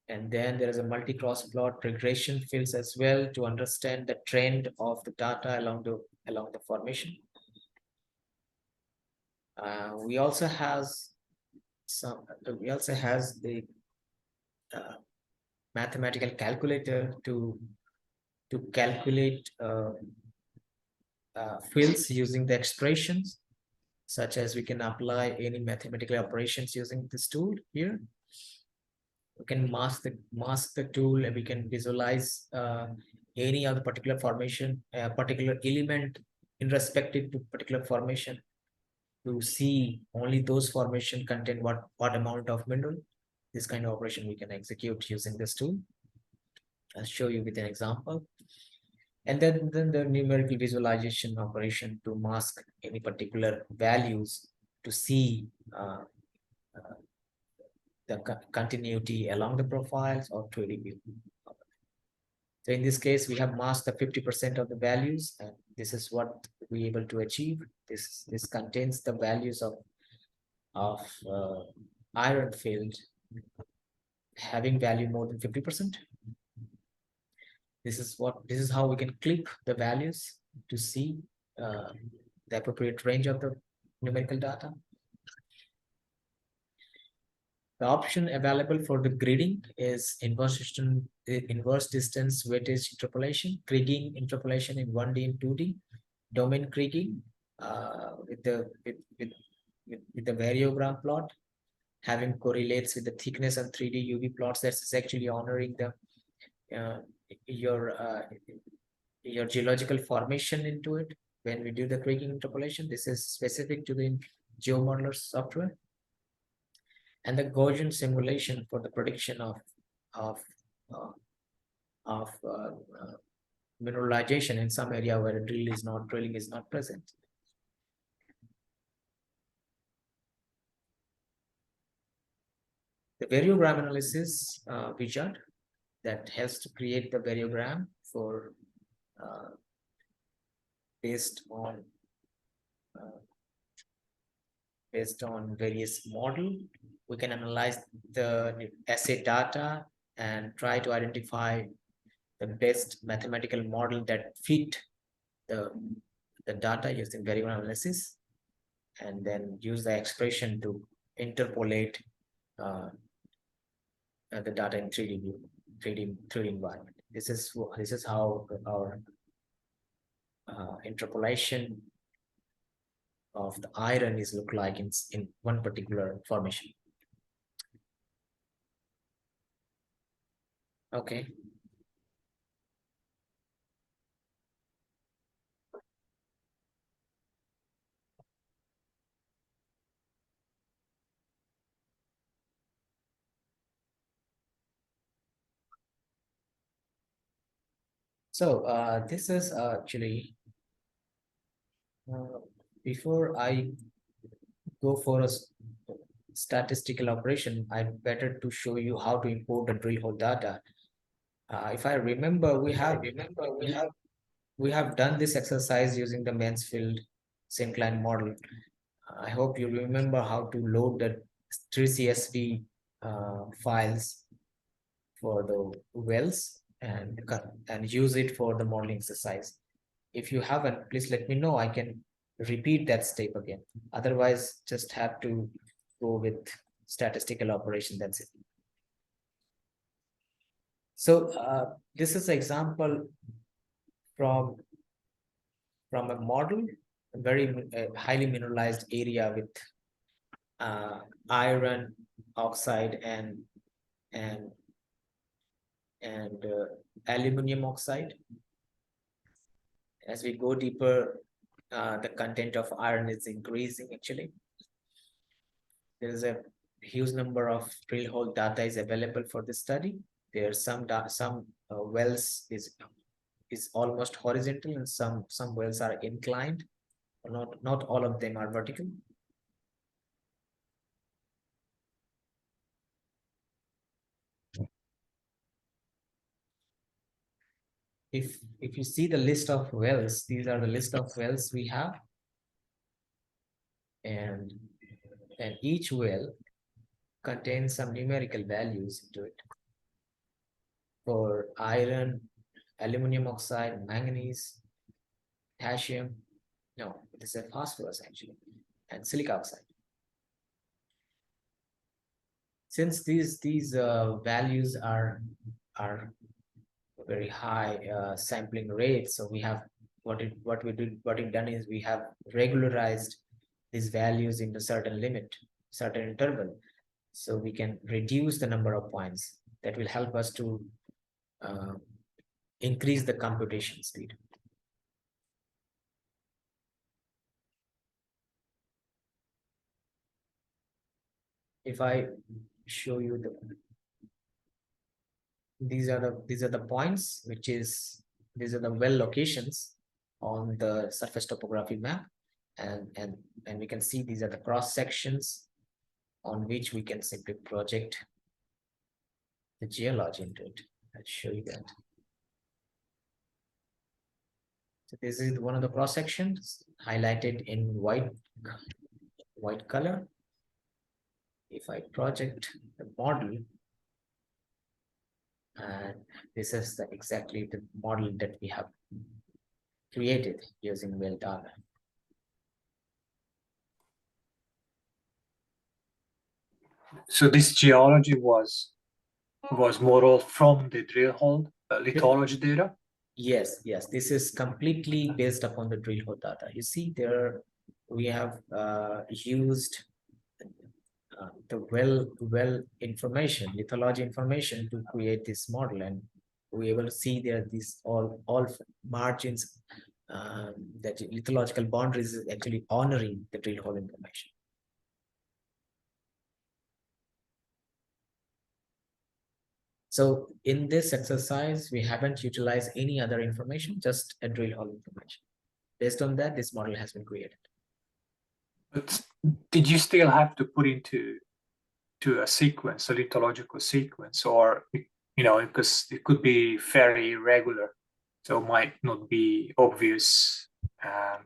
And then there is a multi-cross plot regression fields as well to understand the trend of the data along the formation. We also has the mathematical calculator to calculate fields using the expressions, such as we can apply any mathematical operations using this tool here. We can mask the tool, and we can visualize any other particular formation, particular element in respective to particular formation, to see only those formation contain what amount of mineral. This kind of operation we can execute using this tool. I'll show you with an example. And then the numerical visualization operation to mask any particular values to see the continuity along the profiles or 3D view. So in this case, we have masked the 50% of the values, and this is what we're able to achieve. This contains the values of iron field having value more than 50%. This is how we can clip the values to see the appropriate range of the numerical data. The option available for the gridding is inverse distance weightage interpolation, Kriging interpolation in 1D and 2D, domain Kriging with the variogram plot, having correlates with the thickness and 3D UV plots. That's actually honoring the your geological formation into it when we do the Kriging interpolation. This is specific to the GeoModeler software. And the Gaussian simulation for the prediction of mineralization in some area where drilling is not present. The variogram analysis wizard that helps to create the variogram for based on various model. We can analyze the assay data and try to identify the best mathematical model that fit the data using variable analysis, and then use the expression to interpolate the data in 3D view, 3D environment. This is how our interpolation of the iron is look like in one particular formation. Okay. So this is actually before I go for a statistical operation, I better to show you how to import the drill hole data. If I remember, we have done this exercise using the Mansfield Syncline model. I hope you remember how to load the 3CSV files for the wells and use it for the modeling exercise. If you haven't, please let me know. I can repeat that step again. Otherwise, just have to go with statistical operation. That's it. So this is an example from a model, a very highly mineralized area with iron oxide and aluminum oxide. As we go deeper, the content of iron is increasing. Actually, there is a huge number of drill hole data is available for this study. There are some wells is almost horizontal, and some wells are inclined. Not all of them are vertical. If you see the list of wells, these are the list of wells we have, and each well contains some numerical values into it. For iron, aluminum oxide, manganese, potassium, no, this is a phosphorus actually, and silica oxide. Since these values are very high sampling rate, so we have what we've done is we have regularized these values into certain limit, certain interval, so we can reduce the number of points. That will help us to increase the computation speed. If I show you these are the points, these are the well locations on the surface topography map, and we can see these are the cross sections on which we can simply project the geology into it. I'll show you that. So this is one of the cross sections highlighted in white color. If I project the model, and this is exactly the model that we have created using well data. So this geology was more all from the drill hole lithology data? Yes, this is completely based upon the drill hole data. You see there we have used the well information, lithology information to create this model, and we're able to see there these all margins that lithological boundaries is actually honoring the drill hole information. So in this exercise, we haven't utilized any other information, just a drill hole information. Based on that, this model has been created. But did you still have to put into a sequence, a lithological sequence, or because it could be fairly irregular, so might not be obvious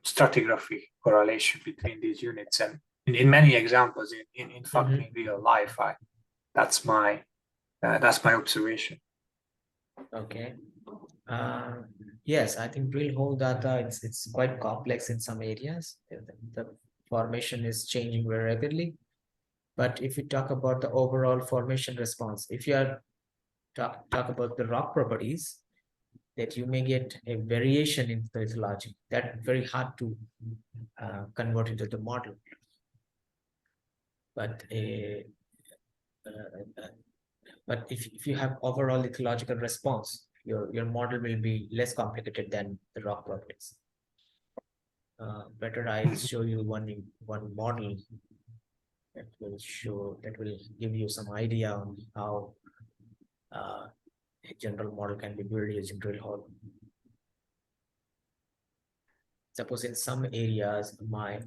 stratigraphy correlation between these units, and in many examples, in fact, in real life, that's my observation. Okay. Yes, I think drill hole data, it's quite complex in some areas. The formation is changing very rapidly. But if we talk about the overall formation response, if you are talk about the rock properties, that you may get a variation in the lithology. That's very hard to convert into the model. But if you have overall ecological response, your model will be less complicated than the rock properties. Better I'll show you one model that will give you some idea on how a general model can be built using drill hole. Suppose in some areas my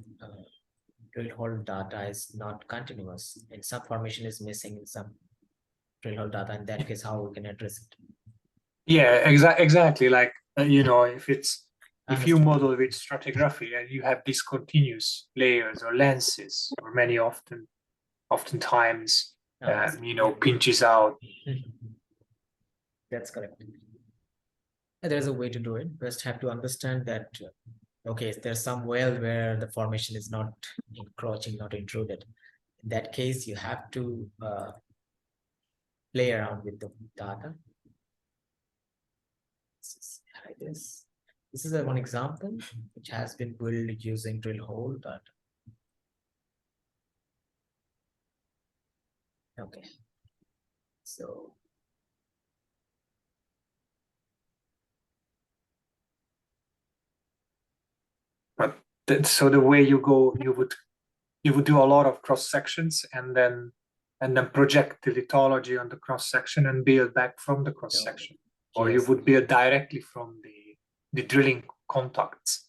drill hole data is not continuous, and some formation is missing in some drill hole data. In that case, how we can address it? Yeah, exactly. Like you know, if you Understood. model with stratigraphy and you have discontinuous layers or lenses, or oftentimes you know, pinches out. That's correct. There's a way to do it. Just have to understand that okay, there's some well where the formation is not encroaching, not intruded. In that case, you have to play around with the data. This is one example which has been built using drill hole data. Okay, so But so the way you go, you would do a lot of cross sections and then project the lithology on the cross section and build back from the cross section, or you yes. would build directly from the drilling contacts.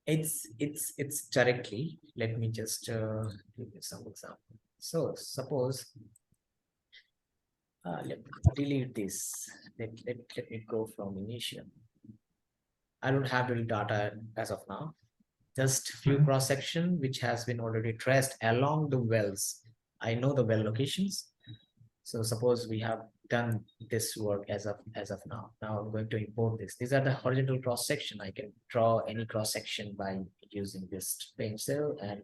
It's directly. Let me just give you some example. So suppose let me delete this. Let me go from initial. I don't have the data as of now. Just few cross section which has been already traced along the wells. I know the well locations. So suppose we have done this work as of now. Now I'm going to import this. These are the horizontal cross section. I can draw any cross section by using this pencil and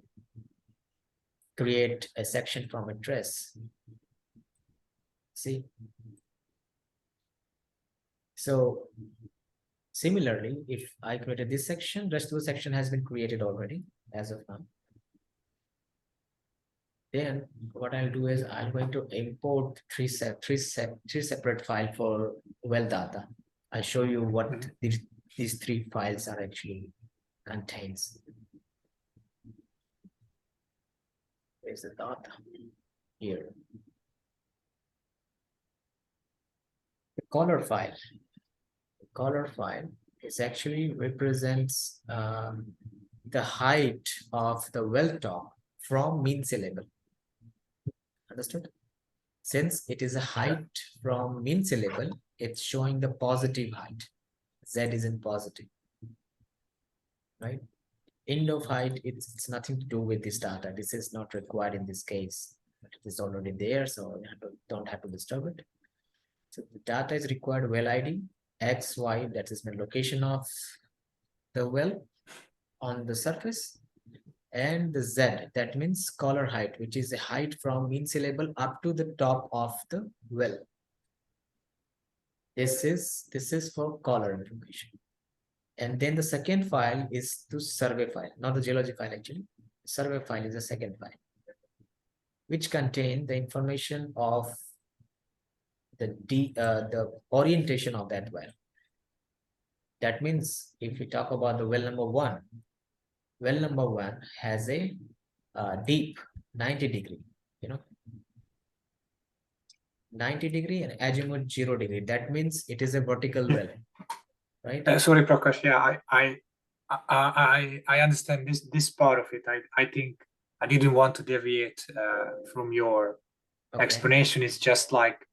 create a section from a trace. See? So similarly, if I created this section, rest of the section has been created already as of now. Then what I'll do is I'm going to import three separate files for well data. I'll show you what these three files are actually contains. There's the data here. The color file. The color file is actually represents the height of the well top from mean sea level. Understood? Since it is a height from mean sea level, it's showing the positive height. Z is in positive, right? End of height, it's nothing to do with this data. This is not required in this case, but it is already there, so you don't have to disturb it. So the data is required well ID, X, Y, that is the location of the well on the surface, and the Z, that means collar height, which is the height from mean sea level up to the top of the well. This is for collar information. And then the second file is the survey file, not the geology file actually. Survey file is the second file, which contain the information of the orientation of that well. That means if we talk about the well number one has a deep 90 degree, 90 degree and azimuth 0 degree. That means it is a vertical well, right? Sorry, Prakash. Yeah, I understand this part of it. I think I didn't want to deviate from your explanation. It's just like,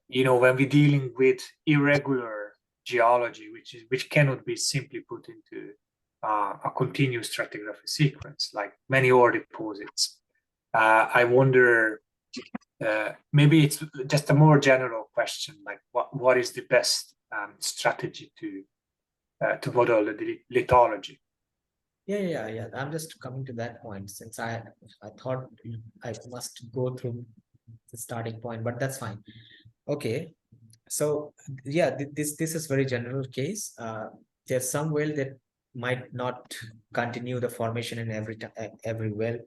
you know, when we're dealing with irregular geology, which cannot be simply put into a continuous stratigraphy sequence, like many ore deposits. I wonder maybe it's just a more general question, like what is the best strategy to model the lithology? Yeah. I'm just coming to that point, since I thought I must go through the starting point, but that's fine. Okay, so yeah, this is very general case. There's some well that might not continue the formation in every well.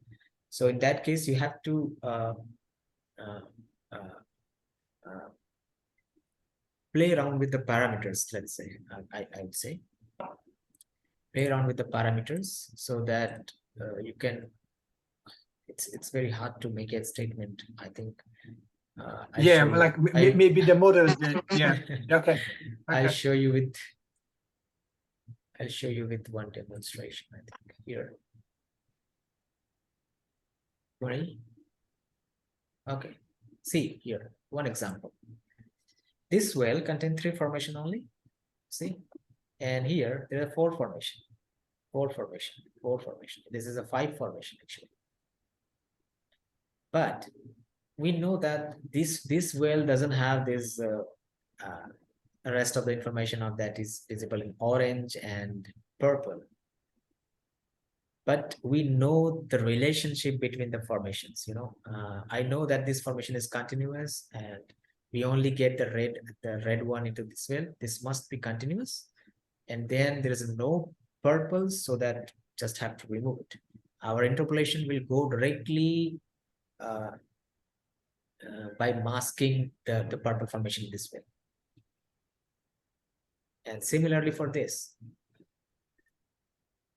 So in that case, you have to play around with the parameters. Let's say I would say play around with the parameters so that you can. It's very hard to make a statement, I think. I'll Yeah, show you- like I- maybe the model. Yeah. Okay. I'll Okay. show you with. I'll show you with one demonstration, I think, here. Ready? Okay, see here, one example. This well contains 3 formation only, see? And here, there are 4 formation. 4 formation, 4 formation. This is a 5 formation, actually. But we know that this well doesn't have this the rest of the information of that is visible in orange and purple. But we know the relationship between the formations, I know that this formation is continuous, and we only get the red one into this well. This must be continuous, and then there is no purple, so that just have to remove it. Our interpolation will go directly by masking the purple formation this way. And similarly for this.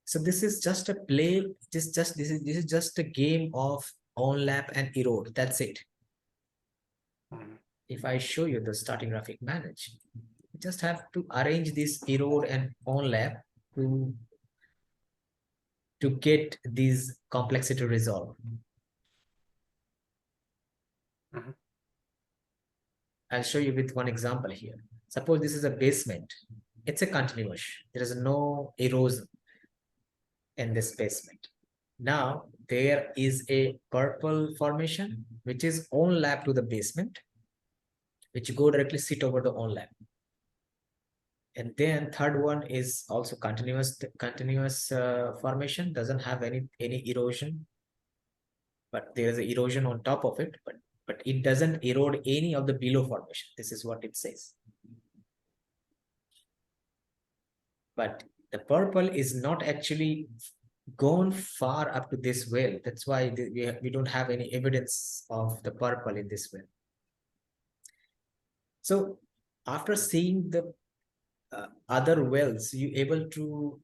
So this is just a play, this is just a game of onlap and erode. That's it. Mhm. If I show you the starting graphic manage, you just have to arrange this erode and onlap to get these complexity resolved. Mhm. I'll show you with one example here. Suppose this is a basement. It's a continuous. There is no erosion in this basement. Now there is a purple formation which is onlap to the basement, which go directly sit over the onlap. And then third one is also continuous formation, doesn't have any erosion, but there is an erosion on top of it, but it doesn't erode any of the below formation. This is what it says. But the purple is not actually gone far up to this well. That's why we don't have any evidence of the purple in this well. So after seeing the other wells, you able to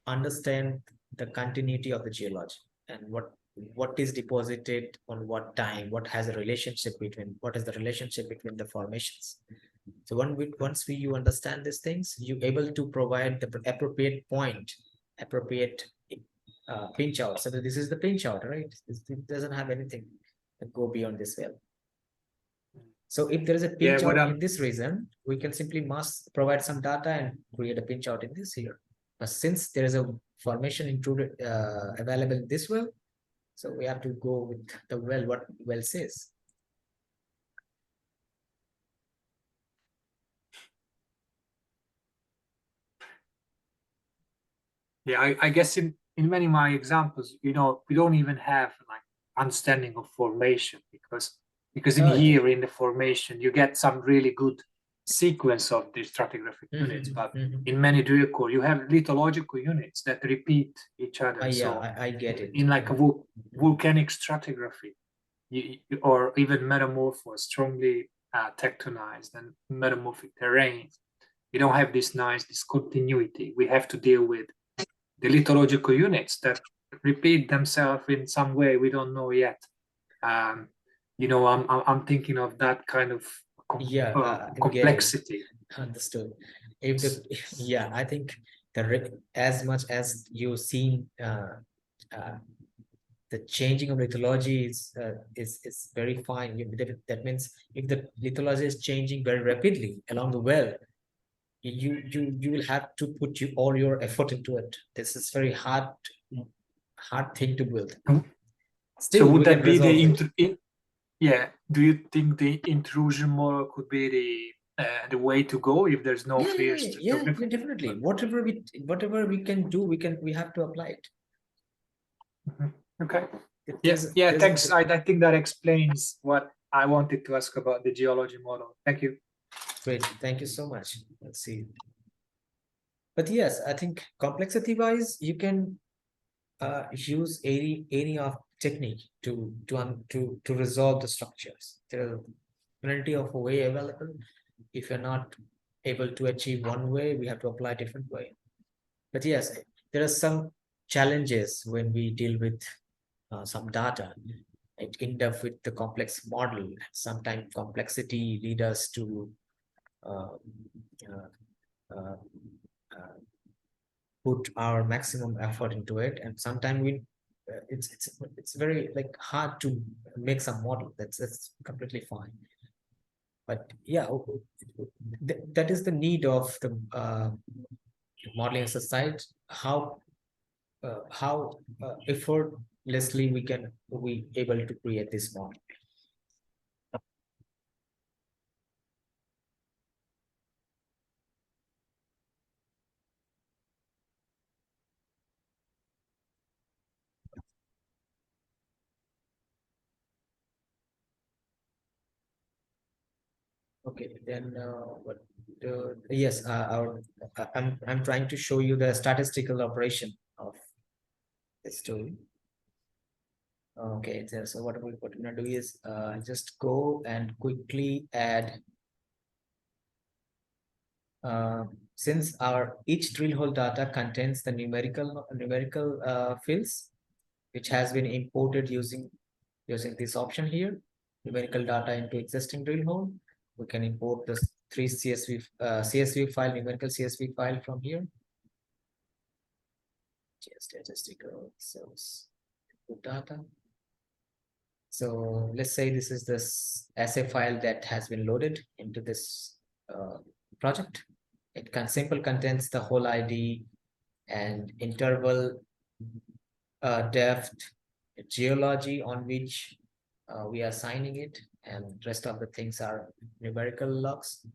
understand the continuity of the geology and what is deposited on what time, what has a relationship between, what is the relationship between the formations. So once you understand these things, you're able to provide the appropriate point, appropriate pinch out. So this is the pinch out, right? It doesn't have anything that go beyond this well. So if there is a pinch out in this region, we can simply provide some data and create a pinch out in this here. But since there is a formation included available in this well, so we have to go with the well, what well says. Yeah, I guess in many of my examples, we don't even have like understanding of formation because in here in the formation you get some really good sequence of the stratigraphic units, but in many drill core you have lithological units that repeat each other. Yeah, so I get it. In like a volcanic stratigraphy, or even metamorphosed, strongly tectonized and metamorphic terrains, you don't have this continuity. We have to deal with the lithological units that repeat themselves in some way we don't know yet. I'm thinking of that kind of complexity. Understood. I think as much as you've seen the changing of lithology is very fine. That means if the lithology is changing very rapidly along the well, you will have to put all your effort into it. This is very hard thing to build. Still, so would that be Yeah. Do you think the intrusion model could be the way to go if there's no clear stratigraphy? Definitely. Whatever we can do, we have to apply it. Mhm. Okay. There's- Yeah. there's- Thanks. I think that explains what I wanted to ask about the geology model. Thank you. Great, thank you so much. Let's see. But yes, I think complexity wise, you can use any of technique to resolve the structures. There are plenty of way available. If you're not able to achieve one way, we have to apply a different way. But yes, there are some challenges when we deal with some data. It end up with the complex model. Sometimes complexity lead us to uh, uh, uh, uh, put our maximum effort into it, and sometimes we it's very like hard to make some model. That's completely fine. But yeah, that is the need of the modeling exercise. How effortlessly we able to create this model. Okay, then what? Yes, I'm trying to show you the statistical operation of this tool. Okay, so what we're gonna do is just go and quickly add. Since our each drill hole data contains the numerical fields, which has been imported using this option here, numerical data into existing drill hole. We can import the three CSV file, numerical CSV file from here. Statistical source data. So let's say this is this assay file that has been loaded into this project. It simple contains the whole ID and interval, depth, geology on which we are assigning it, and rest of the things are numerical logs.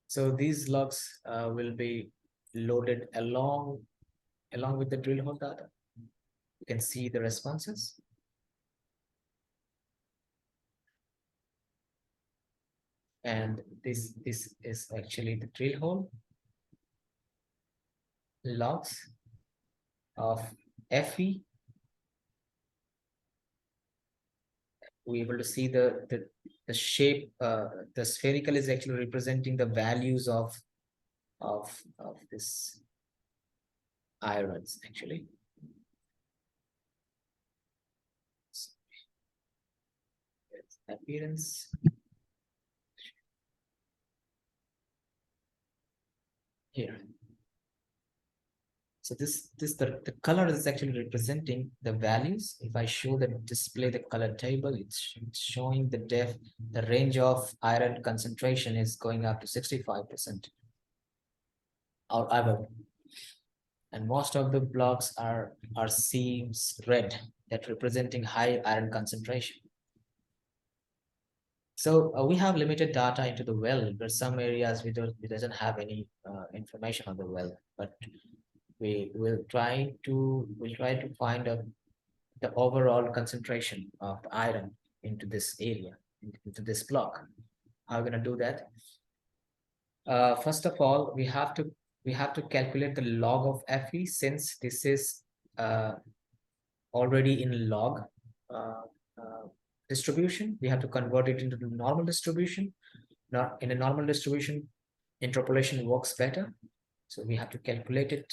So these logs will be loaded along with the drill hole data. You can see the responses. And this is actually the drill hole logs of Fe. We're able to see the shape. The spherical is actually representing the values of this irons actually. Appearance. Here. So the color is actually representing the values. If I show the display the color table, it's showing the depth, the range of iron concentration is going up to 65%. However, and most of the blocks are seams red, that representing high iron concentration. So we have limited data into the well. There's some areas we doesn't have any information on the well, but we'll try to find the overall concentration of iron into this area, into this block. How are we gonna do that? First of all, we have to calculate the log of Fe, since this is already in log distribution. We have to convert it into the normal distribution. Now, in a normal distribution, interpolation works better. So we have to calculate it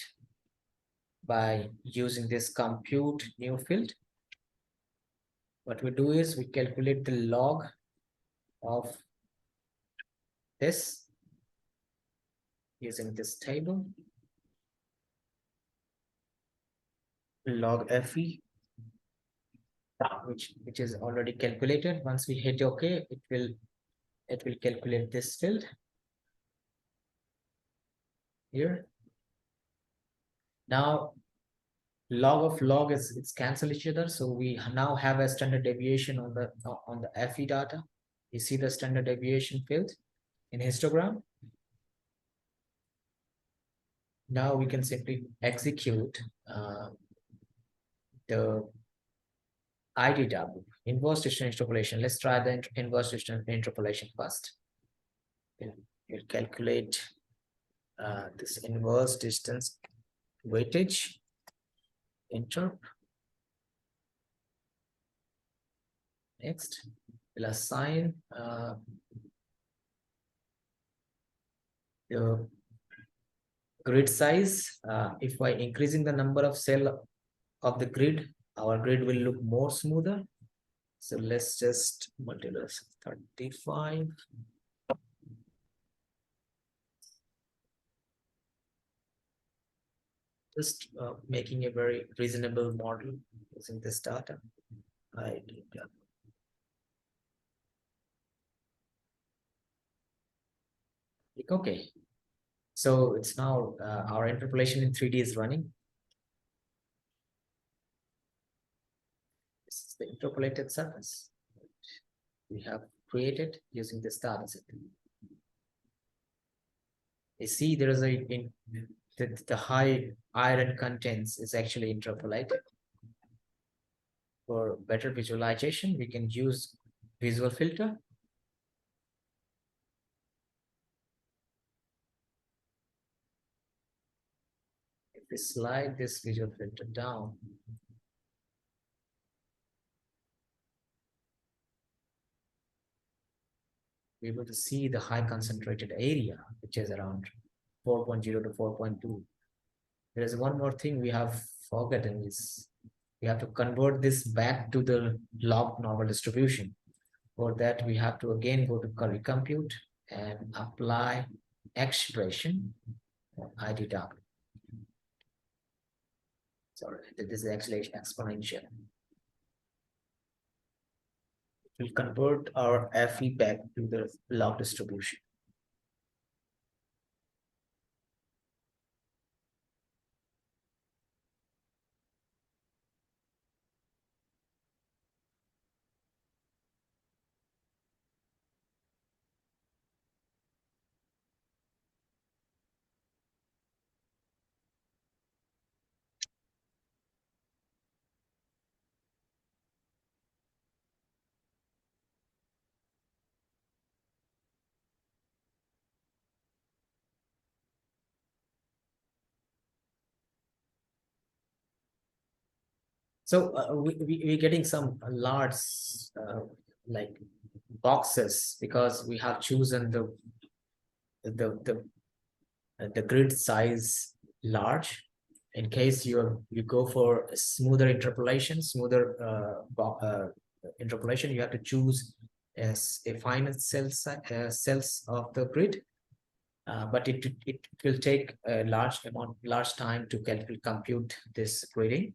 by using this compute new field. What we do is we calculate the log of this using this table. Log Fe, which is already calculated. Once we hit OK, it will calculate this field here. Now log of log is it's cancel each other. So we now have a standard deviation on the FE data. You see the standard deviation field in histogram. Now we can simply execute the IDW, inverse distance interpolation. Let's try the inverse distance interpolation first. We'll calculate this inverse distance weightage interp. Next, we'll assign the grid size. If by increasing the number of cell of the grid, our grid will look more smoother. So let's just multiply 35. Just making a very reasonable model using this data. Okay, so it's now our interpolation in 3D is running. This is the interpolated surface we have created using this data set. You see there is the high iron contents is actually interpolated. For better visualization, we can use visual filter. If we slide this visual filter down, we're able to see the high concentrated area, which is around 4.0 to 4.2. There is one more thing we have forgotten is we have to convert this back to the log normal distribution. For that, we have to again go to Curry Compute and apply expression IDW. Sorry, this is actually exponential. We'll convert our FE back to the log distribution. So we're getting some large like boxes because we have chosen the grid size large. In case you go for a smoother interpolation, interpolation, you have to choose as a finite cells of the grid. But it will take a large time to compute this grading.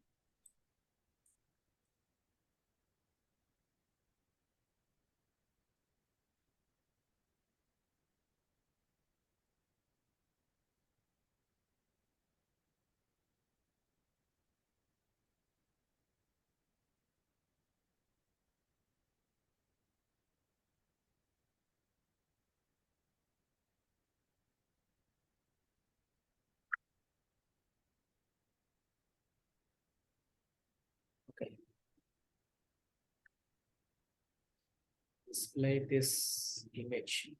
Okay. Display this image.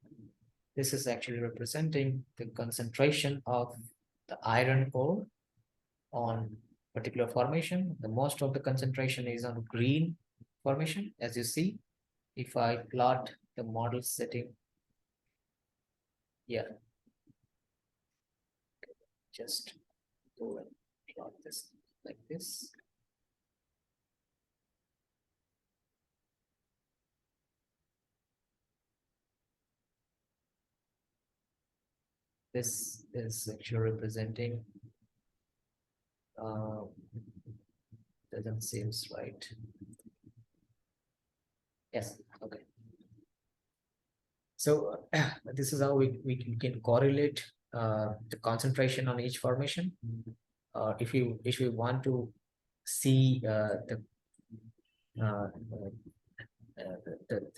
This is actually representing the concentration of the iron ore on particular formation. The most of the concentration is on green formation, as you see. If I plot the model setting here, just go and plot this like this. This is actually representing doesn't seems right. Yes, okay. So this is how we can correlate the concentration on each formation. If we want to see the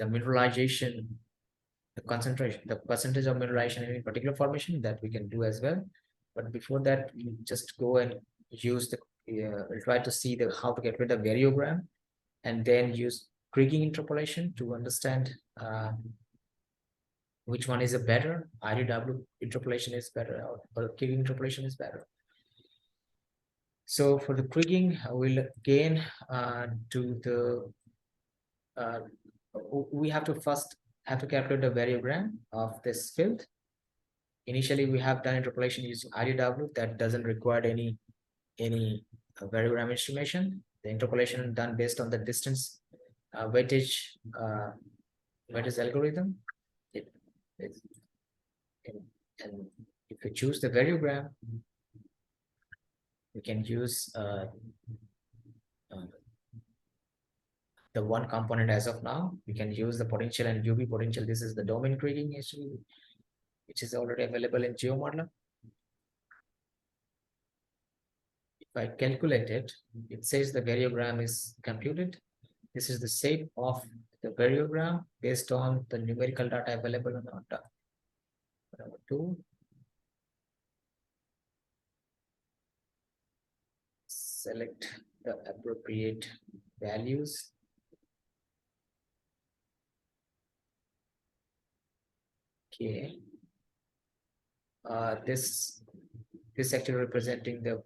mineralization, the concentration, the percentage of mineralization in any particular formation, that we can do as well. But before that, you just go and use the try to see the how to get rid of variogram, and then use Kriging interpolation to understand which one is a better. IDW interpolation is better, or Kriging interpolation is better. So for the Kriging, I will again do the we have to first calculate the variogram of this field. Initially, we have done interpolation using IDW that doesn't require any variogram estimation. The interpolation done based on the distance weightage algorithm. And if we choose the variogram, we can use the one component as of now. We can use the potential and UV potential. This is the domain Kriging actually, which is already available in GeoModeler. If I calculate it, it says the variogram is computed. This is the shape of the variogram based on the numerical data available on ATA. Number 2. Select the appropriate values. Okay. This actually representing the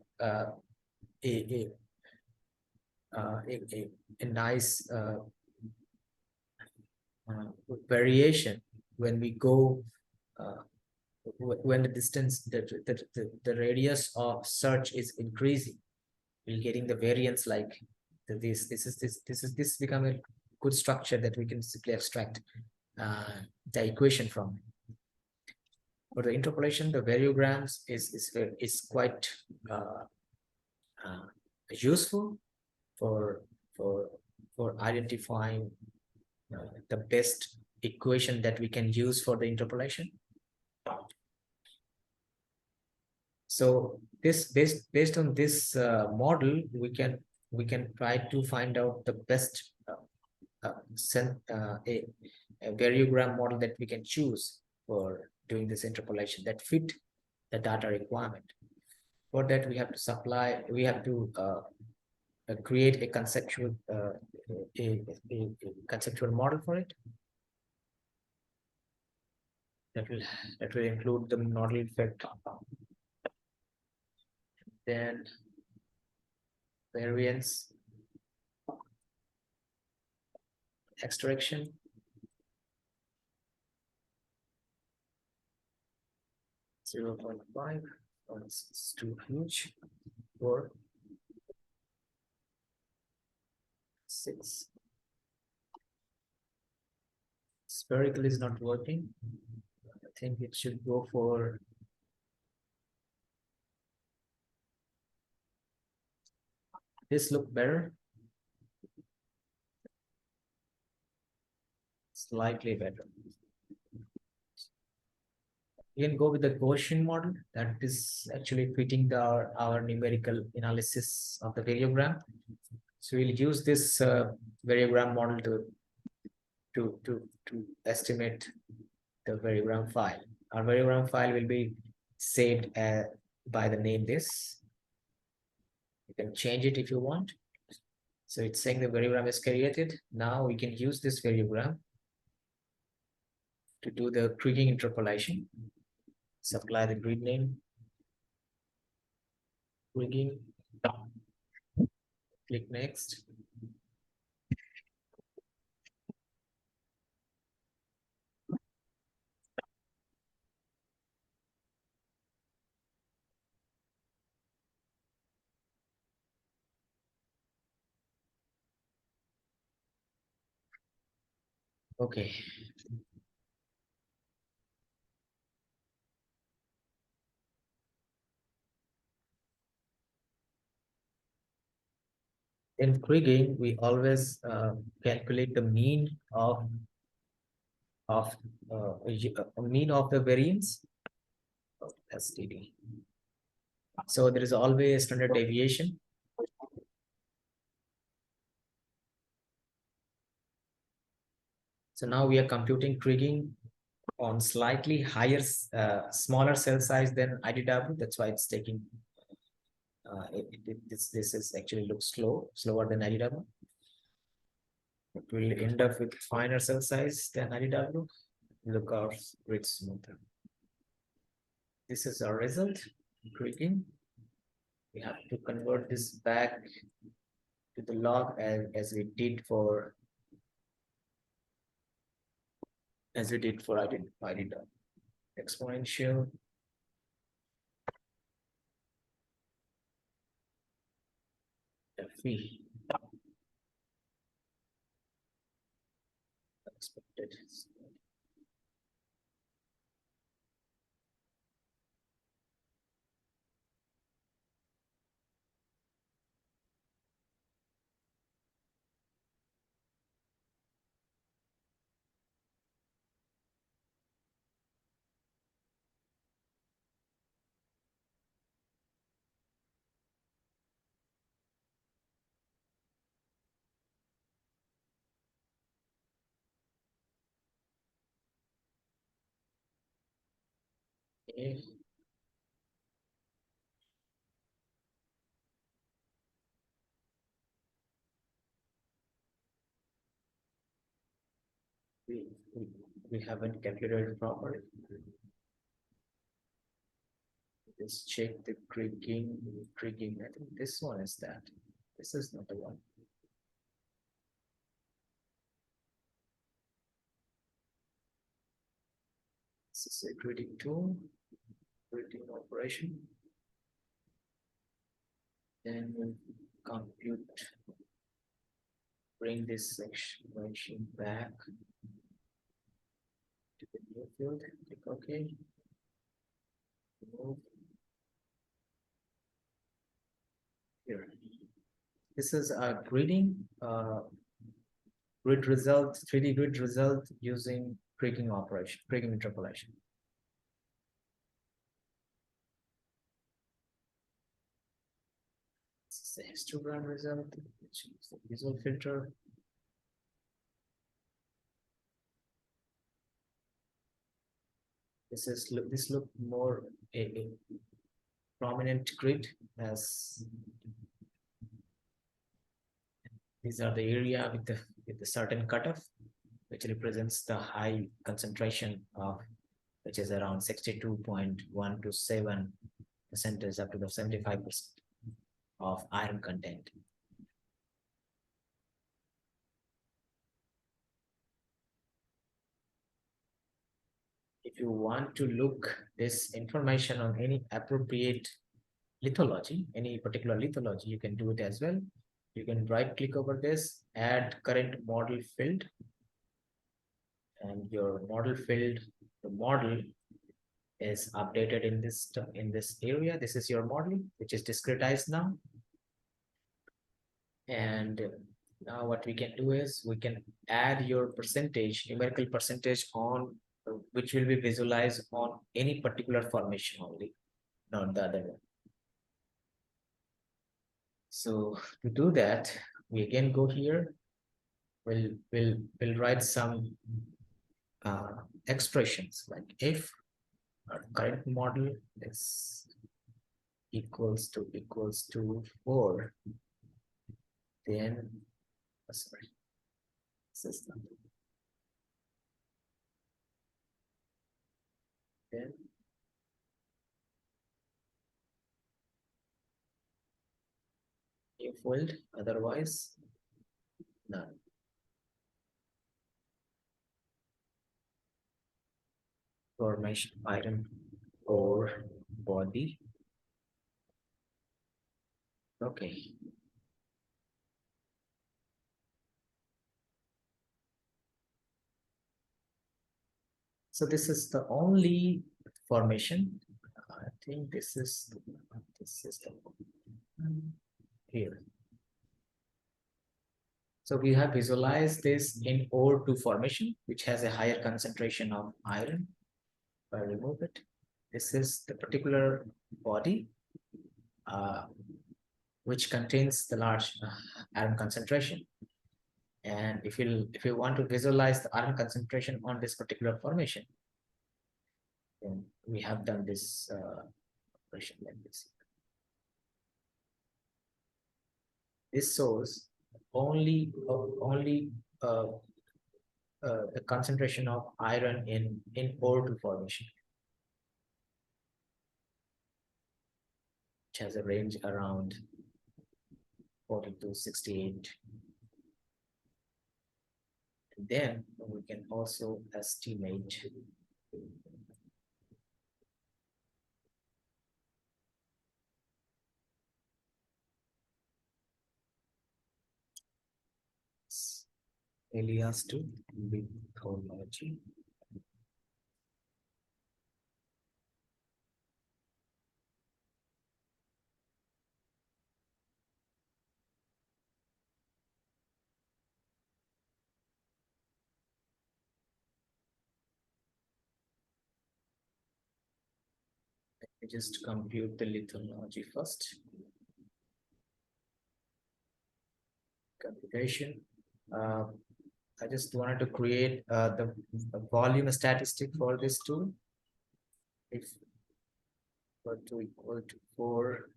a nice variation when we go when the distance, the radius of search is increasing, we're getting the variance like this become a good structure that we can simply extract the equation from. For the interpolation, the variograms is quite useful for identifying the best equation that we can use for the interpolation. So this based on this model, we can try to find out the best a variogram model that we can choose for doing this interpolation that fit the data requirement. For that, we have to create a conceptual conceptual model for it. That will include the model effect, then variance, extraction, (0.5). It's too huge. 4, 6. Spherical is not working. I think it should go for this. Look better. Slightly better. You can go with the Gaussian model that is actually fitting our numerical analysis of the variogram. So we'll use this variogram model to estimate the variogram file. Our variogram file will be saved by the name this. You can change it if you want. So it's saying the variogram is created. Now we can use this variogram to do the Kriging interpolation. Supply the grid name, Kriging, click next. Okay. In Kriging, we always calculate the mean of mean of the variance of STD. So there is always standard deviation So now we are computing kriging on slightly higher, smaller cell size than IDW. That's why it's taking. This is actually looks slower than IDW. It will end up with finer cell size than IDW. Look our grid smoother. This is our result. Kriging. We have to convert this back to the log as we did for IDW. Exponential. FV. Expected. Okay. We haven't calculated properly. Let's check the kriging. I think this one is that. This is not the one. This is a grading tool, grading operation. Then we'll compute, bring this section back to the new field. Click OK. Move. Here. This is a grid result, 3D grid result using kriging operation, kriging interpolation. This is the histogram result, which is the visual filter. This look more a prominent grid, as these are the area with the certain cutoff, which represents the high concentration of, which is around 62.127% up to the 75% of iron content. If you want to look this information on any appropriate lithology, any particular lithology, you can do it as well. You can right click over this, add current model field, and your model field, the model is updated in this area. This is your model, which is discretized now. And now what we can do is we can add your percentage, numerical percentage on, which will be visualized on any particular formation only, not the other one. So to do that, we again go here. We'll write some expressions, like if our current model is equals to 4, then sorry, system. Then new field, otherwise none. Formation item or body. Okay. So this is the only formation. I think this is the here. So we have visualized this in ore 2 formation, which has a higher concentration of iron. If I remove it, this is the particular body which contains the large iron concentration. And if you want to visualize the iron concentration on this particular formation, then we have done this operation like this. This shows only the concentration of iron in ore formation, which has a range around 40 to 68. And then we can also estimate alias to lithology. Let me just compute the lithology first. Computation. I just wanted to create the volume statistic for this tool. If equal to 4,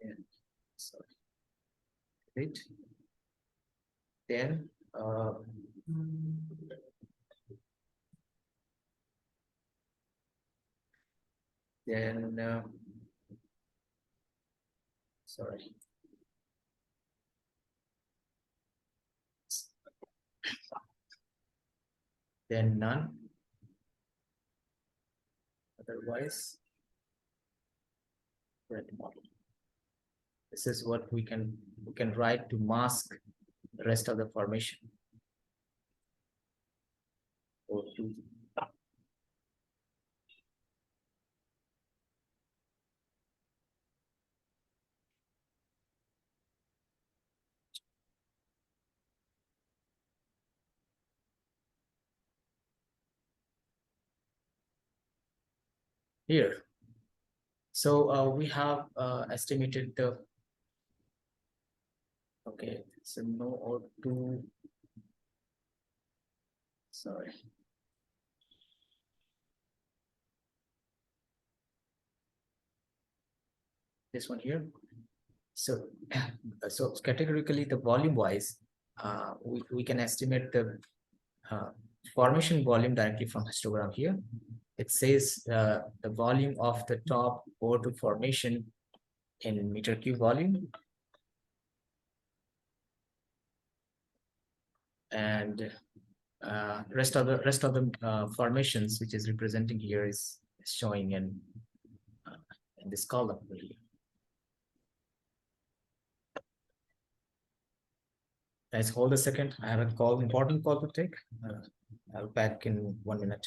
and sorry, right? Then sorry. Then none. Otherwise, red model. This is what we can write to mask the rest of the formation. Or to here. So we have estimated the, okay, so no O2, sorry. This one here. So, so categorically, the volume wise, we can estimate the formation volume directly from histogram here. It says the volume of the top O2 formation in meter cube volume. And rest of the formations, which is representing here, is showing in this column here. Guys, hold a second. I have a call, important call to take. I'll back in 1 minute.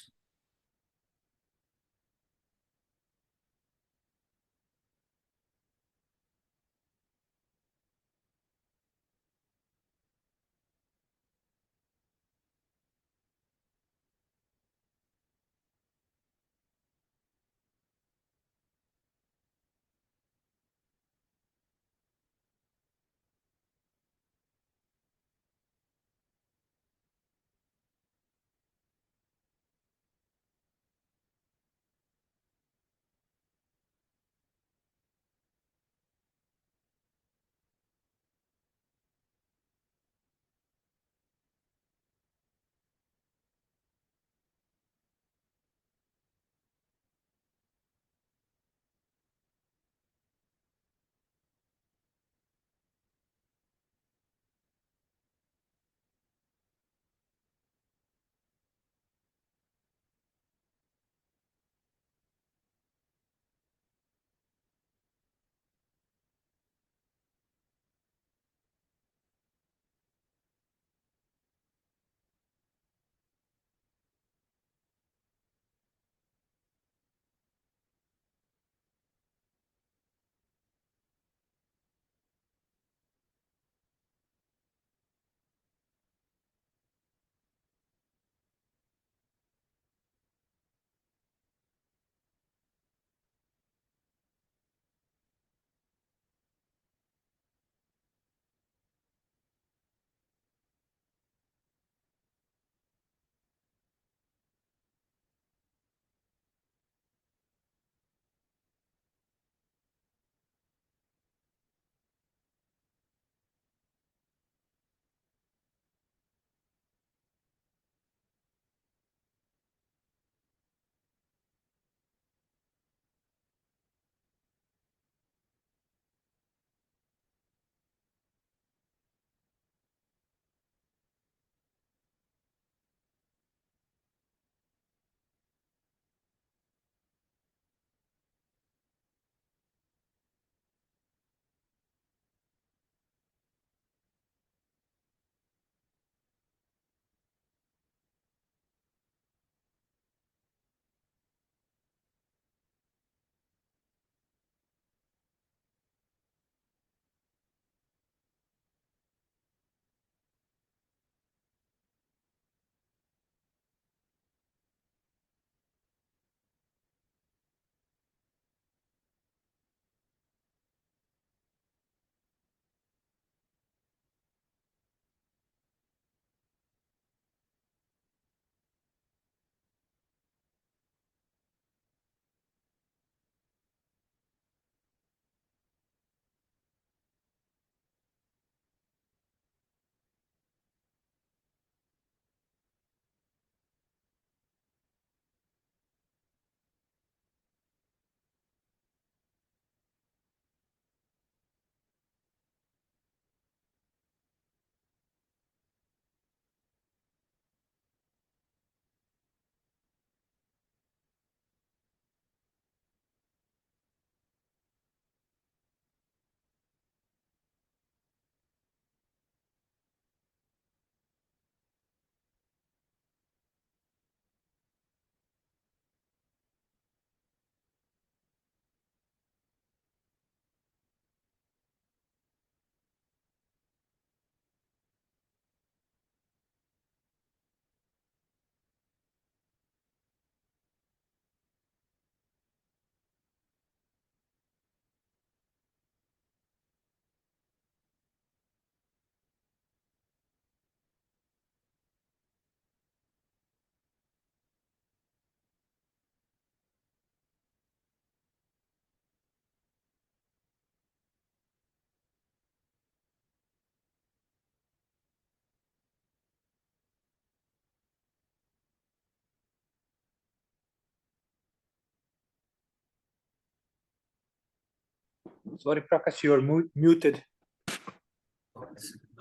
Sorry, Prakash, you're muted.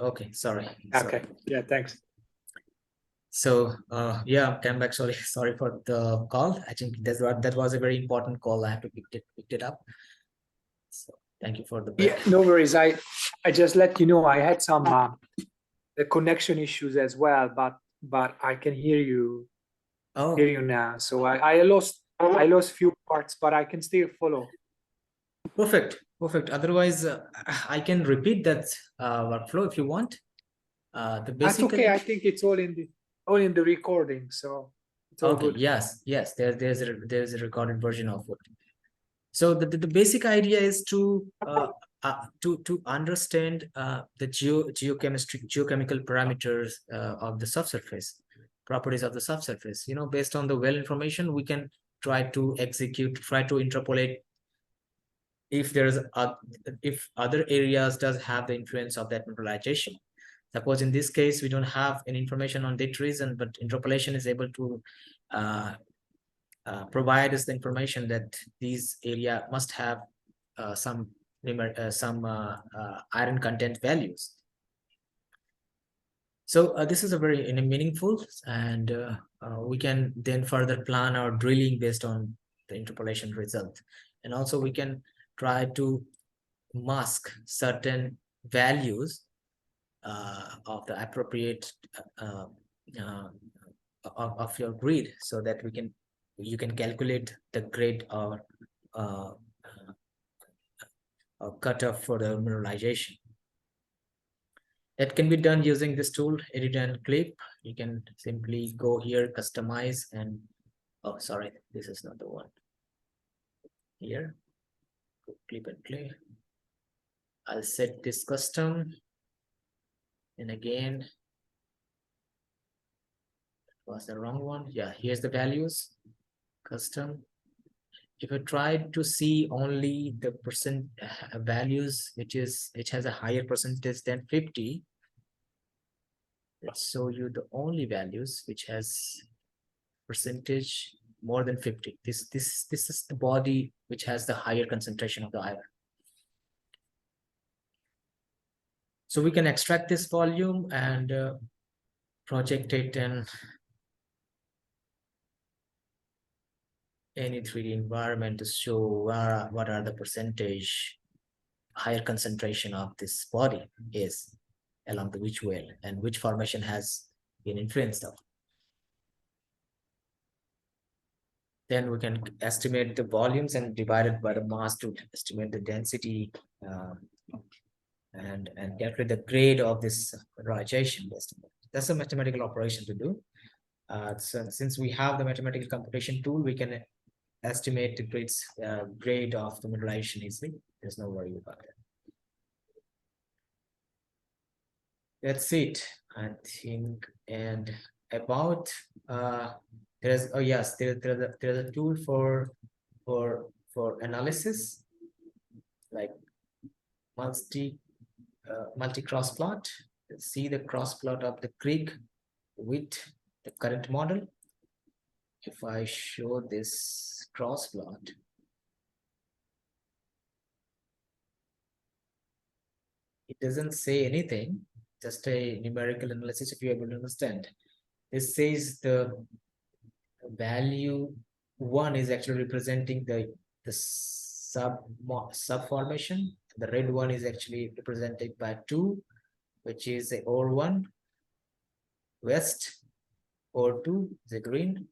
Okay, sorry. Okay, yeah, thanks. So yeah, came back. Sorry, sorry for the call. I think that was a very important call. I have to pick it up. So thank you for the break. Yeah, no worries. I just let you know I had some the connection issues as well, but I can hear you Oh, now. So I lost few parts, but I can still follow. perfect. Otherwise, I can repeat that workflow if you want. The That's basically. okay. I think it's all in the recording, so it's all Okay. good. Yes. There's a recorded version of it. So the basic idea is to understand the geochemical parameters of the subsurface, properties of the subsurface. You know, based on the well information, we can try to interpolate if if other areas does have the influence of that mineralization. Suppose in this case we don't have any information on that reason, but interpolation is able to provide us the information that these area must have some iron content values. So this is a very meaningful, and we can then further plan our drilling based on the interpolation result, and also we can try to mask certain values of the appropriate of your grid, so that you can calculate the grade or cutoff for the mineralization. That can be done using this tool, edit and clip. You can simply go here, customize, and oh, sorry, this is not the one. Here, clip and clip. I'll set this custom, and again, was the wrong one. Yeah, here's the values, custom. If I try to see only the percent values, which has a higher percentage than 50, let's show you the only values which has percentage more than 50. This is the body which has the higher concentration of the iron. So we can extract this volume and project it in any 3D environment to show what are the percentage higher concentration of this body is along the which well and which formation has been influenced of. Then we can estimate the volumes and divide it by the mass to estimate the density and calculate the grade of this mineralization estimate. That's a mathematical operation to do. So since we have the mathematical computation tool, we can estimate the grade of the mineralization easily. There's no worry about that. That's it, I think. And about there's a tool for analysis, like multi cross plot. See the cross plot of the creek with the current model. If I show this cross plot, it doesn't say anything, just a numerical analysis if you're able to understand. This says the value 1 is actually representing the sub formation. The red one is actually represented by 2, which is a ore 1, west, ore 2 is a green,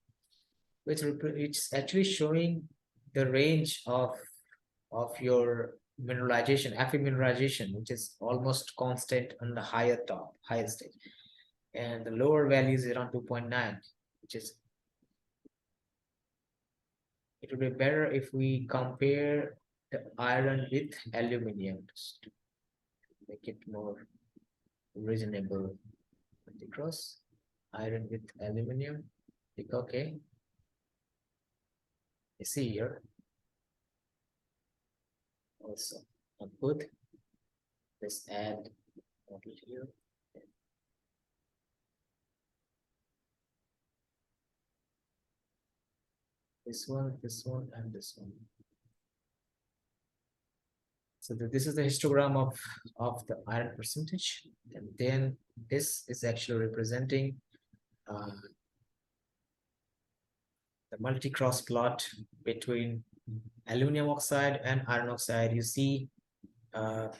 which it's actually showing the range of your mineralization, Fe mineralization, which is almost constant on the higher stage, and the lower value is around 2.9, which is, it would be better if we compare the iron with aluminum to make it more reasonable. Cross iron with aluminum. Click OK. You see here. Also output. Let's add model here. This one, and this one. So this is the histogram of the iron percentage, and then this is actually representing the multi-cross plot between aluminum oxide and iron oxide. You see there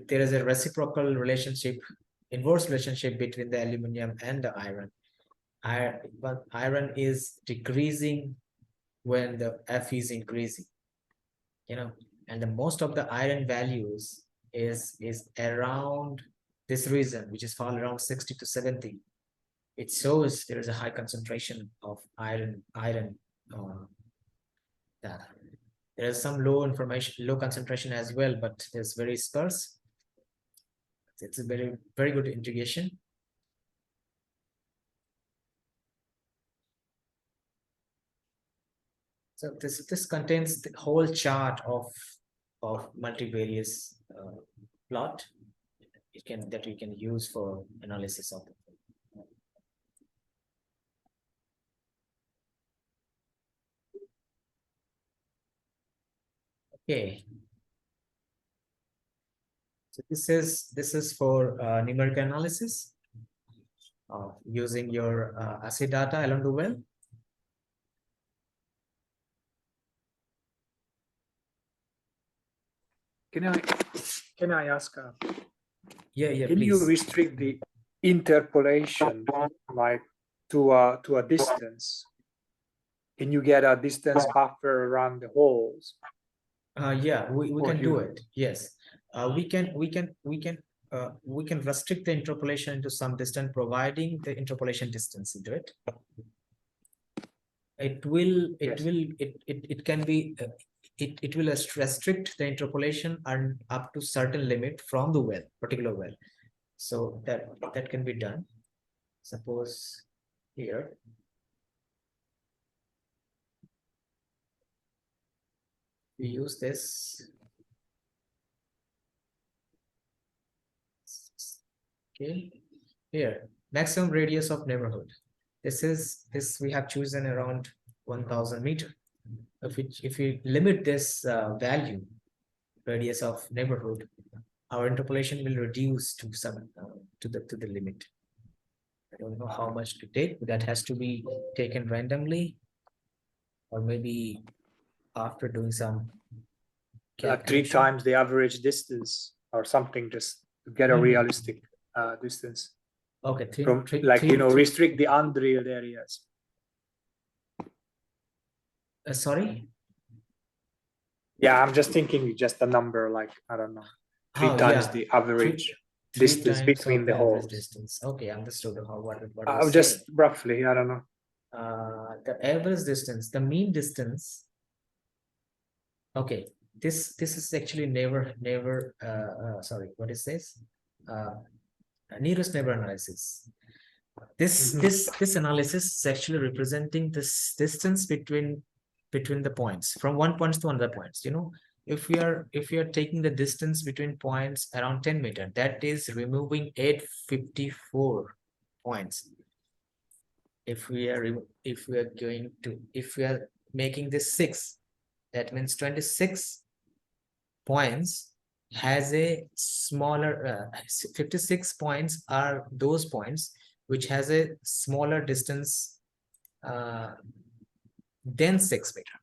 is a reciprocal relationship, inverse relationship between the aluminum and the iron. But iron is decreasing when the F is increasing, and the most of the iron values is around this region, which is fall around 60 to 70. It shows there is a high concentration of iron. That there is some low concentration as well, but it's very sparse. It's a very good integration. So this contains the whole chart of multivarious plot. That you can use for analysis of it. Okay. So this is for numerical analysis using your assay data along the well. Can I ask? Yeah, Can please. you restrict the interpolation like to a distance? Can you get a distance buffer around the holes? Yeah, we Or can do you- it. Yes, we can restrict the interpolation into some distance, providing the interpolation distance into it. It can be it will restrict the interpolation and up to certain limit from the well, particular well. So that can be done. Suppose here. We use this. Okay, here maximum radius of neighborhood. This we have chosen around 1000 meter. If we limit this value, radius of neighborhood, our interpolation will reduce to some to the limit. I don't know how much to take, but that has to be taken randomly, or maybe after doing some Like 3 calculation. times the average distance or something, just to get a Mhm. realistic distance Okay, from restrict the undrilled areas. Sorry. Yeah, I'm just thinking just a number, like, I don't know, 3 Oh, times yeah. the average Three distance times between of the average holes. distance. Okay, understood what Just roughly, I don't know. The average distance, the mean distance. Okay, this is actually sorry, what is this? Nearest neighbor analysis. This analysis is actually representing this distance between the points, from one point to another points. If we are taking the distance between points around 10 meters, that is removing 854 points. If we are making this 6, that means 26 points has a smaller 56 points are those points which has a smaller distance than 6 meter.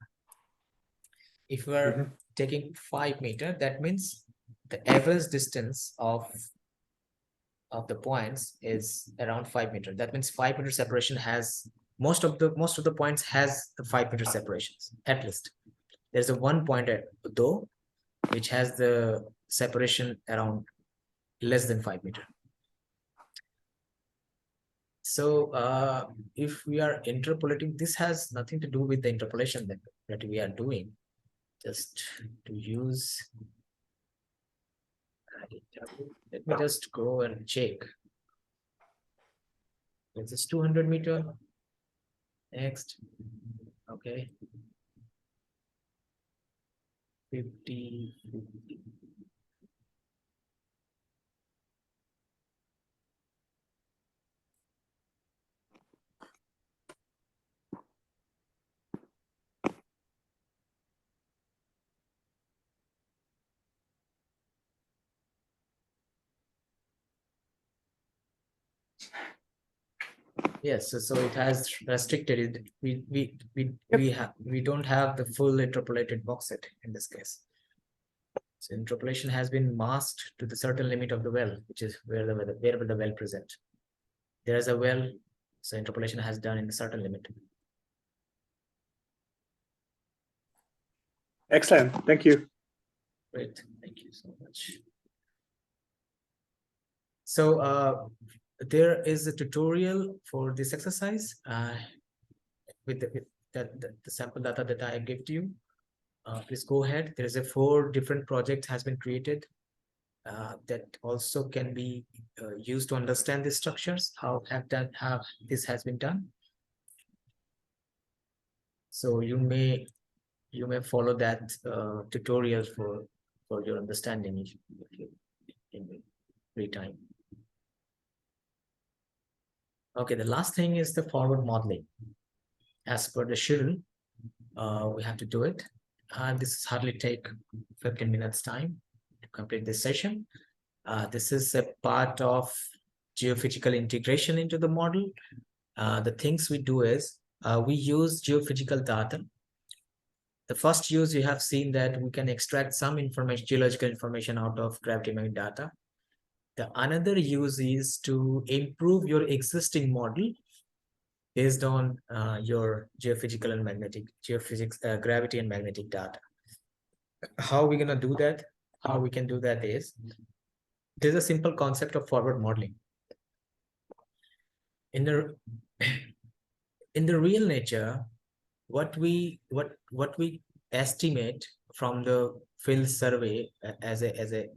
If we are taking 5 meter, that means the average distance of the points is around 5 meter. That means 5 meter separation has most of the points has the 5 meter separations. At least there's a 1 point though which has the separation around less than 5 meter. So if we are interpolating, this has nothing to do with the interpolation that we are doing. Just to use, let me just go and check. This is 200 meter. Next, okay. 50. Yes, so it has restricted it. We don't have the full interpolated box set in this case. So interpolation has been masked to the certain limit of the well, which is wherever the well present. There is a well, so interpolation has done in a certain limit. Excellent. Thank you. Great, thank you so much. So there is a tutorial for this exercise with the sample data that I gave to you. Please go ahead. There is a 4 different projects has been created that also can be used to understand the structures, how this has been done. So you may follow that tutorial for your understanding if you in free time. Okay, the last thing is the forward modeling. As per the schedule, we have to do it. This is hardly take 15 minutes time to complete this session. This is a part of geophysical integration into the model. The things we do is we use geophysical data. The first use, you have seen that we can extract some information, geological information out of gravimetric data. The another use is to improve your existing model based on your geophysical and magnetic gravity and magnetic data. How are we going to do that? How we can do that is there's a simple concept of forward modeling. In the real nature, what we estimate from the field survey as a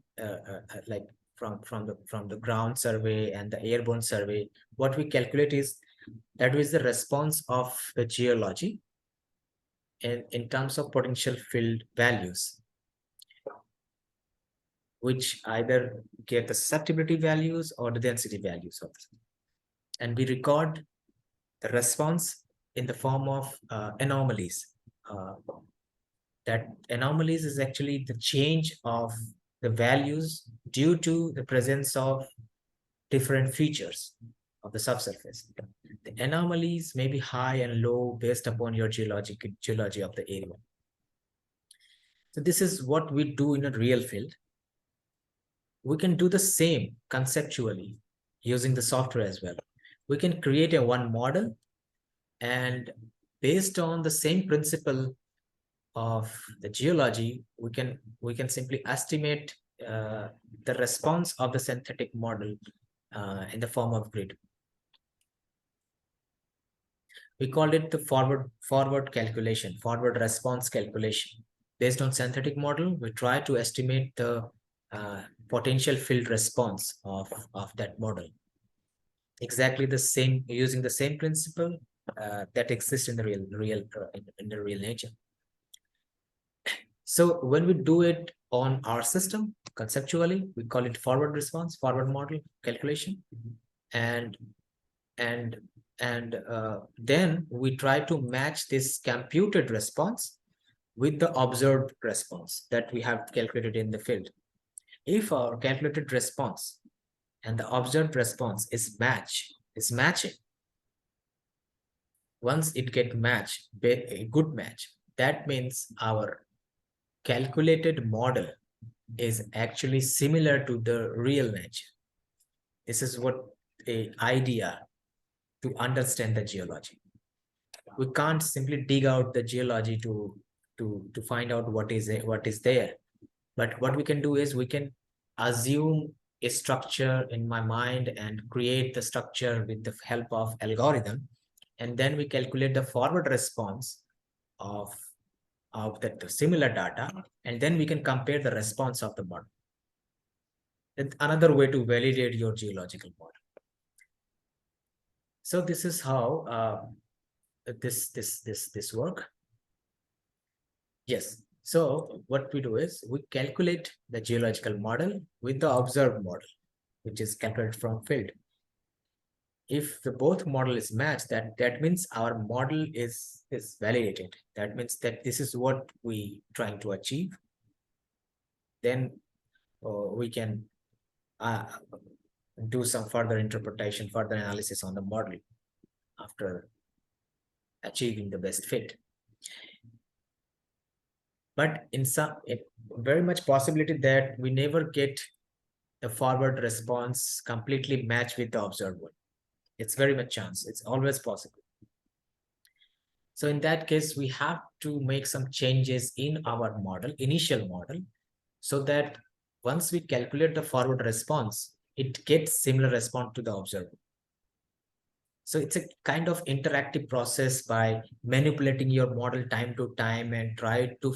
like from the ground survey and the airborne survey, what we calculate is that is the response of the geology in terms of potential field values, which either get the susceptibility values or the density values of it. And we record the response in the form of anomalies. That anomalies is actually the change of the values due to the presence of different features of the subsurface. The anomalies may be high and low based upon your geology of the area. So this is what we do in a real field. We can do the same conceptually using the software as well. We can create a one model, and based on the same principle of the geology, we can simply estimate the response of the synthetic model in the form of grid. We call it the forward calculation, forward response calculation. Based on synthetic model, we try to estimate the potential field response of that model. Exactly the same, using the same principle that exists in the real nature. So when we do it on our system, conceptually, we call it forward response, forward model calculation, and then we try to match this computed response with the observed response that we have calculated in the field. If our calculated response and the observed response is matching, once it get matched, a good match, that means our calculated model is actually similar to the real nature. This is what an idea to understand the geology. We can't simply dig out the geology to find out what is there. But what we can do is we can assume a structure in my mind and create the structure with the help of algorithm. And then we calculate the forward response of that similar data. And then we can compare the response of the model. It's another way to validate your geological model. So this is how this work. Yes. So what we do is we calculate the geological model with the observed model, which is calculated from field. If the both model is matched, that means our model is validated. That means that this is what we trying to achieve. Then we can do some further interpretation, further analysis on the model. after achieving the best fit. But in some, very much possibility that we never get the forward response completely match with the observed one. It's very much chance. It's always possible. So in that case, we have to make some changes in our model, initial model, so that once we calculate the forward response, it gets similar response to the observed. So it's a kind of interactive process by manipulating your model time to time and try to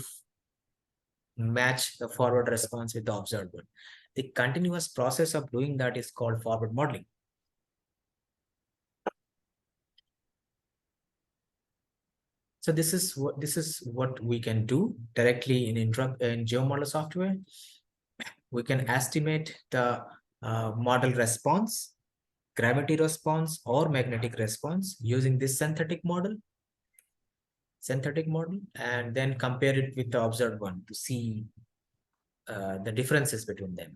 match the forward response with the observed one. The continuous process of doing that is called forward modeling. So this is what we can do directly in GeoModel software. We can estimate the model response, gravity response, or magnetic response using this synthetic model, and then compare it with the observed one to see the differences between them.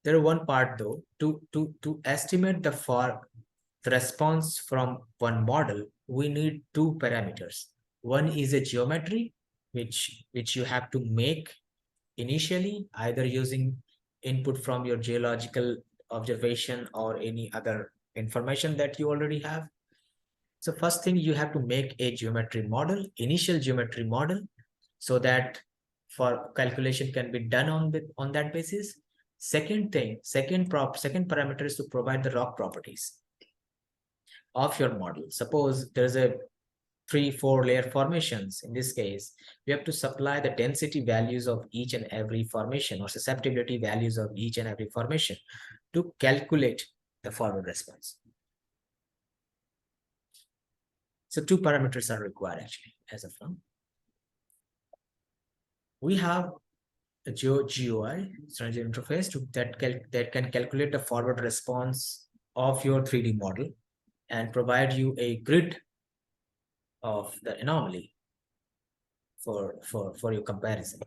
There is one part though, to estimate the response from one model, we need two parameters. One is a geometry, which you have to make initially, either using input from your geological observation or any other information that you already have. So first thing, you have to make a geometry model, initial geometry model, so that for calculation can be done on that basis. Second parameter is to provide the rock properties of your model. Suppose there's a 3-4 layer formations. In this case, we have to supply the density values of each and every formation or susceptibility values of each and every formation to calculate the forward response. So two parameters are required actually as of now. We have a GUI, strategy interface, that can calculate the forward response of your 3D model and provide you a grid of the anomaly for your comparison.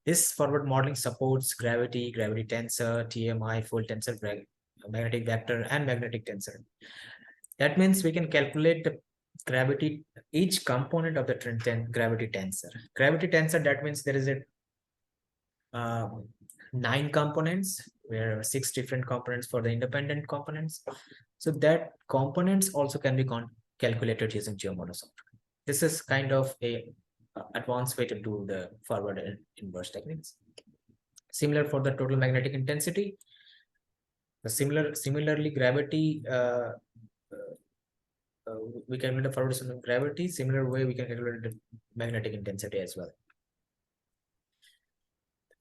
This forward modeling supports gravity tensor, TMI, full tensor, magnetic vector, and magnetic tensor. That means we can calculate the gravity, each component of the gravity tensor. Gravity tensor, that means there is a 9 components, where 6 different components for the independent components. So that components also can be calculated using GeoModel software. This is kind of a advanced way to do the forward and inverse techniques. Similar for the total magnetic intensity. Similarly, gravity, we can calculate the forward response of gravity. Similar way, we can calculate the magnetic intensity as well.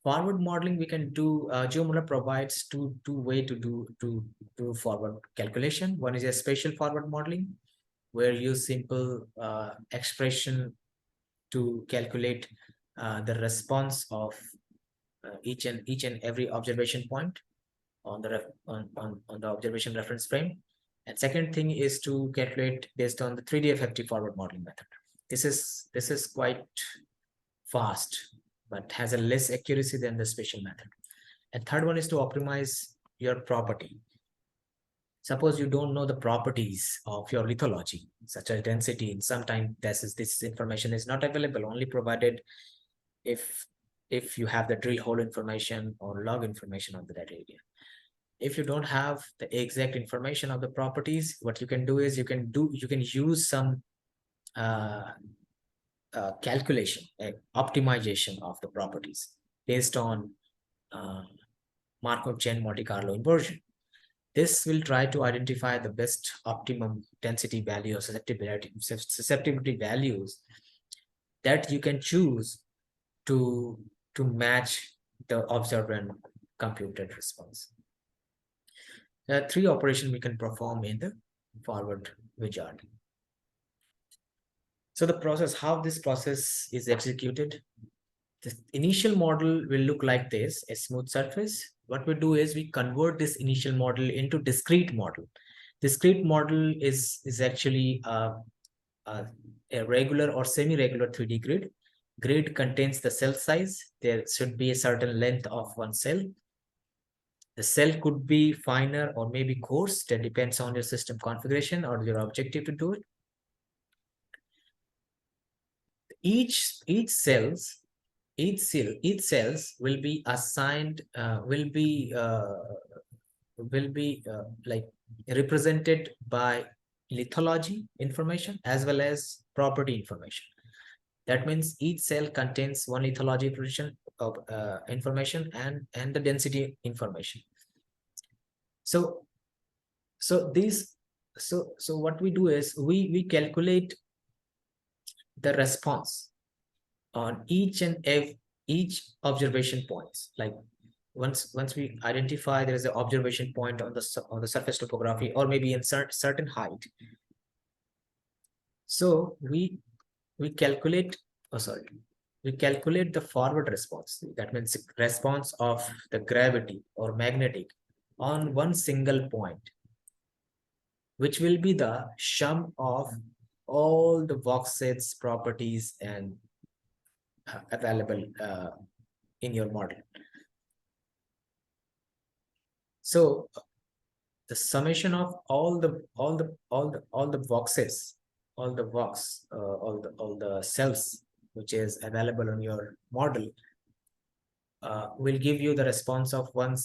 Forward modeling we can do. GeoModel provides two way to do forward calculation. One is a spatial forward modeling, where you use simple expression to calculate the response of each and every observation point on the observation reference frame. And second thing is to calculate based on the 3D FFT forward modeling method. This is quite fast, but has a less accuracy than the spatial method. And third one is to optimize your property. Suppose you don't know the properties of your lithology, such as density, and sometimes this information is not available, only provided if you have the drill hole information or log information of that area. If you don't have the exact information of the properties, what you can do is you can use some calculation, optimization of the properties based on Markov-Chain Monte Carlo inversion. This will try to identify the best optimum density value or susceptibility values that you can choose to match the observed and computed response. There are 3 operations we can perform in the forward wizard. So the process, how this process is executed, the initial model will look like this, a smooth surface. What we do is we convert this initial model into discrete model. Discrete model is actually a regular or semi-regular 3D grid. Grid contains the cell size. There should be a certain length of one cell. The cell could be finer or maybe coarse. That depends on your system configuration or your objective to do it. Each cells will be assigned, will be like represented by lithology information as well as property information. That means each cell contains one lithology information and the density information. So what we do is we calculate the response on each observation points. Like once we identify there is an observation point on the surface topography, or maybe in certain height, so we calculate the forward response. That means response of the gravity or magnetic on one single point, which will be the sum of all the Vox's properties and available in your model. So the summation of all the Vox's, all the cells which is available on your model will give you the response of one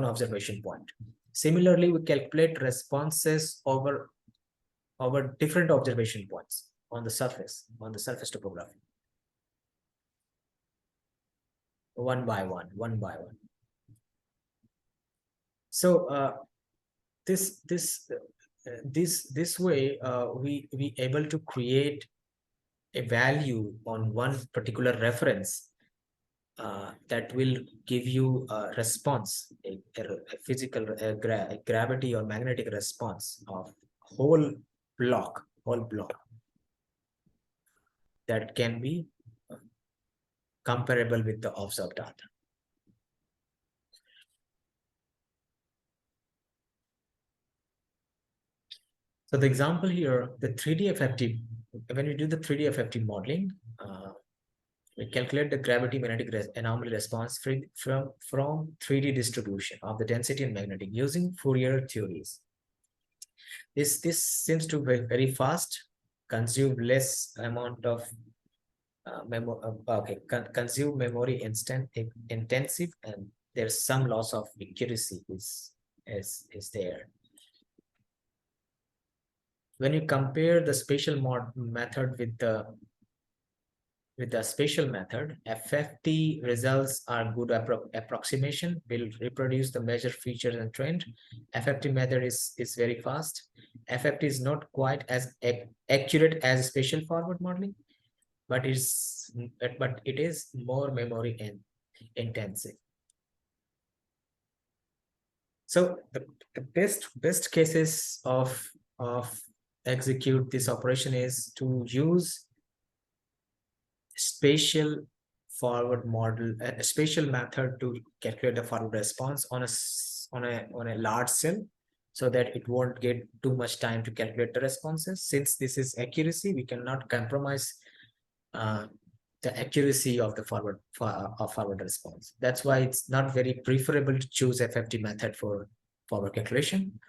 observation point. Similarly, we calculate responses over different observation points on the surface topography, one by one. So this way we able to create a value on one particular reference that will give you a response, a physical gravity or magnetic response of whole block that can be comparable with the observed data. So the example here, the 3D FFT, when we do the 3D FFT modeling, we calculate the gravity magnetic anomaly response from 3D distribution of the density and magnetic using Fourier theories. This seems to be very fast, consume less amount of consume memory intensive, and there's some loss of accuracy is there. When you compare the spatial method with the spatial method, FFT results are good approximation, will reproduce the measured features and trend. FFT method is very fast. FFT is not quite as accurate as spatial forward modeling, but it is more memory intensive. So the best cases of execute this operation is to use spatial forward model, a spatial method to calculate the forward response on a large cell, so that it won't get too much time to calculate the responses. Since this is accuracy, we cannot compromise the accuracy of the forward response. That's why it's not very preferable to choose FFT method for forward calculation.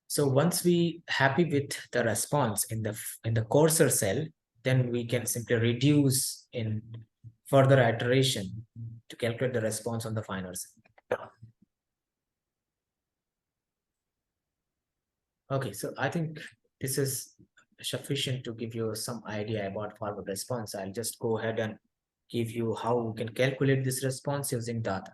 So once we happy with the response in the coarser cell, then we can simply reduce in further iteration to calculate the response on the finer cell. Okay, so I think this is sufficient to give you some idea about forward response. I'll just go ahead and give you how we can calculate this response using data.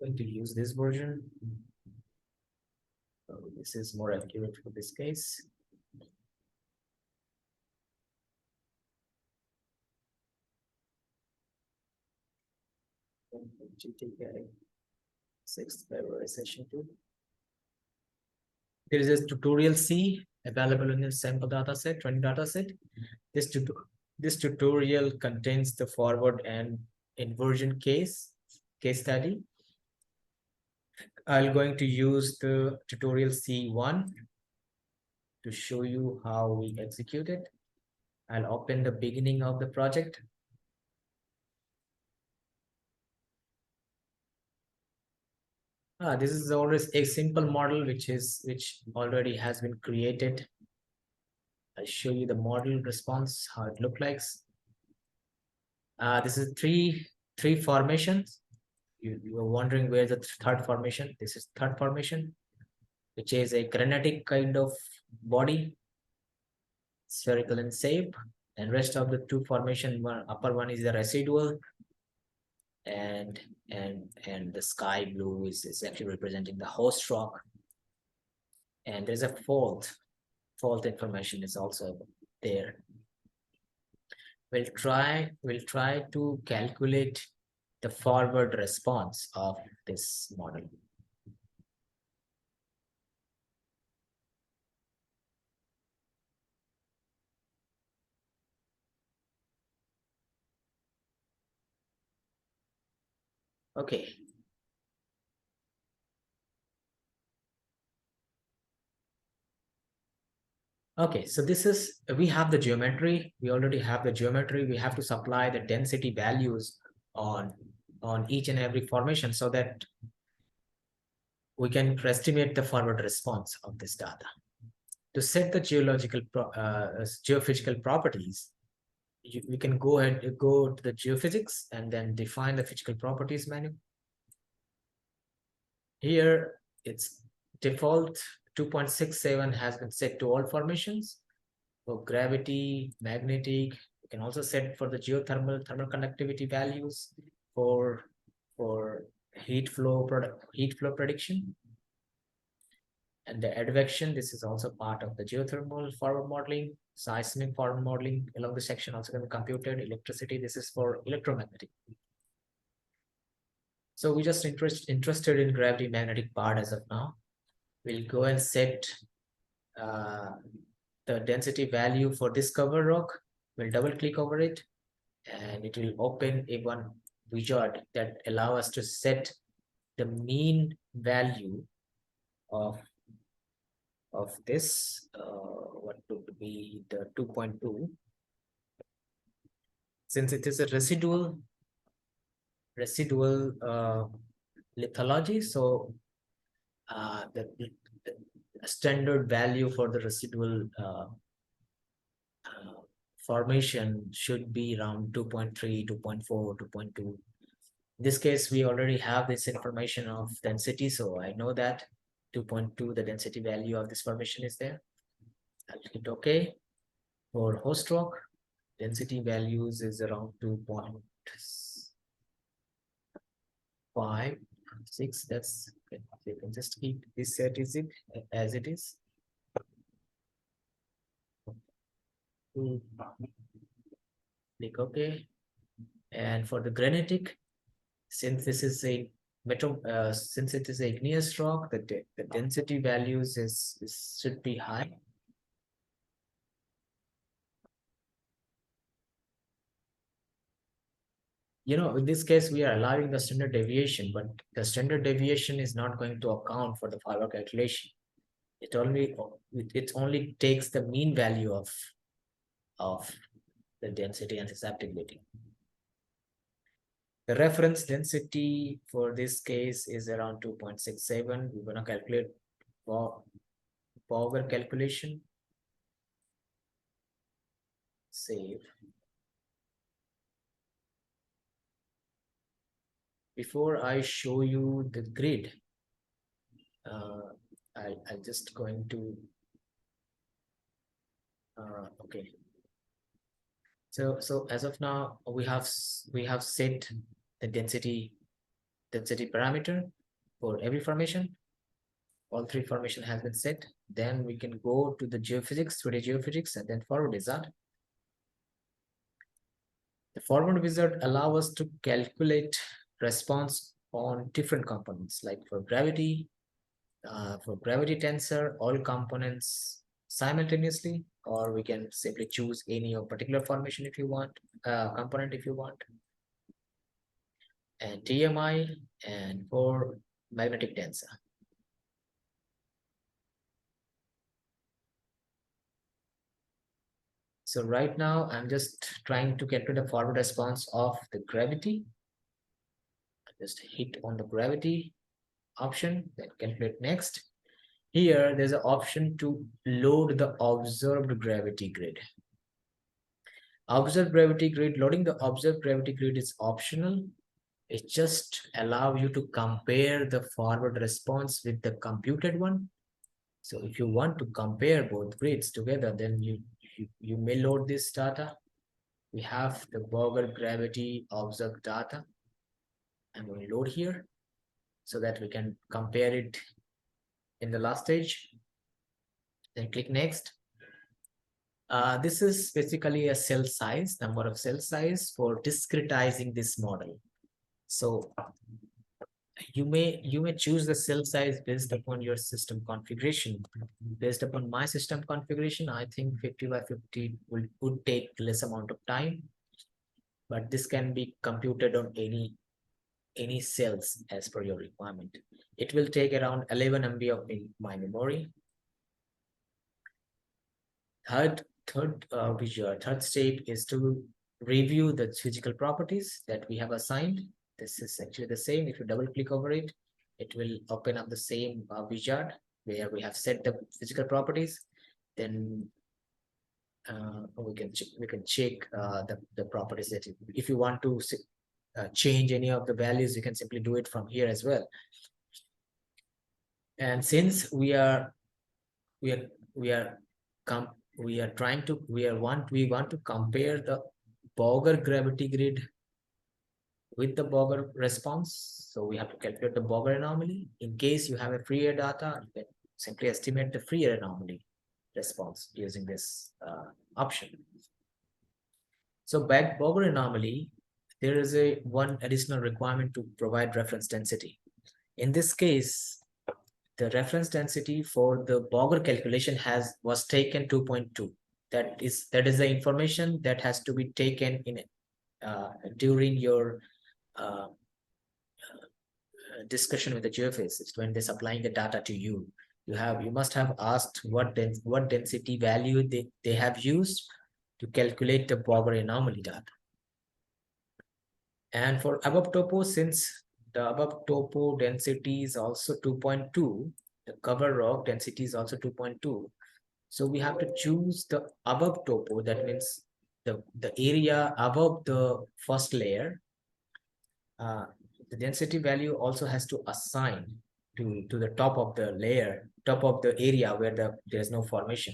Going to use this version. So this is more accurate for this case. GTK 6th February session 2. There is a tutorial C available in the sample data set, 20 data set. This tutorial contains the forward and inversion case study. I'm going to use the tutorial C1 to show you how we execute it. I'll open the beginning of the project. This is always a simple model which already has been created. I'll show you the model response, how it looks like. This is three formations. You were wondering where the third formation. This is third formation, which is a granitic kind of body, spherical in shape, and rest of the two formation, upper one is the residual, and the sky blue is actually representing the host rock, and there's a fault information is also there. We'll try to calculate the forward response of this model. Okay. Okay, so this is, we have the geometry. We already have the geometry. We have to supply the density values on each and every formation so that we can estimate the forward response of this data. To set the geophysical properties, we can go ahead and go to the geophysics and then define the physical properties menu. Here it's default 2.67 has been set to all formations. For gravity, magnetic, you can also set for the geothermal, thermal conductivity values for heat flow prediction. And the advection, this is also part of the geothermal forward modeling, seismic forward modeling along the section also can be computed. Electricity, this is for electromagnetic. So we just interested in gravity magnetic part as of now. We'll go and set the density value for this cover rock. We'll double click over it and it will open a one wizard that allow us to set the mean value of this, what would be the 2.2. Since it is a residual lithology, so the standard value for the residual formation should be around 2.3, 2.4, 2.2. In this case, we already have this information of density, so I know that 2.2, the density value of this formation is there. I'll hit OK. For host rock, density values is around 2.5, 6. That's okay. You can just keep this set as it is. Click OK. And for the granitic, since this is a since it is a igneous rock, the density values should be high. You know, in this case, we are allowing the standard deviation, but the standard deviation is not going to account for the forward calculation. It only takes the mean value of the density and susceptibility. The reference density for this case is around 2.67. We're going to calculate power calculation. Save. Before I show you the grid, I'm just going to okay. So as of now, we have set the density parameter for every formation. All three formation has been set. Then we can go to the geophysics, 3D geophysics, and then forward wizard. The forward wizard allow us to calculate response on different components, like for gravity tensor, all components simultaneously, or we can simply choose any of particular formation if you want, component if you want. And TMI, and for magnetic tensor. So right now, I'm just trying to calculate the forward response of the gravity. Just hit on the gravity option, then calculate next. Here, there's an option to load the observed gravity grid. Observed gravity grid, loading the observed gravity grid is optional. It just allows you to compare the forward response with the computed one. So if you want to compare both grids together, then you may load this data. We have the Borger gravity observed data. I'm going to load here so that we can compare it in the last stage. Then click next. This is basically a cell size, number of cell size for discretizing this model. So you may choose the cell size based upon your system configuration. Based upon my system configuration, I think 50 by 50 would take less amount of time, but this can be computed on any cells as per your requirement. It will take around 11 MB of my memory. Third state is to review the physical properties that we have assigned. This is actually the same. If you double click over it, it will open up the same wizard where we have set the physical properties. Then we can check the properties that if you want to change any of the values, you can simply do it from here as well. And since we want to compare the Borger gravity grid with the Borger response, so we have to calculate the Borger anomaly. In case you have a Fourier data, you can simply estimate the Fourier anomaly response using this option. So back Borger anomaly, there is one additional requirement to provide reference density. In this case, the reference density for the Borger calculation was taken 2.2. That is the information that has to be taken in during your discussion with the geophysicist when they're supplying the data to you. You must have asked what density value they have used to calculate the Borger anomaly data. And for above topo, since the above topo density is also 2.2, the cover rock density is also 2.2. So we have to choose the above topo. That means the area above the first layer. The density value also has to assign to the top of the layer, top of the area where there is no formation.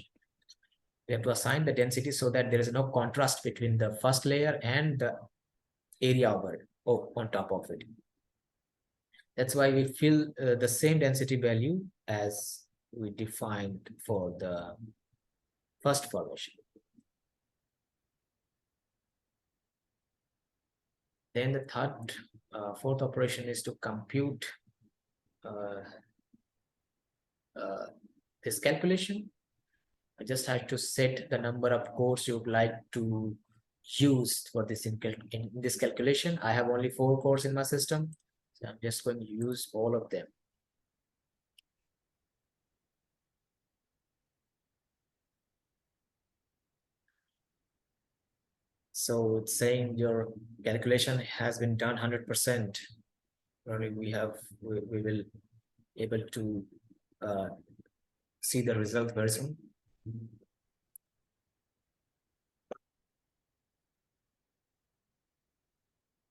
We have to assign the density so that there is no contrast between the first layer and the area on top of it. That's why we fill the same density value as we defined for the first formation. Then the fourth operation is to compute this calculation. I just have to set the number of cores you would like to use for this in this calculation. I have only 4 cores in my system, so I'm just going to use all of them. So it's saying your calculation has been done 100%. We will able to see the result very soon.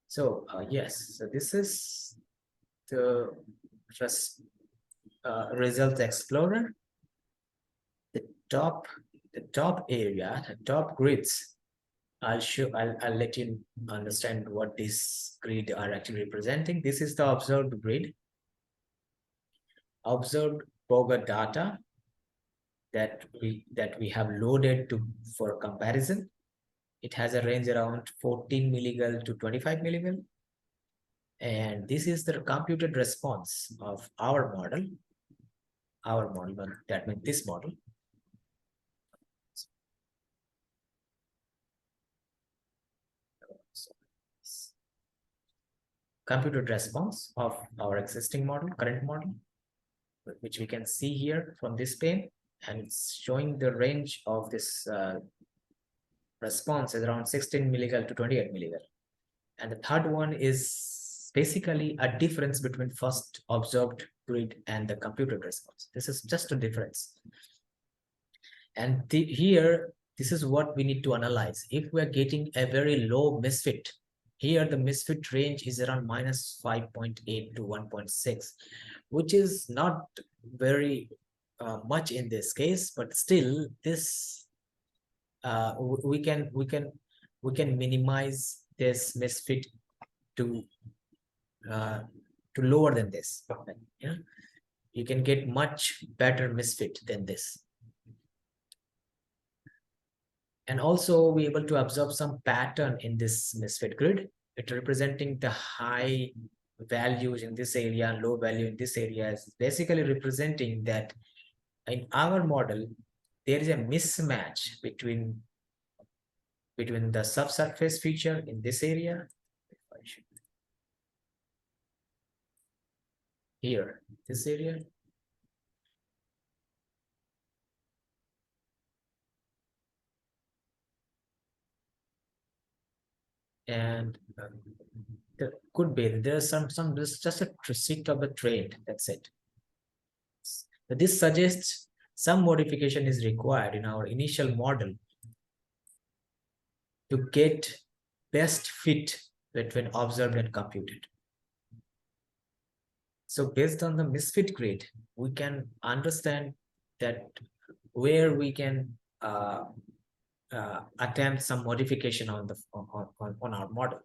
So yes, so this is the result explorer. The top area, the top grids. I'll let you understand what these grids are actually representing. This is the observed grid. Observed Borger data that we have loaded for comparison. It has a range around 14 milligauss to 25 milligauss. And this is the computed response of our model. That means this model. computed response of our existing model, current model, which we can see here from this pane, and it's showing the range of this response is around 16 milligal to 28 milligal. And the third one is basically a difference between first observed grid and the computed response. This is just a difference. And here, this is what we need to analyze. If we are getting a very low misfit, here the misfit range is around -5.8 to 1.6, which is not very much in this case, but still this we can minimize this misfit to lower than this. Yeah, you can get much better misfit than this. And also we're able to observe some pattern in this misfit grid. It representing the high values in this area and low value in this area is basically representing that in our model, there is a mismatch between the subsurface feature in this area. Here, this area. And there could be, there's just a receipt of the trade, that's it. But this suggests some modification is required in our initial model to get best fit between observed and computed. So based on the misfit grid, we can understand that where we can attempt some modification on our model,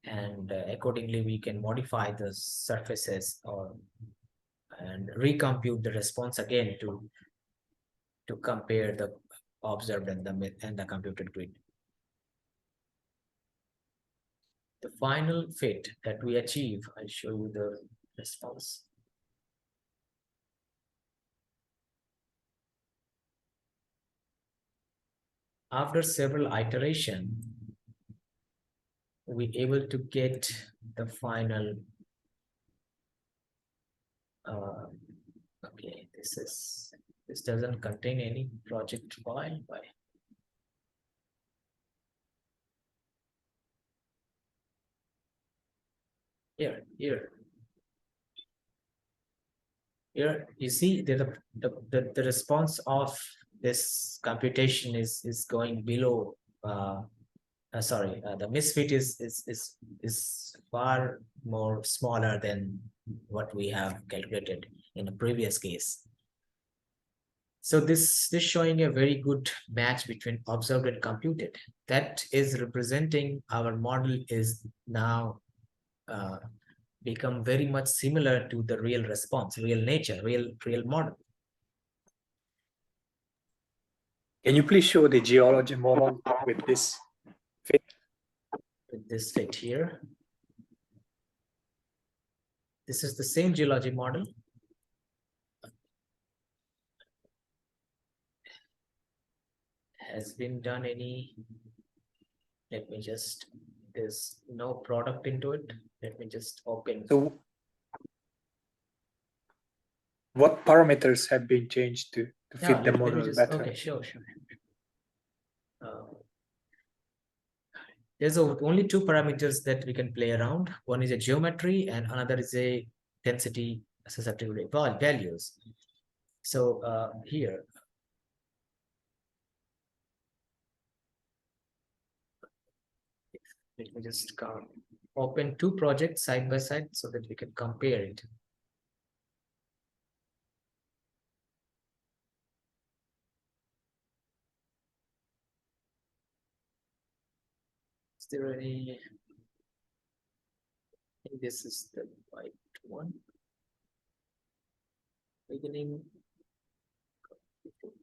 and accordingly we can modify the surfaces and recompute the response again to compare the observed and the computed grid. The final fit that we achieve, I'll show you the response. After several iterations, we able to get the final. Okay, this doesn't contain any project file. Here you see that the response of this computation is going below. The misfit is far more smaller than what we have calculated in the previous case. So this showing a very good match between observed and computed. That is representing our model is now become very much similar to the real response, real nature, real model. Can you please show the geology model with this fit? With this fit here. This is the same geology model. Has been done any, let me just, there's no product into it. Let me just open. So what parameters have been changed to fit the model better? Okay, sure. There's only two parameters that we can play around. One is a geometry and another is a density susceptibility values. So here, let me just open two projects side by side so that we can compare it. Is there any? I think this is the right one. Beginning. Project.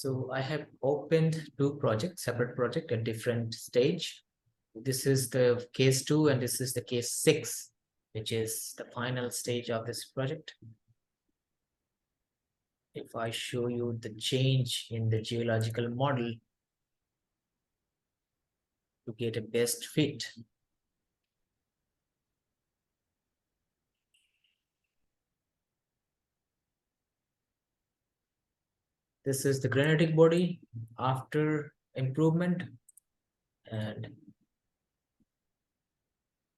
So I have opened two projects, separate project at different stage. This is the case 2 and this is the case 6, which is the final stage of this project. If I show you the change in the geological model to get a best fit. This is the granitic body after improvement, and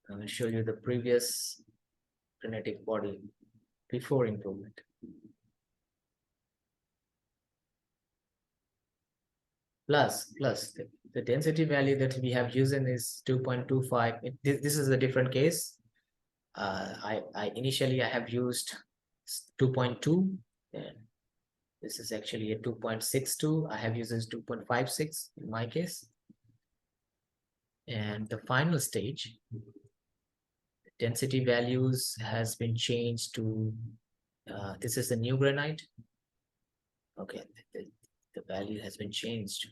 I will show you the previous granitic body before improvement. Plus the density value that we have using is 2.25. This is a different case. I initially I have used 2.2, and this is actually a 2.62. I have used 2.56 in my case. And the final stage, density values has been changed to, this is the new granite. Okay, the value has been changed.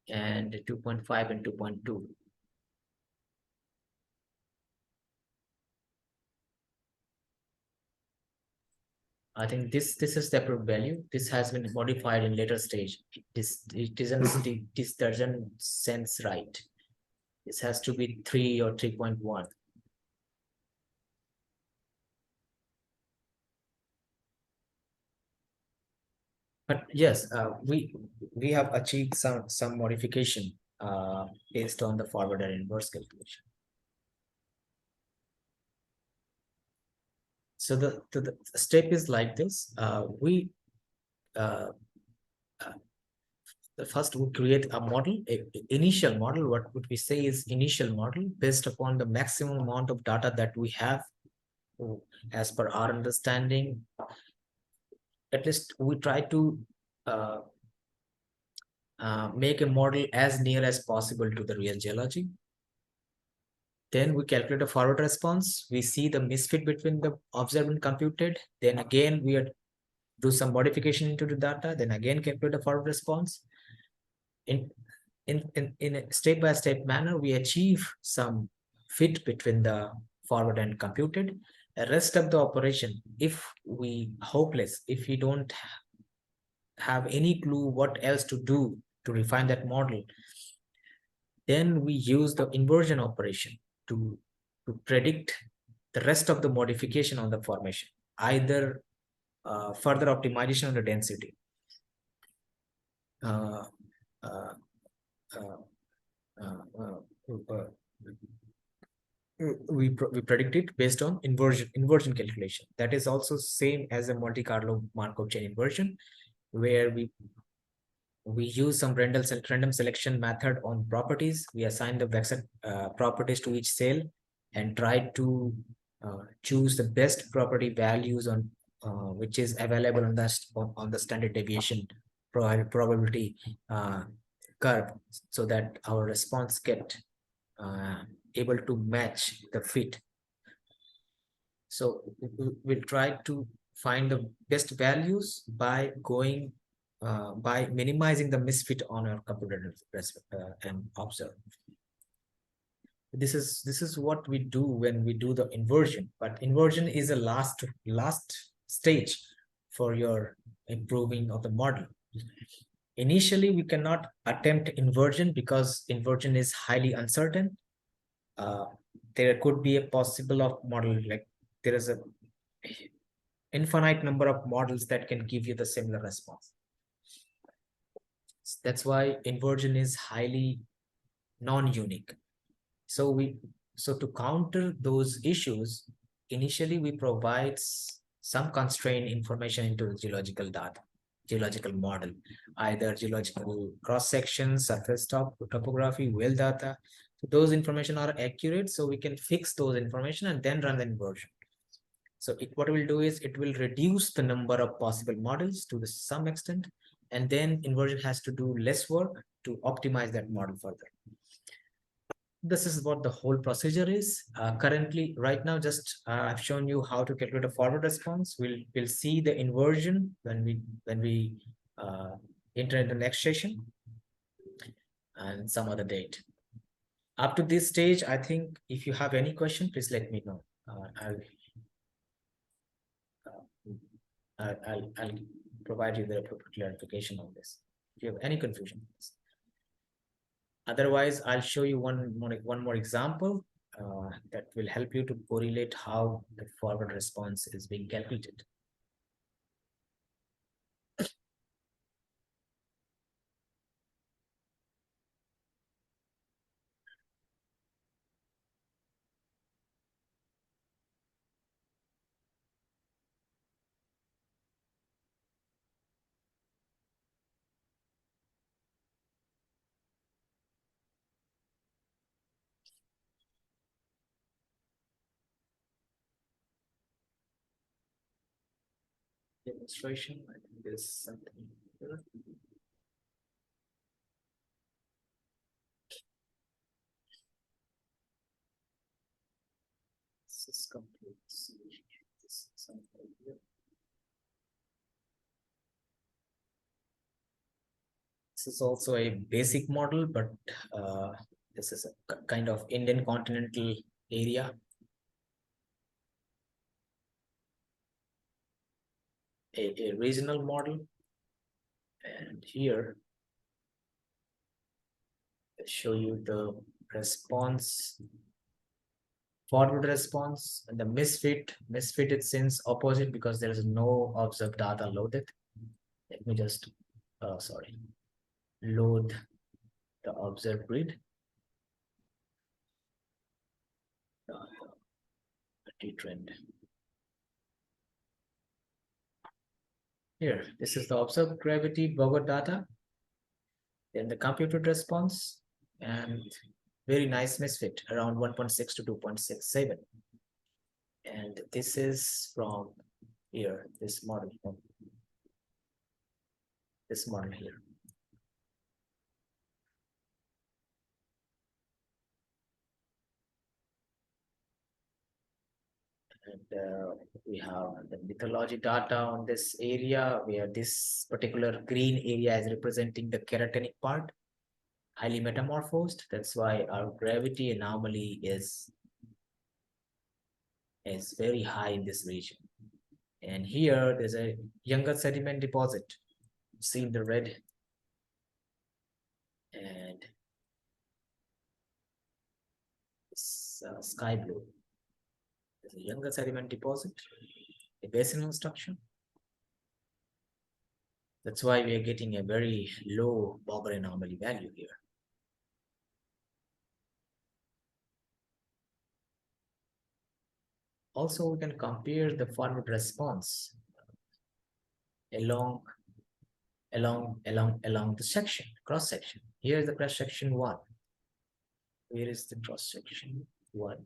And 2.5 and 2.2. I think this is the approved value. This has been modified in later stage. It doesn't sense right. This has to be 3 or 3.1. But yes, we have achieved some modification based on the forward and inverse calculation. So the step is like this. First we create a model, initial model. What would we say is initial model based upon the maximum amount of data that we have as per our understanding. At least we try to make a model as near as possible to the real geology. Then we calculate a forward response. We see the misfit between the observed and computed. Then again, we do some modification into the data. Then again, calculate a forward response. In a step-by-step manner, we achieve some fit between the forward and computed. The rest of the operation, if we hopeless, if we don't have any clue what else to do to refine that model, then we use the inversion operation to predict the rest of the modification on the formation, either further optimization of the density. We predict it based on inversion calculation. That is also same as a Monte Carlo Markov chain inversion, where we use some random selection method on properties. We assign the vector properties to each cell and try to choose the best property values on which is available on the standard deviation probability curve, so that our response get able to match the fit. So we'll try to find the best values by going by minimizing the misfit on our computer and observe. This is what we do when we do the inversion, but inversion is a last stage for your improving of the model. Initially, we cannot attempt inversion because inversion is highly uncertain. There could be a possible of model, like there is a infinite number of models that can give you the similar response. That's why inversion is highly non-unique. So to counter those issues, initially we provide some constrained information into the geological data, geological model, either geological cross sections, surface topography, well data. So those information are accurate, so we can fix those information and then run the inversion. So what it will do is it will reduce the number of possible models to some extent, and then inversion has to do less work to optimize that model further. this is what the whole procedure is. Currently, right now, just I've shown you how to calculate a forward response. We'll see the inversion when we enter into the next session and some other date. Up to this stage, I think if you have any question, please let me know. I'll provide you the appropriate clarification on this. If you have any confusion, please. Otherwise, I'll show you one more example that will help you to correlate how the forward response is being calculated. Demonstration, I think there's something here. This is complete. This is something here. This is also a basic model, but this is a kind of Indian continental area. A regional model. And here, I show you the response, forward response, and the misfit. Misfit it since opposite because there is no observed data loaded. Let me just, load the observed grid. Trend. Here, this is the observed gravity Bogor data. Then the computed response and very nice misfit around 1.6 to 2.67. And this is from here, this model here. And we have the mythology data on this area where this particular green area is representing the keratinic part, highly metamorphosed. That's why our gravity anomaly is very high in this region. And here there's a younger sediment deposit. See the red and this sky blue. There's a younger sediment deposit, a basinal structure. That's why we are getting a very low Bogor anomaly value here. Also, we can compare the forward response along the section, cross section. Here is the cross section 1. Where is the cross section 1?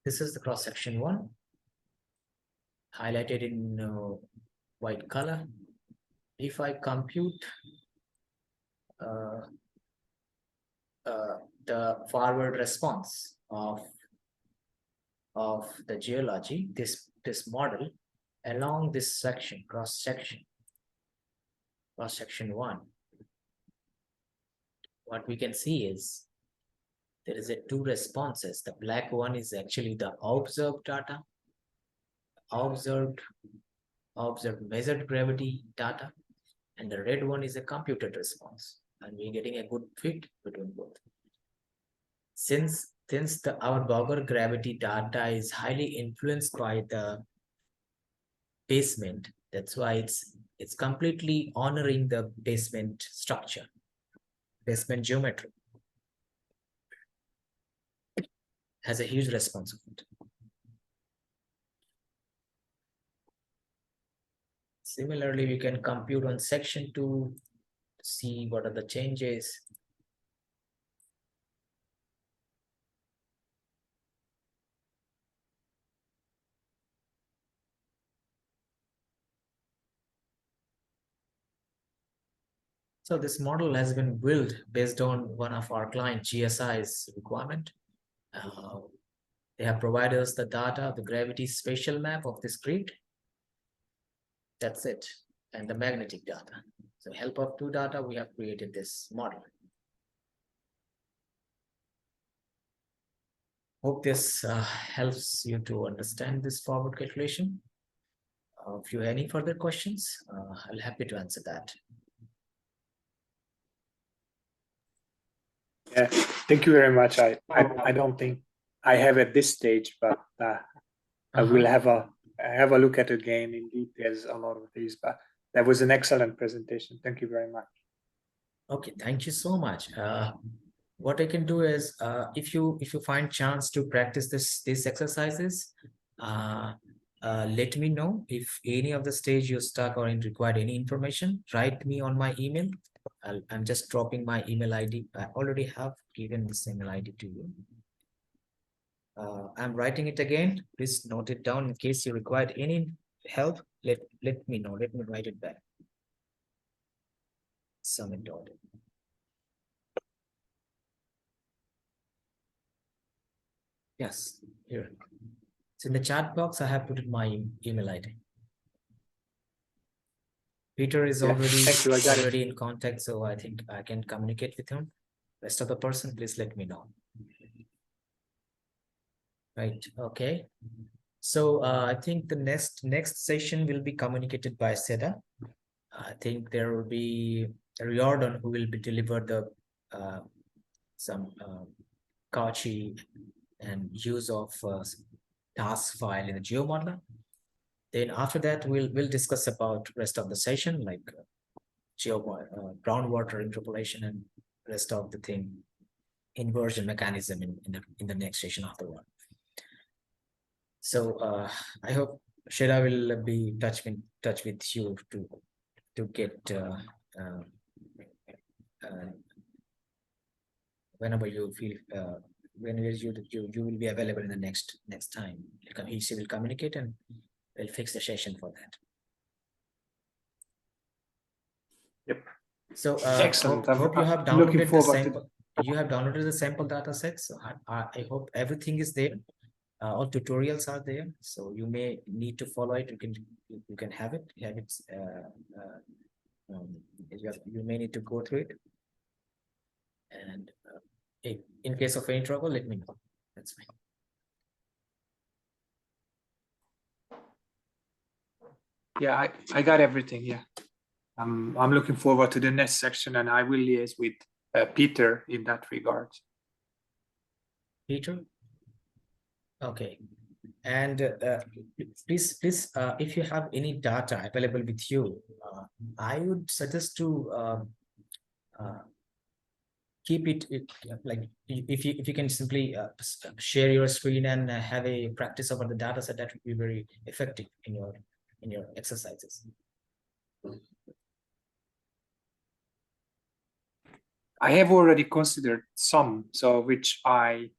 This is the cross section 1, highlighted in white color. If I compute the forward response of the geology, this model along this section, cross section 1, what we can see is there is two responses. The black one is actually the observed data, observed measured gravity data, and the red one is a computed response. And we're getting a good fit between both. Since our Bogor gravity data is highly influenced by the basement, that's why it's completely honoring the basement structure, basement geometry. Has a huge response of it. Similarly, we can compute on section 2 to see what are the changes. So this model has been built based on one of our client GSI's requirement. They have provided us the data, the gravity spatial map of this grid. That's it, and the magnetic data. So help of two data, we have created this model. Hope this helps you to understand this forward calculation. If you have any further questions, I'll be happy to answer that. Yeah, thank you very much. I don't think I have at this stage, but I will have a look at it again in details a lot of these. But that was an excellent presentation. Thank you very much. Okay, thank you so much. What I can do is, if you find chance to practice these exercises, let me know. If any of the stage you're stuck or required any information, write me on my email. I'm just dropping my email ID. I already have given this email ID to you. I'm writing it again. Please note it down in case you required any help. Let me know. Let me write it back. Summit.in. Yes, here. So in the chat box, I have put in my email ID. Peter is Yeah, thank you, I got it. already in contact, so I think I can communicate with him. Rest of the person, please let me know. Right, okay. So I think the next session will be communicated by Seda. I think there will be Riordan who will be delivered the some Kachi and use of task file in the GeoModeler. Then after that, we'll discuss about rest of the session, like groundwater interpolation and rest of the thing, inversion mechanism in the next session afterward. So I hope Sheda will be in touch with you to get whenever you feel whenever you will be available in the next time. She will communicate and we'll fix the session for that. Yep. So Excellent. hope you have I'm looking downloaded the forward to sample. You have downloaded the sample data set. So I hope everything is there. All tutorials are there. So you may need to follow it. You can have it. You may need to go through it. And in case of any trouble, let me know. That's fine. Yeah, I got everything. Yeah, I'm looking forward to the next section, and I will liaise with Peter in that regard. Peter. Okay, and please, if you have any data available with you, I would suggest to keep it like if you can simply share your screen and have a practice over the data set, that would be very effective in your exercises. I have already considered some, so which I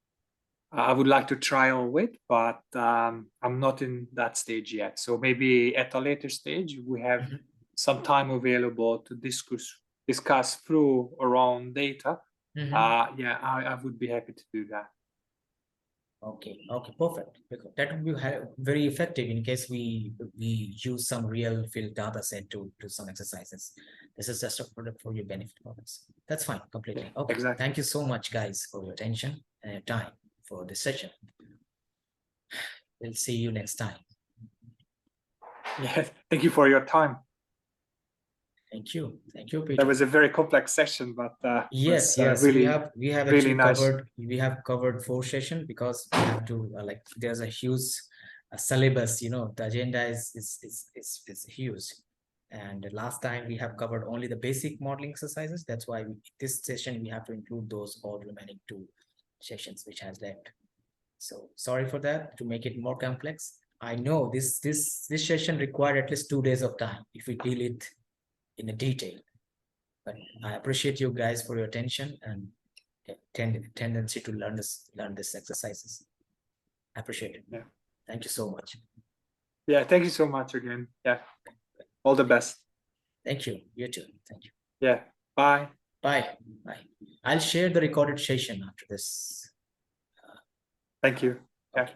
would like to try on with, but I'm not in that stage yet. So maybe at a later stage we have some time available to discuss through around data. Yeah, I would be happy to do that. Okay, perfect. Because that would be very effective in case we use some real field data set to do some exercises. This is just a product for your benefit purpose. That's fine, completely. Okay, exactly. Thank you so much, guys, for your attention and your time for this session. We'll see you next time. Yeah, thank you for your time. Thank you, Peter. That was a very complex session, but yes, really, we have really actually nice. covered 4 sessions because we have to like there's a huge syllabus. The agenda is huge, and last time we have covered only the basic modeling exercises. That's why this session we have to include those all remaining 2 sessions which has left. So sorry for that, to make it more complex. I know this session required at least 2 days of time if we deal it in a detail, but I appreciate you guys for your attention and tendency to learn this exercises. I appreciate it. Yeah. Thank you so much. Yeah, thank you so much again. Yeah, all the best. Thank you. You too. Thank you. Yeah. Bye. Bye. Bye. I'll share the recorded session after this. Thank you. Yeah.